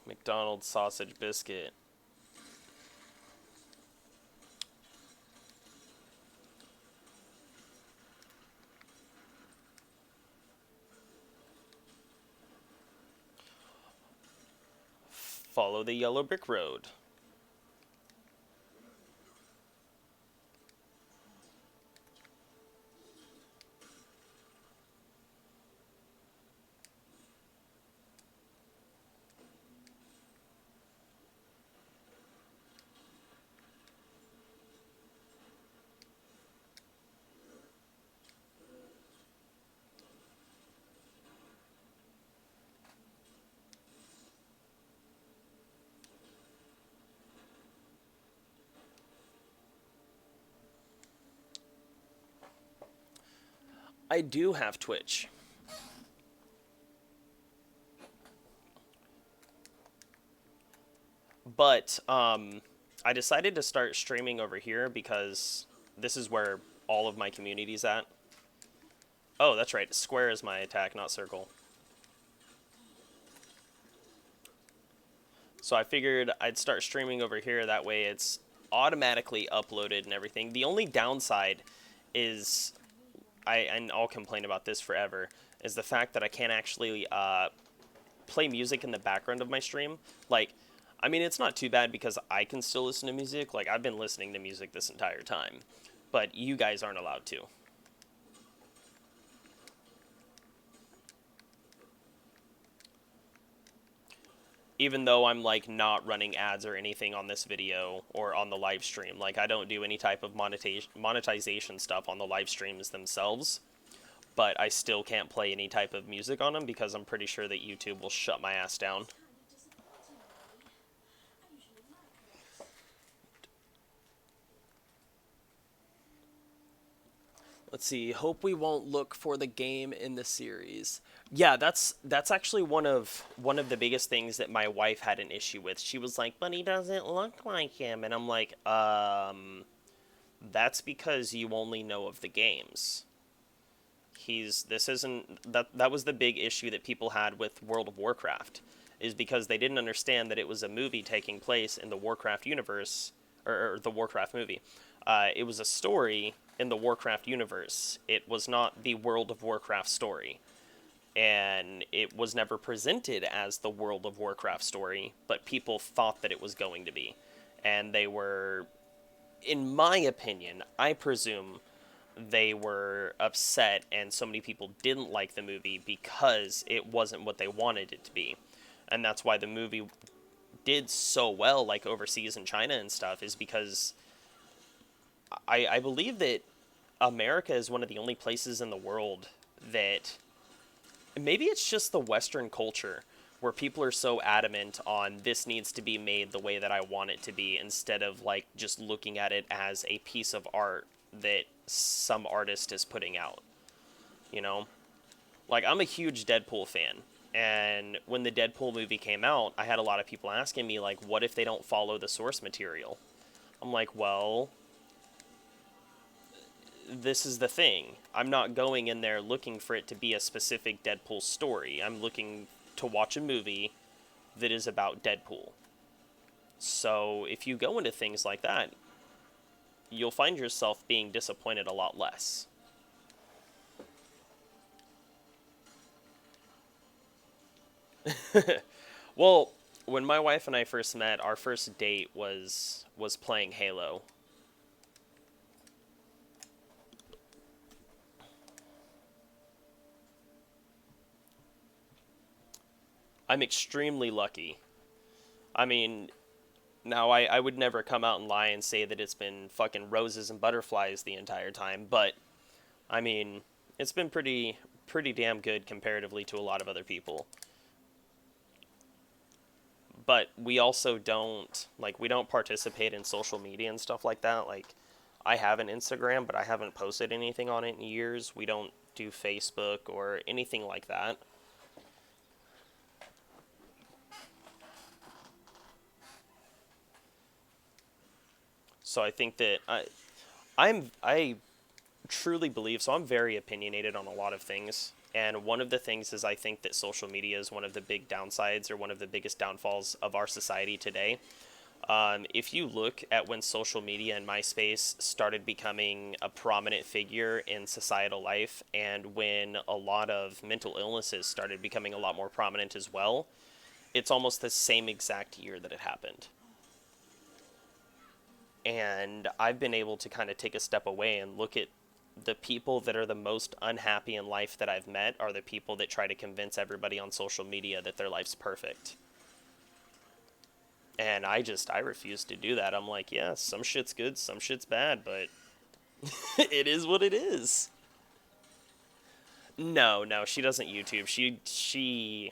McDonald's sausage biscuit. Follow the yellow brick road. I do have Twitch. But I decided to start streaming over here because this is where all of my community's at. Oh, that's right. Square is my attack, not circle. So I figured I'd start streaming over here. That way it's automatically uploaded and everything. The only downside is, and I'll complain about this forever, is the fact that I can't actually play music in the background of my stream. Like, I mean, it's not too bad because I can still listen to music. Like, I've been listening to music this entire time. But you guys aren't allowed to. Even though I'm like not running ads or anything on this video or on the live stream. Like, I don't do any type of monetization stuff on the live streams themselves. But I still can't play any type of music on them because I'm pretty sure that YouTube will shut my ass down. Let's see. Hope we won't look for the game in the series. Yeah, that's actually one of the biggest things that my wife had an issue with. She was like, "But he doesn't look like him," and I'm like, that's because you only know of the games. This isn't that was the big issue that people had with World of Warcraft, is because they didn't understand that it was a movie taking place in the Warcraft universe, or the Warcraft movie. It was a story in the Warcraft universe. It was not the World of Warcraft story. And it was never presented as the World of Warcraft story, but people thought that it was going to be. And they were, in my opinion, I presume they were upset and so many people didn't like the movie because it wasn't what they wanted it to be. And that's why the movie did so well, like overseas in China and stuff, is because I believe that America is one of the only places in the world that, maybe it's just the Western culture, where people are so adamant on this needs to be made the way that I want it to be, instead of like just looking at it as a piece of art that some artist is putting out. You know? Like, I'm a huge Deadpool fan. And when the Deadpool movie came out, I had a lot of people asking me, like, what if they don't follow the source material? I'm like, well, this is the thing. I'm not going in there looking for it to be a specific Deadpool story. I'm looking to watch a movie that is about Deadpool. So if you go into things like that, you'll find yourself being disappointed a lot less. Well, when my wife and I first met, our first date was playing Halo. I'm extremely lucky. I mean, now I would never come out and lie and say that it's been fucking roses and butterflies the entire time, but I mean, it's been pretty damn good comparatively to a lot of other people. But we also we don't participate in social media and stuff like that. Like, I have an Instagram, but I haven't posted anything on it in years. We don't do Facebook or anything like that. So I think that I truly believe, so I'm very opinionated on a lot of things. And one of the things is, I think that social media is one of the big downsides, or one of the biggest downfalls of our society today. If you look at when social media and MySpace started becoming a prominent figure in societal life, and when a lot of mental illnesses started becoming a lot more prominent as well, it's almost the same exact year that it happened. And I've been able to kind of take a step away and look at the people that are the most unhappy in life that I've met are the people that try to convince everybody on social media that their life's perfect. And I refuse to do that. I'm like, yeah, some shit's good, some shit's bad, but it is what it is. No, no, she doesn't YouTube. She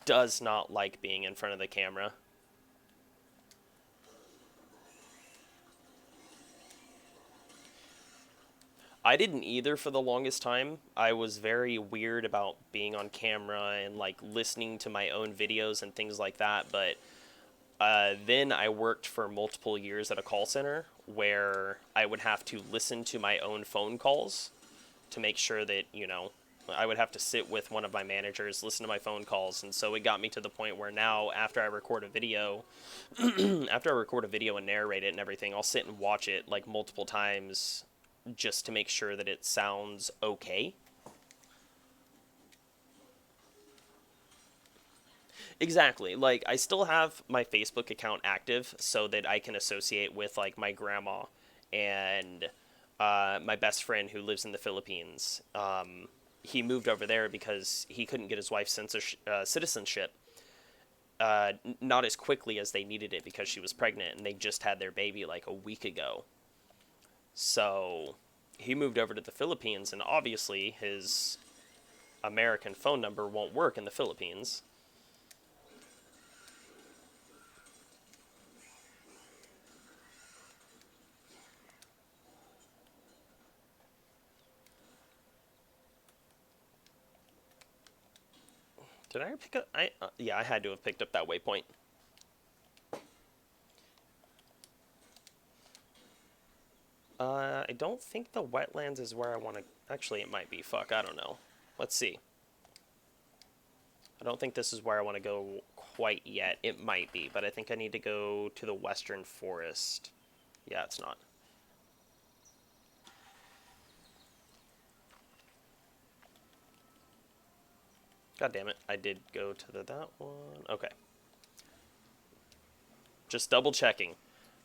does not like being in front of the camera. I didn't either for the longest time. I was very weird about being on camera and like listening to my own videos and things like that. But then I worked for multiple years at a call center where I would have to listen to my own phone calls to make sure that, I would have to sit with one of my managers, listen to my phone calls. And so it got me to the point where now after I record a video, after I record a video and narrate it and everything, I'll sit and watch it like multiple times just to make sure that it sounds okay. Exactly. Like I still have my Facebook account active so that I can associate with like my grandma and my best friend who lives in the Philippines. He moved over there because he couldn't get his wife's citizenship not as quickly as they needed it because she was pregnant and they just had their baby like a week ago. So he moved over to the Philippines, and obviously his American phone number won't work in the Philippines. Did I pick up? Yeah, I had to have picked up that waypoint. I don't think the wetlands is where I want to. Actually, it might be. Fuck, I don't know. Let's see. I don't think this is where I want to go quite yet. It might be, but I think I need to go to the western forest. Yeah, it's not. God damn it. I did go to that one. Okay. Just double checking.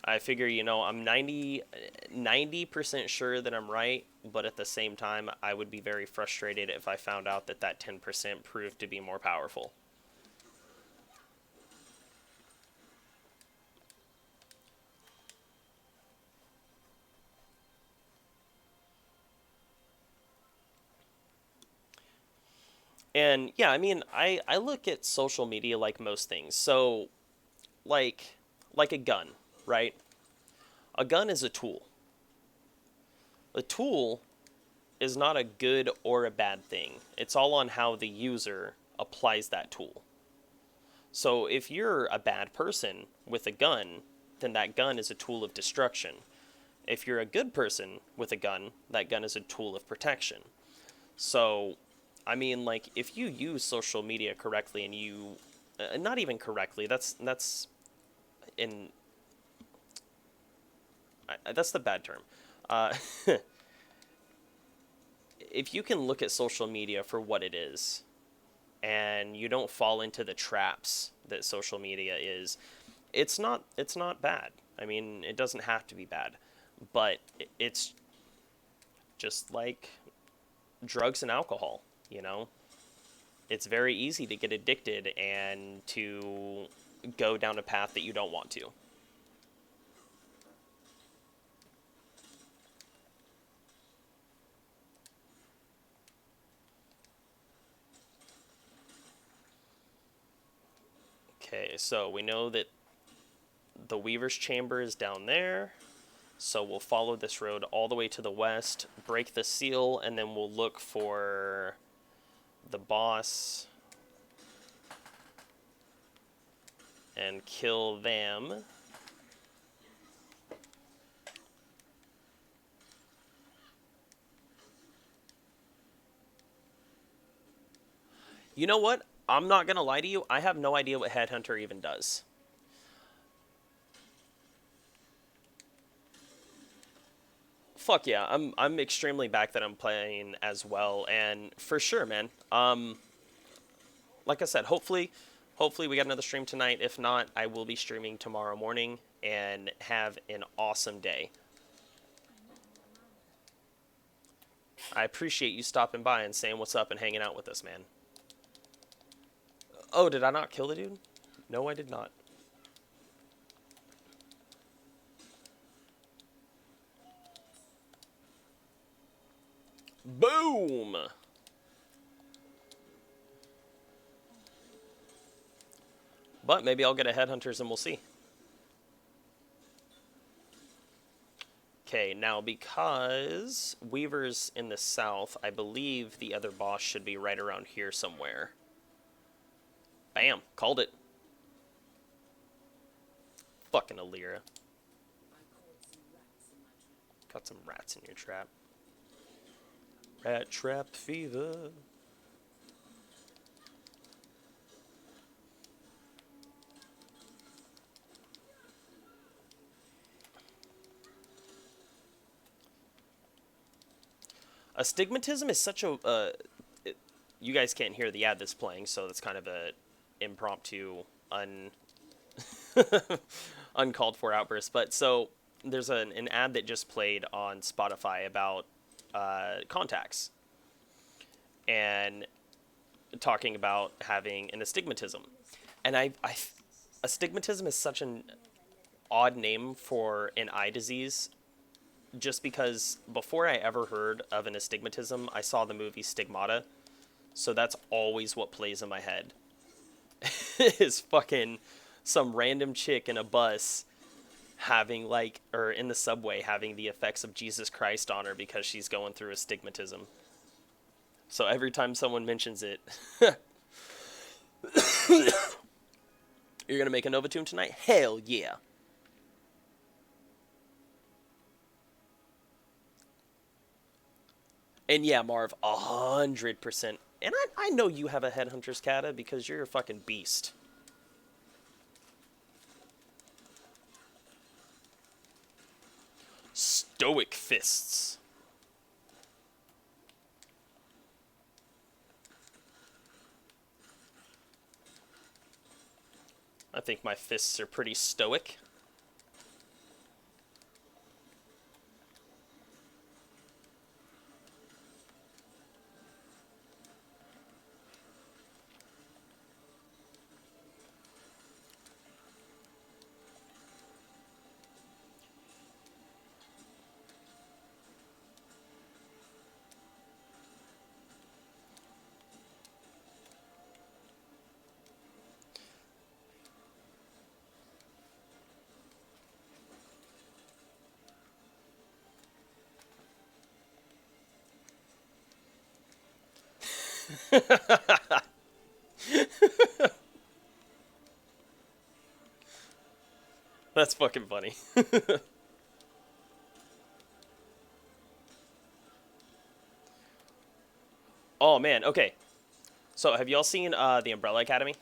I figure, I'm 90% sure that I'm right, but at the same time, I would be very frustrated if I found out that that 10% proved to be more powerful. And yeah, I mean, I look at social media like most things. So, like a gun, right? A gun is a tool. A tool is not a good or a bad thing. It's all on how the user applies that tool. So if you're a bad person with a gun, then that gun is a tool of destruction. If you're a good person with a gun, that gun is a tool of protection. So, I mean, like if you use social media correctly and you, not even correctly, in that's the bad term. Uh, if you can look at social media for what it is, and you don't fall into the traps that social media is, it's not bad. I mean, it doesn't have to be bad, but it's just like drugs and alcohol, you know? It's very easy to get addicted and to go down a path that you don't want to. Okay, so we know that the Weaver's Chamber is down there. So we'll follow this road all the way to the west, break the seal, and then we'll look for the boss and kill them. You know what? I'm not gonna lie to you. I have no idea what Headhunter even does. Fuck yeah, I'm extremely back that I'm playing as well, and for sure, man. Like I said, hopefully we got another stream tonight. If not, I will be streaming tomorrow morning, and have an awesome day. I appreciate you stopping by and saying what's up and hanging out with us, man. Oh, did I not kill the dude? No, I did not. Boom! But maybe I'll get a Headhunters and we'll see. Okay, now because Weaver's in the south, I believe the other boss should be right around here somewhere. Bam! Called it. Fucking Alira. Got some rats in your trap. Rat trap fever. Astigmatism is such a... you guys can't hear the ad that's playing, so that's kind of a impromptu, uncalled for outburst. But so there's an ad that just played on Spotify about contacts and talking about having an astigmatism. And astigmatism is such an odd name for an eye disease just because before I ever heard of an astigmatism, I saw the movie Stigmata. So that's always what plays in my head. Is fucking some random chick in a bus having or in the subway having the effects of Jesus Christ on her because she's going through astigmatism. So every time someone mentions it, you're gonna make a Nova tune tonight? Hell yeah. And yeah, Marv, 100%. And I know you have a Headhunter's Kata because you're a fucking beast. Stoic fists. I think my fists are pretty stoic. That's fucking funny. Oh man, okay. So have y'all seen the Umbrella Academy?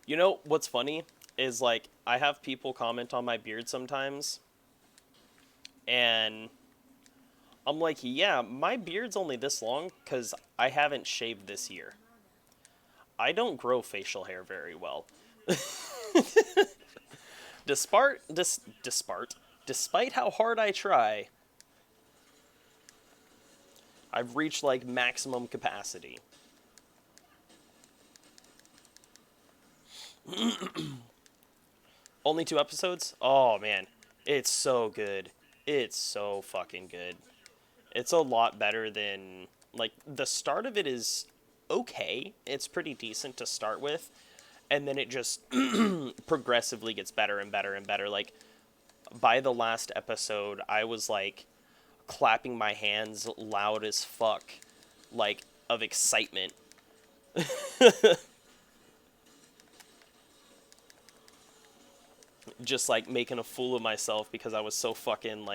You know what's funny is I have people comment on my beard sometimes, and I'm like, yeah, my beard's only this long because I haven't shaved this year. I don't grow facial hair very well. Despite how hard I try, I've reached maximum capacity. Only 2 episodes? Oh man, it's so good. It's so fucking good. It's a lot better than the start of it is okay. It's pretty decent to start with, and then it just progressively gets better and better and better. By the last episode, I was clapping my hands loud as fuck, of excitement. Just making a fool of myself because I was so fucking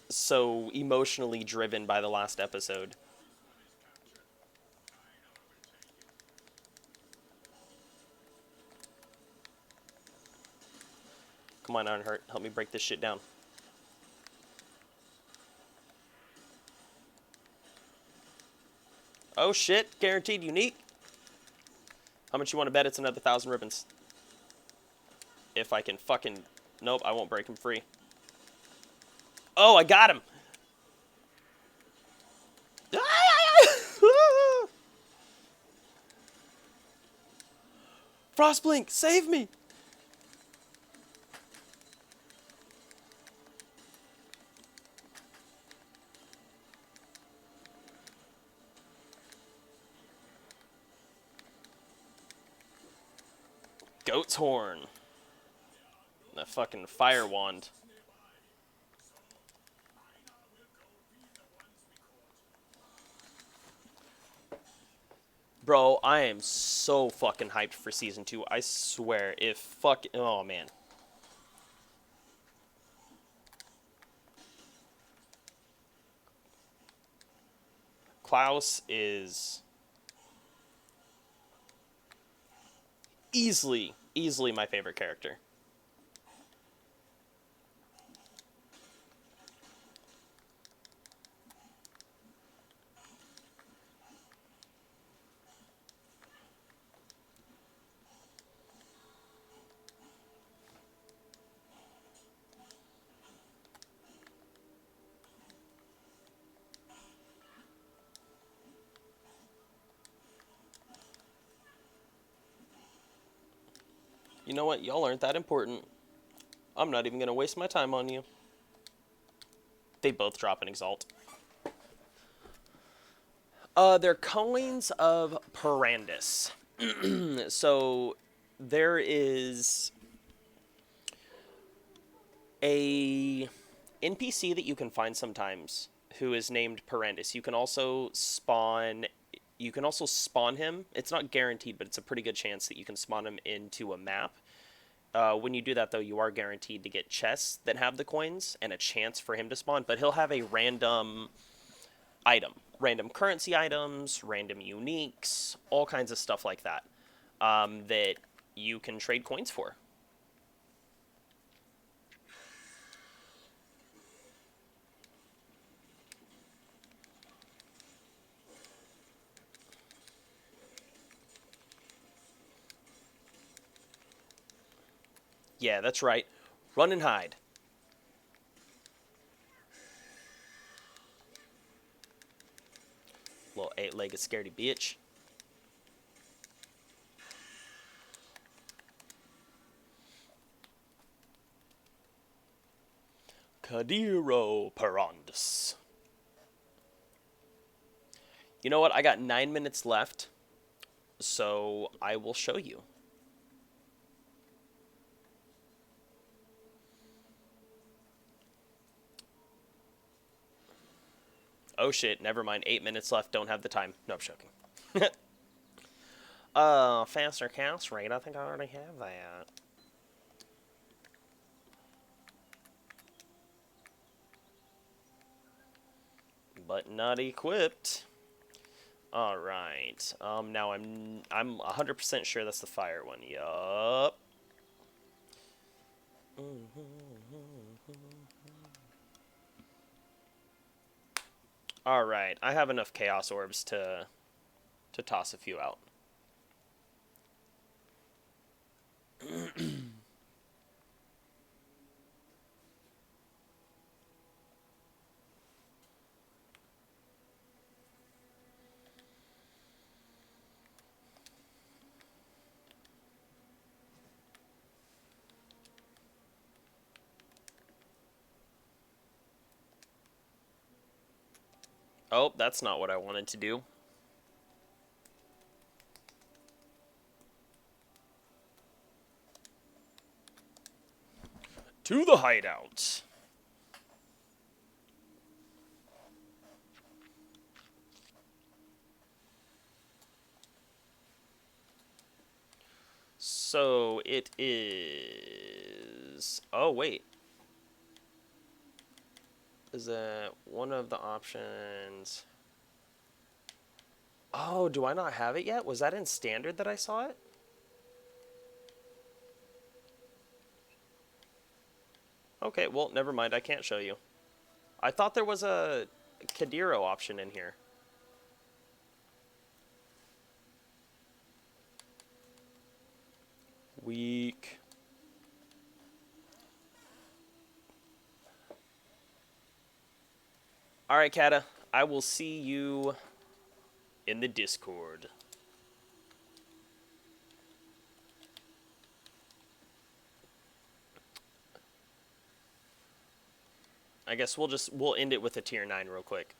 so emotionally driven by the last episode. Come on, Ironheart, help me break this shit down. Oh shit, guaranteed unique. How much you want to bet it's another 1,000 ribbons? If I can fucking... Nope, I won't break him free. Oh, I got him! Frostblink, save me! Goat's horn. That fucking fire wand. Bro, I am so fucking hyped for Season 2. I swear, if fuck... Oh, man. Klaus is... easily my favorite character. You know what? Y'all aren't that important. I'm not even gonna waste my time on you. They both drop an Exalt. They're coins of Parandus. So, there is a NPC that you can find sometimes who is named Parandus. You can also spawn him. It's not guaranteed, but it's a pretty good chance that you can spawn him into a map. When you do that, though, you are guaranteed to get chests that have the coins and a chance for him to spawn, but he'll have a random item. Random currency items, random uniques, all kinds of stuff like that, that you can trade coins for. Yeah, that's right. Run and hide. Little eight-legged scaredy bitch. Kadiro Parandus. You know what? I got 9 minutes left, so I will show you. Oh shit, never mind. 8 minutes left, don't have the time. No, I'm joking. Faster cast rate. I think I already have that. But not equipped. All right. Now I'm 100% sure that's the fire one. Yup. All right. I have enough chaos orbs to toss a few out. Oh, that's not what I wanted to do. To the hideout. So it is... Oh, wait. Is that one of the options? Oh, do I not have it yet? Was that in standard that I saw it? Okay, well, never mind. I can't show you. I thought there was a Kadiro option in here. Weak. All right, Kata. I will see you in the Discord. I guess we'll end it with a tier 9 real quick.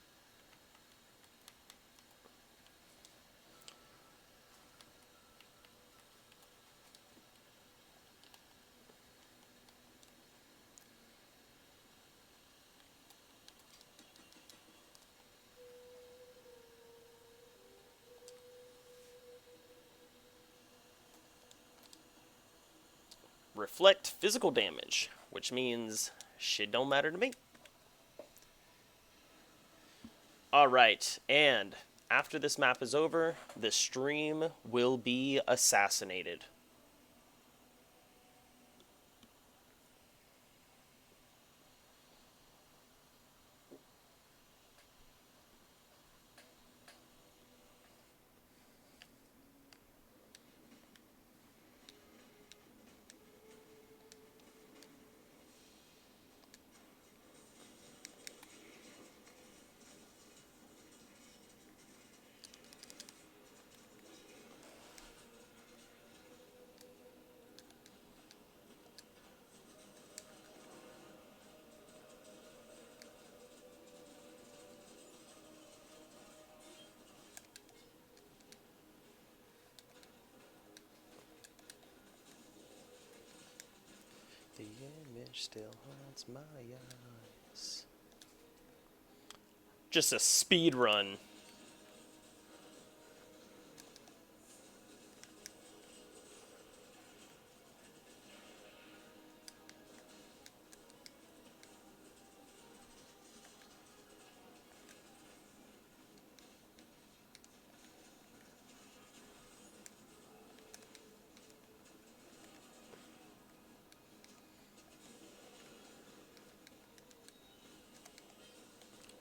Reflect physical damage, which means shit don't matter to me. Alright, and after this map is over, the stream will be assassinated. The image still haunts my eyes. Just a speed run.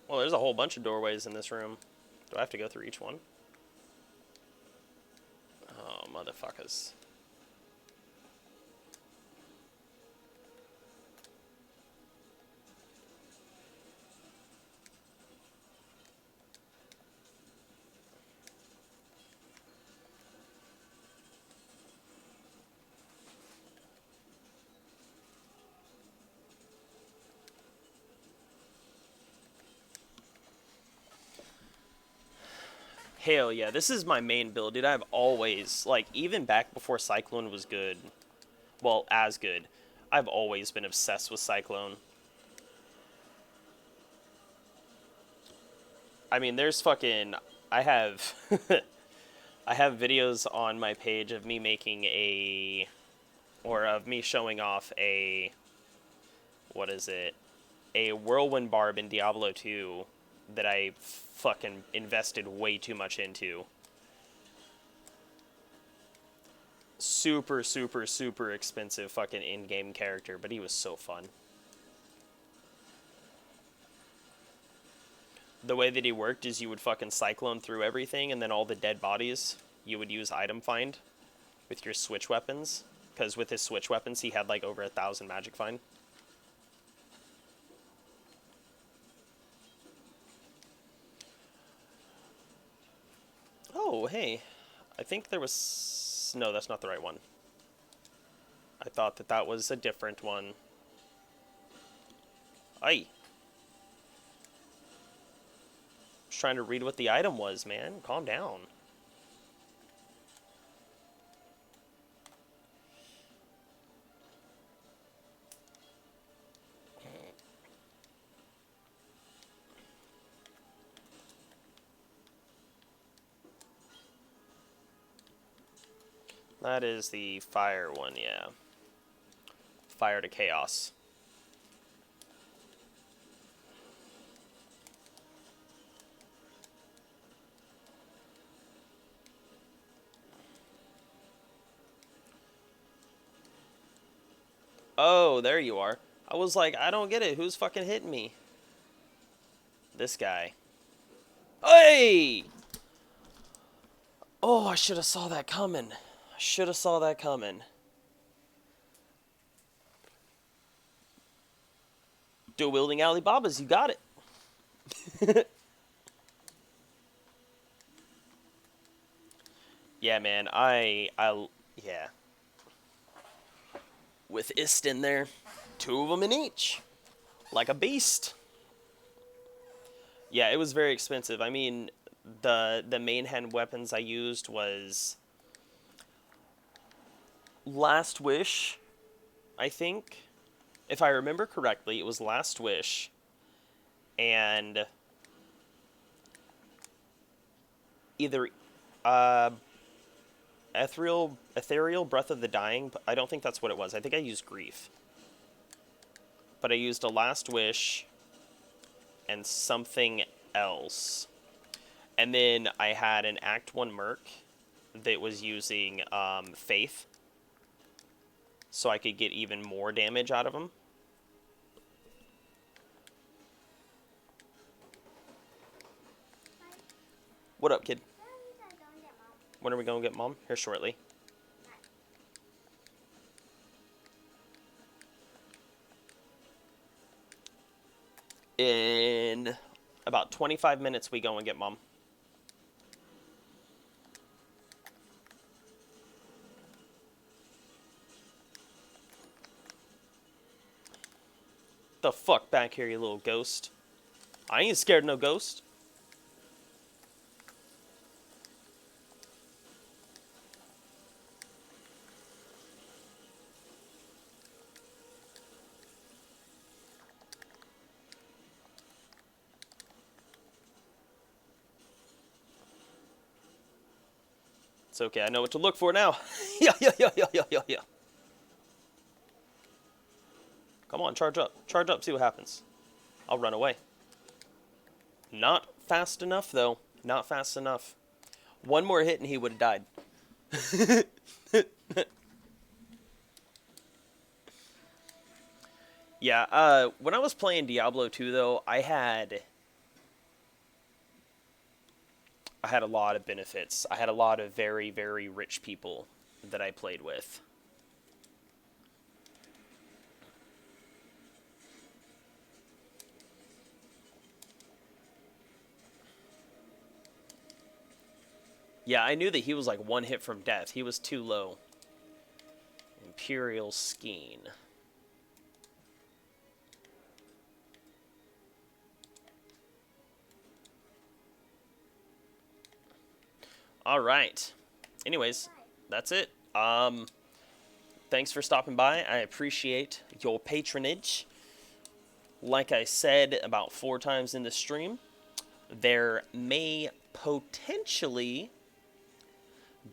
Well, there's a whole bunch of doorways in this room. Do I have to go through each one? Oh, motherfuckers. Hell yeah, this is my main build, dude. I've always, like, even back before Cyclone was good, well, as good, I've always been obsessed with Cyclone. I mean, there's fucking, I have, I have videos on my page of me making a, or of me showing off a, what is it, a Whirlwind Barb in Diablo 2 that I fucking invested way too much into. Super, super, super expensive fucking in-game character, but he was so fun. The way that he worked is you would fucking cyclone through everything, and then all the dead bodies, you would use item find with your switch weapons. Because with his switch weapons, he had like over 1,000 magic find. Oh, hey. I think there was... No, that's not the right one. I thought that that was a different one. Aye. Just trying to read what the item was, man. Calm down. That is the fire one, yeah. Fire to chaos. Oh, there you are. I was like, I don't get it. Who's fucking hitting me? This guy. Hey! Oh, I should have saw that coming. I should have saw that coming. Dual wielding Alibabas, you got it. Yeah, man, yeah. With Ist in there, two of them in each, like a beast. Yeah, it was very expensive. I mean, the main hand weapons I used was Last Wish, I think. If I remember correctly, it was Last Wish and either uh ethereal Breath of the Dying, but I don't think that's what it was. I think I used Grief. But I used a Last Wish and something else. And then I had an Act 1 Merc that was using Faith, so I could get even more damage out of him. What up, kid? When are we going to get Mom? Here shortly. In about 25 minutes, we go and get Mom. The fuck back here, you little ghost. I ain't scared of no ghost. It's okay, I know what to look for now. Yeah. Come on, charge up. Charge up, see what happens. I'll run away. Not fast enough, though. Not fast enough. One more hit and he would have died. Yeah, when I was playing Diablo 2, though, I had a lot of benefits. I had a lot of very, very rich people that I played with. Yeah, I knew that he was like one hit from death. He was too low. Imperial Skein. All right. Anyways, that's it. Thanks for stopping by. I appreciate your patronage. Like I said about 4 times in the stream, there may potentially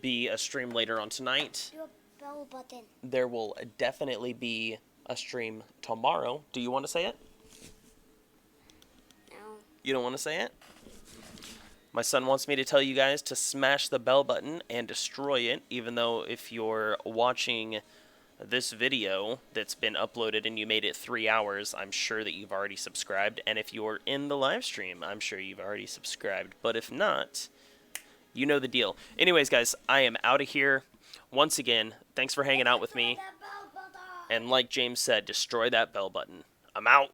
be a stream later on tonight. Do a bell button. There will definitely be a stream tomorrow. Do you want to say it? No. You don't want to say it? My son wants me to tell you guys to smash the bell button and destroy it, even though if you're watching this video that's been uploaded and you made it 3 hours, I'm sure that you've already subscribed. And if you're in the live stream, I'm sure you've already subscribed. But if not, you know the deal. Anyways, guys, I am out of here. Once again, thanks for hanging out with me. And like James said, destroy that bell button. I'm out.